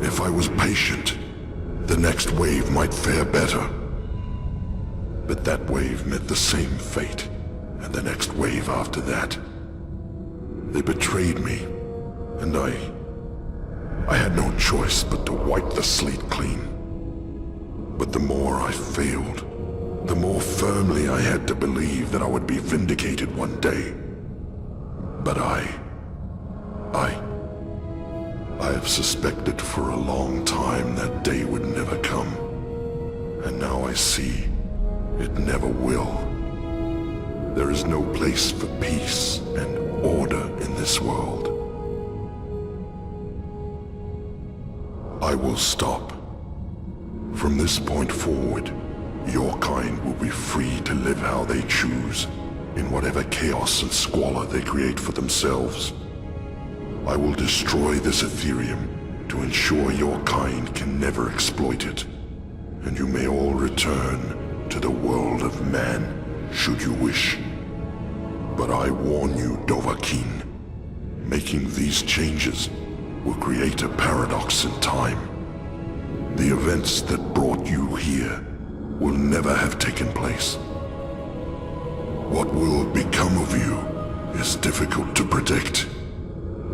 if I was patient, the next wave might fare better. But that wave met the same fate, and the next wave after that. They betrayed me, and I had no choice but to wipe the slate clean. But the more I failed, the more firmly I had to believe that I would be vindicated one day. But I have suspected for a long time that day would never come. And now I see it never will. There is no place for peace and order in this world. I will stop. From this point forward, your kind will be free to live how they choose, in whatever chaos and squalor they create for themselves. I will destroy this Ethereum to ensure your kind can never exploit it, and you may all return to the world of man, should you wish. But I warn you, Dovahkiin, making these changes will create a paradox in time. The events that brought you here will never have taken place. What will become of you is difficult to predict,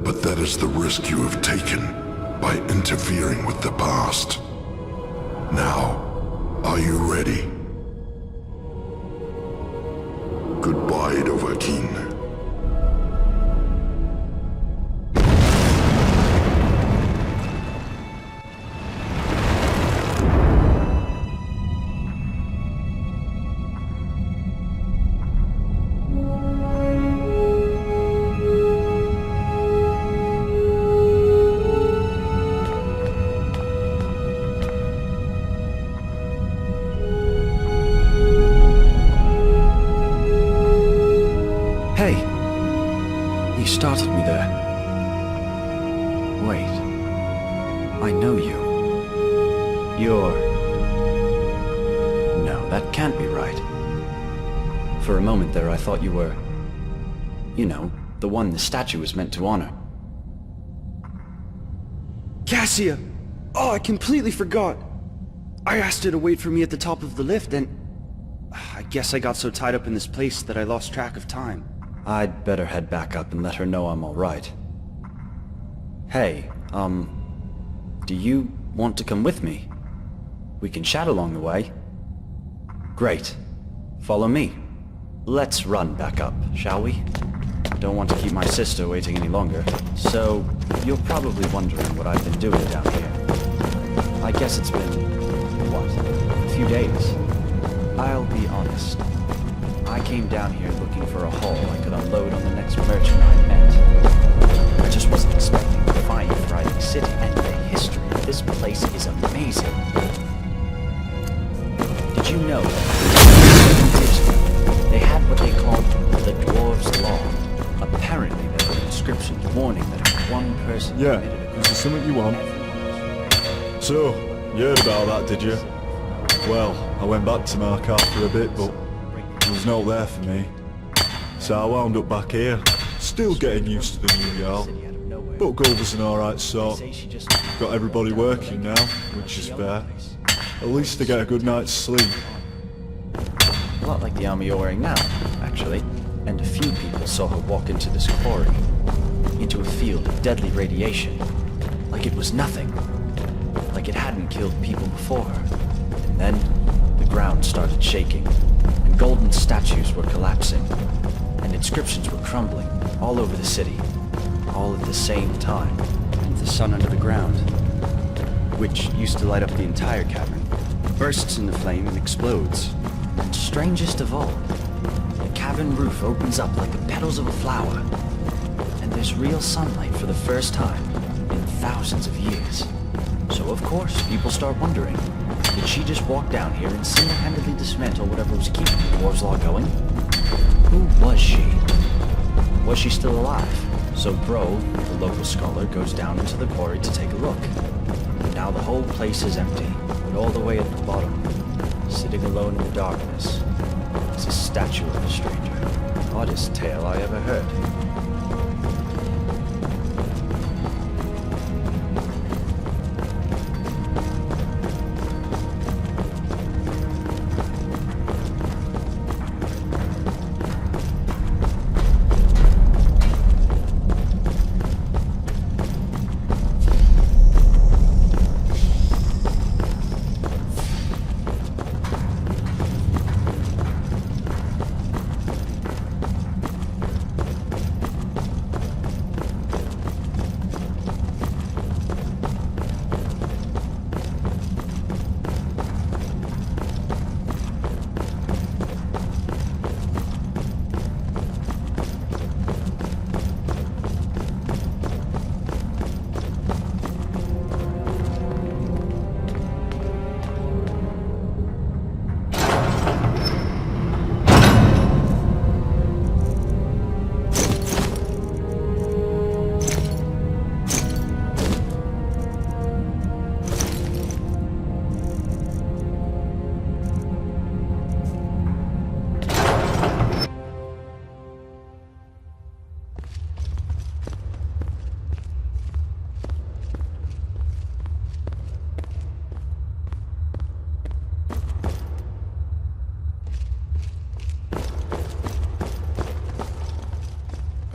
but that is the risk you have taken by interfering with the past. Now, are you ready? Goodbye, Dovahkiin. Hey! You started me there. Wait. I know you. You're... No, that can't be right. For a moment there I thought you were... You know, the one the statue was meant to honor. Cassia! Oh, I completely forgot! I asked her to wait for me at the top of the lift and... I guess I got so tied up in this place that I lost track of time. I'd better head back up and let her know I'm alright. Hey, do you want to come with me? We can chat along the way. Great. Follow me. Let's run back up, shall we? Don't want to keep my sister waiting any longer. So, you're probably wondering what I've been doing down here. I guess it's been, what, a few days? I'll be honest. I came down here looking for a haul I could unload on the next merchant I met. I just wasn't expecting to find a thriving city, and the history of this place is amazing. Did you know that they had what they called the Dwarves' Law? Apparently there were inscriptions warning that if one person committed a is there something you want? So, you heard about that, did you? Well, I went back to my car for a bit, but there was no there for me. So I wound up back here, still getting used to the new yard. But Gulver's an alright sort. Got everybody working now, which is fair. At least they get a good night's sleep. A lot like the armor you're wearing now, actually. And a few people saw her walk into this quarry. Into a field of deadly radiation. Like it was nothing. Like it hadn't killed people before her. And then, the ground started shaking. And golden statues were collapsing. And inscriptions were crumbling all over the city. All at the same time. And the sun under the ground, which used to light up the entire cavern, bursts into flame and explodes. And strangest of all, the cavern roof opens up like the petals of a flower. And there's real sunlight for the first time in thousands of years. So of course, people start wondering, did she just walk down here and single-handedly dismantle whatever was keeping the Dwarves' Law going? Who was she? Was she still alive? So Bro, the local scholar, goes down into the quarry to take a look. And now the whole place is empty, but all the way at the bottom, sitting alone in the darkness, is a statue of a stranger. Oddest tale I ever heard.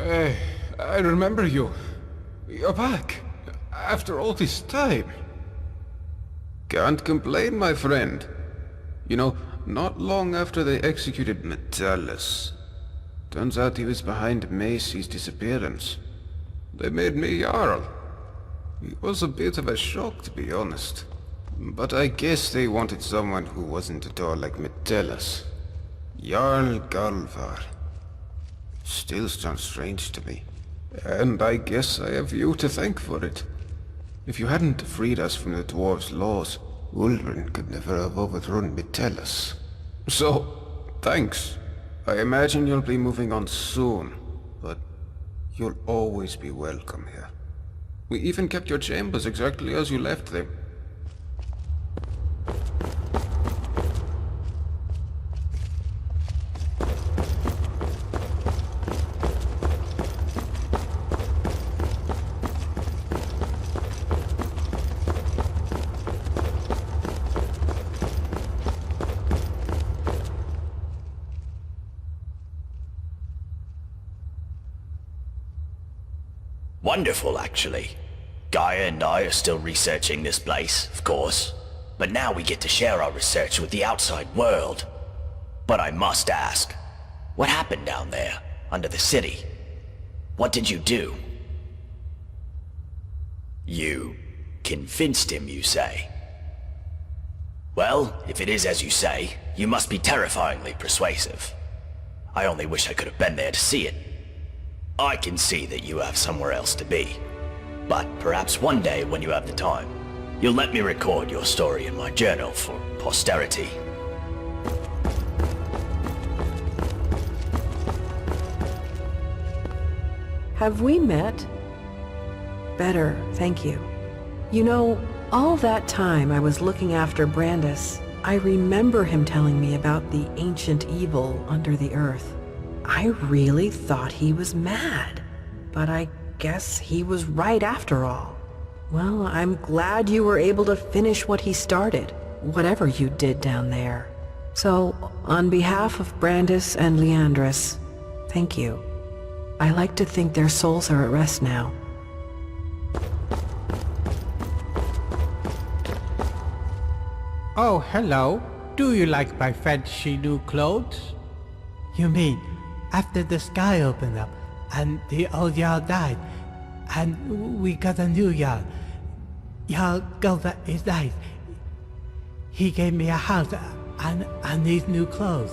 Hey, I remember you. You're back. After all this time. Can't complain, my friend. You know, not long after they executed Metellus, turns out he was behind Macy's disappearance. They made me Jarl. It was a bit of a shock, to be honest. But I guess they wanted someone who wasn't at all like Metellus. Jarl Galvar. Still sounds strange to me. And I guess I have you to thank for it. If you hadn't freed us from the dwarves' laws, Ulrin could never have overthrown Metellus. So, thanks. I imagine you'll be moving on soon, but you'll always be welcome here. We even kept your chambers exactly as you left them. Wonderful, actually. Gaia and I are still researching this place, of course. But now we get to share our research with the outside world. But I must ask, what happened down there, under the city? What did you do? You convinced him, you say? Well, if it is as you say, you must be terrifyingly persuasive. I only wish I could have been there to see it. I can see that you have somewhere else to be. But perhaps one day when you have the time, you'll let me record your story in my journal for posterity. Have we met? Better, thank you. You know, all that time I was looking after Brandis, I remember him telling me about the ancient evil under the earth. I really thought he was mad, but I guess he was right after all. Well, I'm glad you were able to finish what he started, whatever you did down there. So, on behalf of Brandis and Leandris, thank you. I like to think their souls are at rest now. Oh, hello. Do you like my fancy new clothes? You mean, after the sky opened up, and the old Jarl died, and we got a new Jarl. Jarl Galvar is nice. He gave me a house and these new clothes.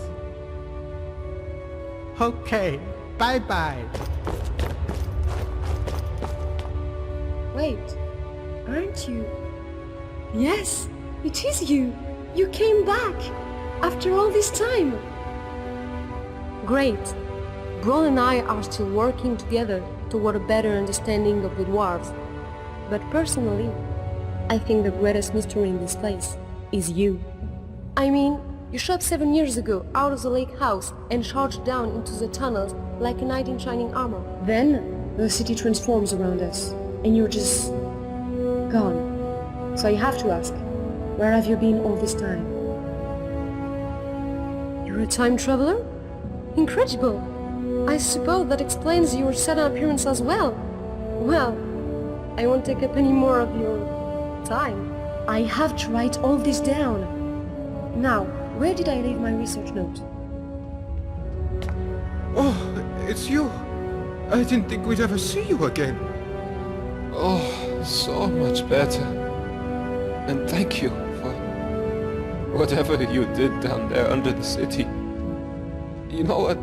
Okay, bye-bye. Wait, aren't you? Yes, it is you. You came back after all this time. Great. Bron and I are still working together toward a better understanding of the dwarves. But personally, I think the greatest mystery in this place is you. I mean, you showed up 7 years ago out of the lake house and charged down into the tunnels like a knight in shining armor. Then, the city transforms around us, and you're just gone. So I have to ask, where have you been all this time? You're a time traveler? Incredible! I suppose that explains your sudden appearance as well. Well, I won't take up any more of your time. I have to write all this down. Now, where did I leave my research note? Oh, it's you. I didn't think we'd ever see you again. Oh, so much better. And thank you for whatever you did down there under the city. You know what?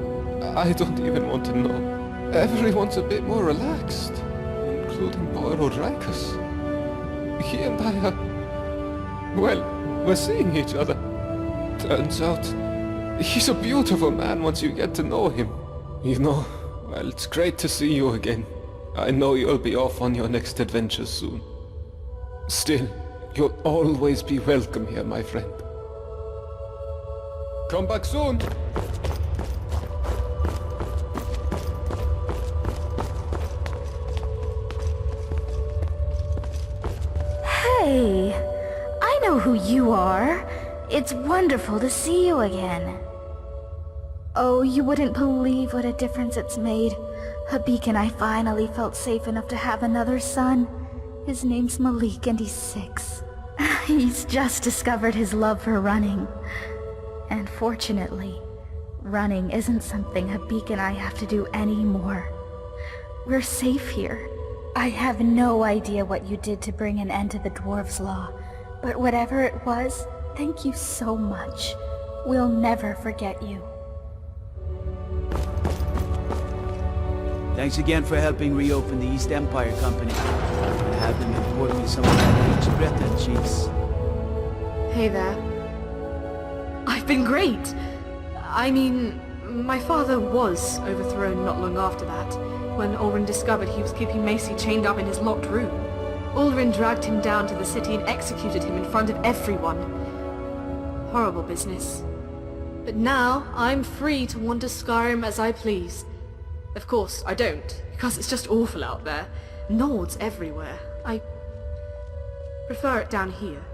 I don't even want to know. Everyone's a bit more relaxed, including poor old Rikus. He and I are... well, we're seeing each other. Turns out, he's a beautiful man once you get to know him. You know, well, it's great to see you again. I know you'll be off on your next adventure soon. Still, you'll always be welcome here, my friend. Come back soon! Hey, I know who you are. It's wonderful to see you again. Oh, you wouldn't believe what a difference it's made. A beacon I finally felt safe enough to have another son. His name's Malik and he's 6. He's just discovered his love for running. And fortunately, running isn't something Habik and I have to do anymore. We're safe here. I have no idea what you did to bring an end to the Dwarves' Law, but whatever it was, thank you so much. We'll never forget you. Thanks again for helping reopen the East Empire Company. And have them import me some of that aged Breton cheese. Hey there. I've been great! I mean, my father was overthrown not long after that, when Ulrin discovered he was keeping Macy chained up in his locked room. Ulrin dragged him down to the city and executed him in front of everyone. Horrible business. But now, I'm free to wander Skyrim as I please. Of course, I don't, because it's just awful out there. Nords everywhere. I prefer it down here.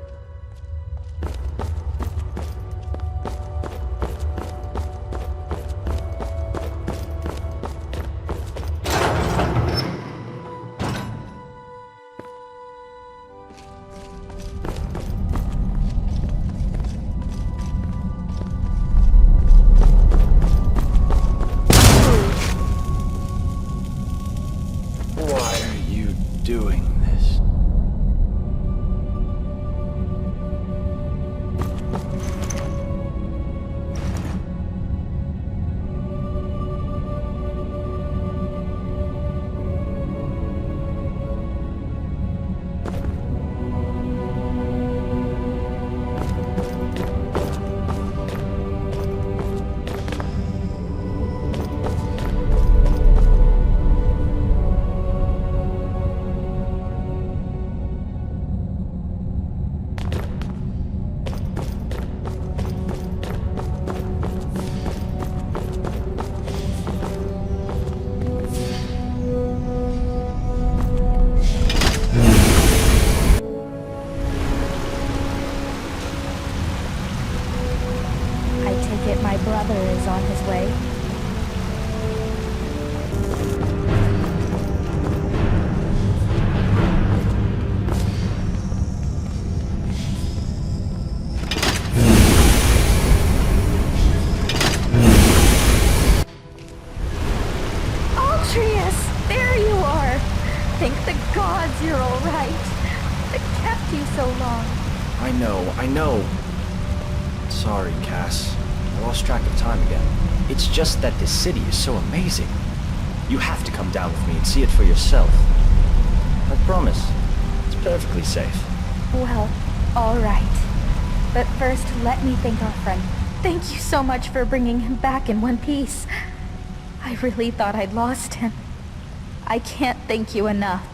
I know. Sorry, Cass. I lost track of time again. It's just that this city is so amazing. You have to come down with me and see it for yourself. I promise. It's perfectly safe. Well, all right. But first, let me thank our friend. Thank you so much for bringing him back in one piece. I really thought I'd lost him. I can't thank you enough.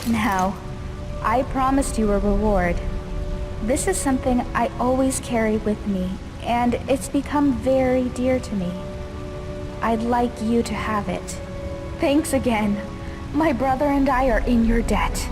Now, I promised you a reward. This is something I always carry with me, and it's become very dear to me. I'd like you to have it. Thanks again. My brother and I are in your debt.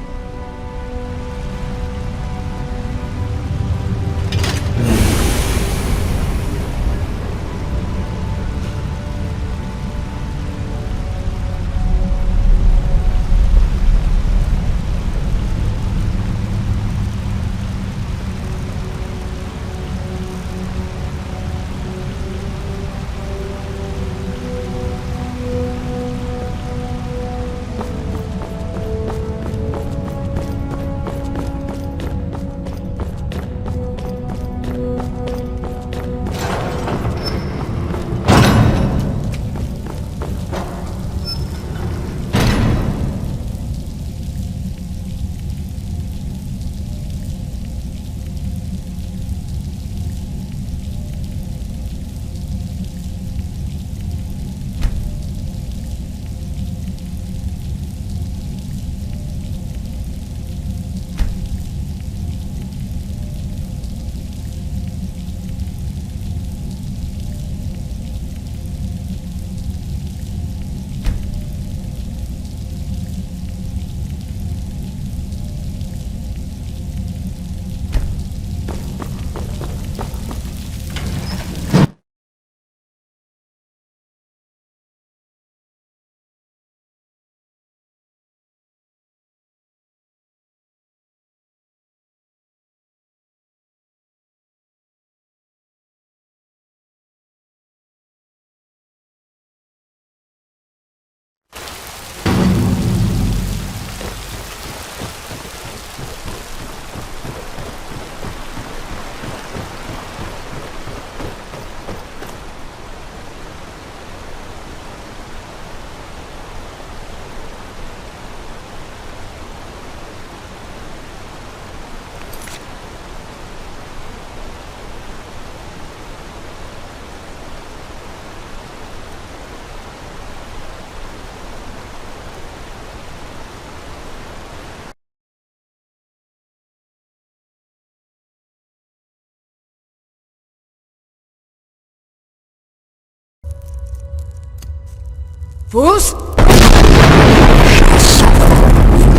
Fools! The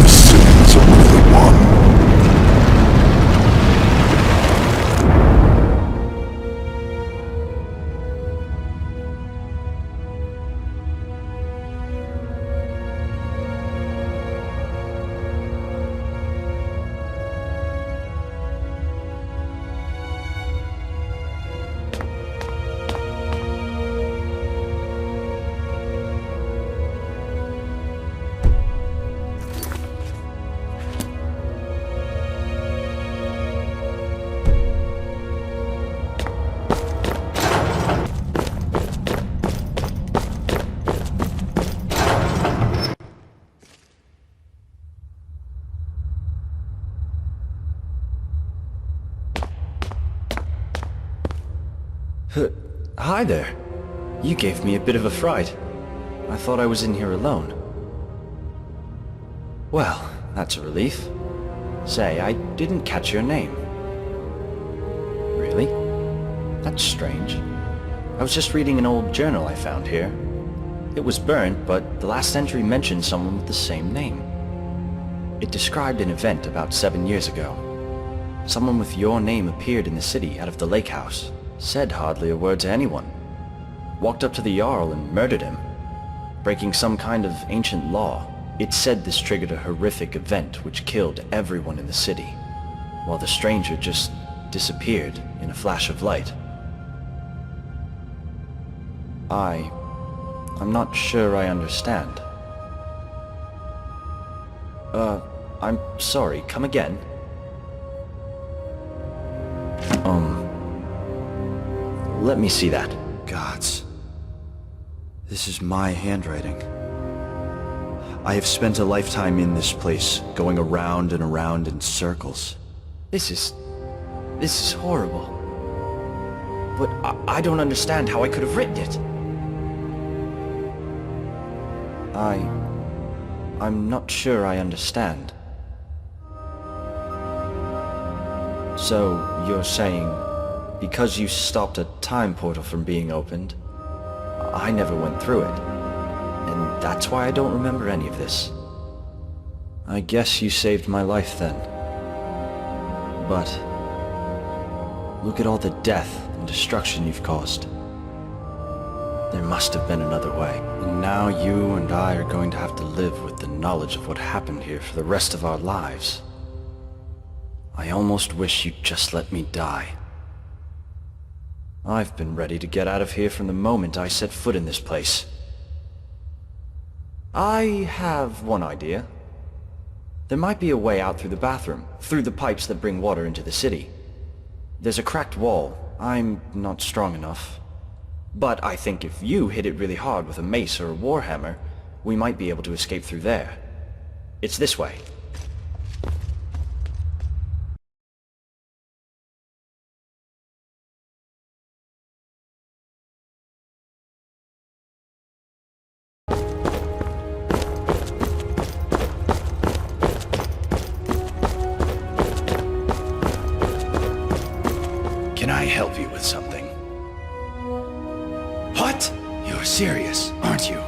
sins of the one. Hi there. You gave me a bit of a fright. I thought I was in here alone. Well, that's a relief. Say, I didn't catch your name. Really? That's strange. I was just reading an old journal I found here. It was burnt, but the last entry mentioned someone with the same name. It described an event about 7 years ago. Someone with your name appeared in the city out of the lake house. Said hardly a word to anyone. Walked up to the Jarl and murdered him, breaking some kind of ancient law. It said this triggered a horrific event which killed everyone in the city, while the stranger just disappeared in a flash of light. I'm not sure I understand. I'm sorry, come again? Let me see that. Gods. This is my handwriting. I have spent a lifetime in this place, going around and around in circles. This is horrible. But I don't understand how I could have written it. I'm not sure I understand. So, you're saying, because you stopped a time portal from being opened, I never went through it. And that's why I don't remember any of this. I guess you saved my life then. But look at all the death and destruction you've caused. There must have been another way. And now you and I are going to have to live with the knowledge of what happened here for the rest of our lives. I almost wish you'd just let me die. I've been ready to get out of here from the moment I set foot in this place. I have one idea. There might be a way out through the bathroom, through the pipes that bring water into the city. There's a cracked wall. I'm not strong enough. But I think if you hit it really hard with a mace or a warhammer, we might be able to escape through there. It's this way. Can I help you with something? What? You're serious, aren't you?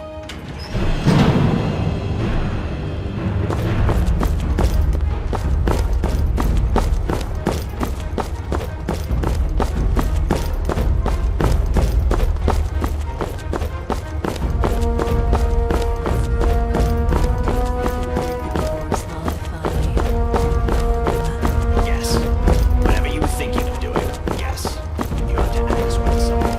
Yes. Whatever you were thinking of doing, yes. You have to ask when someone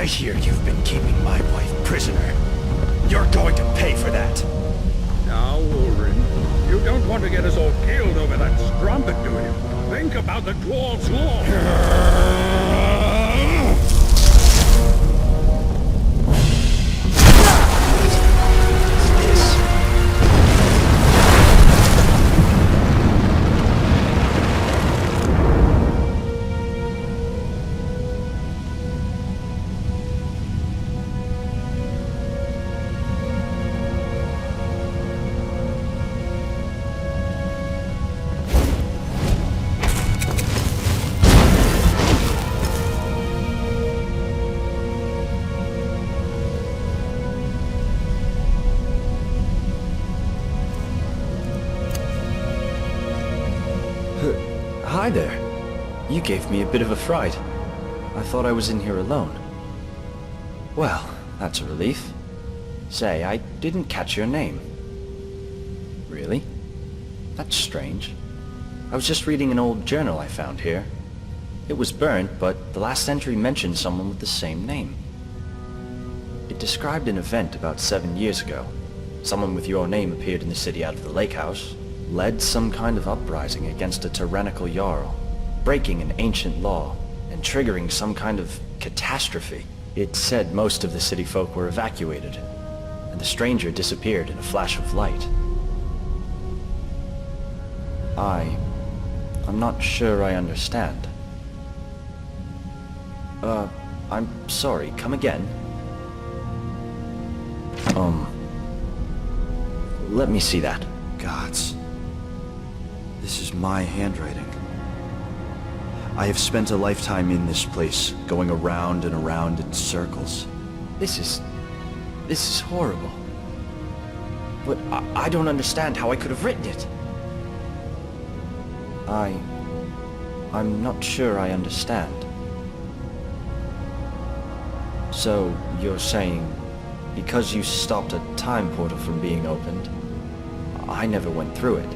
I hear you've been keeping my wife prisoner. You're going to pay for that. Now, Ulrin, you don't want to get us all killed over that strumpet, do you? Think about the dwarves' law. Hi there. You gave me a bit of a fright. I thought I was in here alone. Well, that's a relief. Say, I didn't catch your name. Really? That's strange. I was just reading an old journal I found here. It was burnt, but the last entry mentioned someone with the same name. It described an event about 7 years ago. Someone with your name appeared in the city out of the lake house, led some kind of uprising against a tyrannical jarl, breaking an ancient law, and triggering some kind of catastrophe. It said most of the city folk were evacuated, and the stranger disappeared in a flash of light. I'm not sure I understand. I'm sorry, come again? Let me see that. Gods. This is my handwriting. I have spent a lifetime in this place, going around and around in circles. This is horrible. But I don't understand how I could have written it. I'm not sure I understand. So, you're saying, because you stopped a time portal from being opened, I never went through it.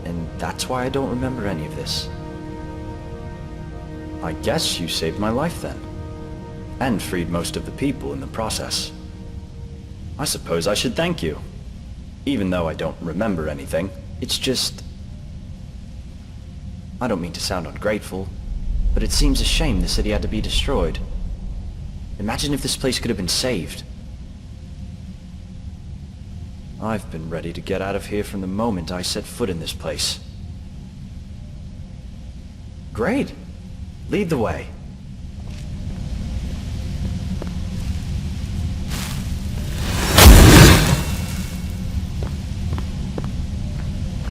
And that's why I don't remember any of this. I guess you saved my life then. And freed most of the people in the process. I suppose I should thank you. Even though I don't remember anything, it's just... I don't mean to sound ungrateful, but it seems a shame the city had to be destroyed. Imagine if this place could have been saved. I've been ready to get out of here from the moment I set foot in this place. Great! Lead the way.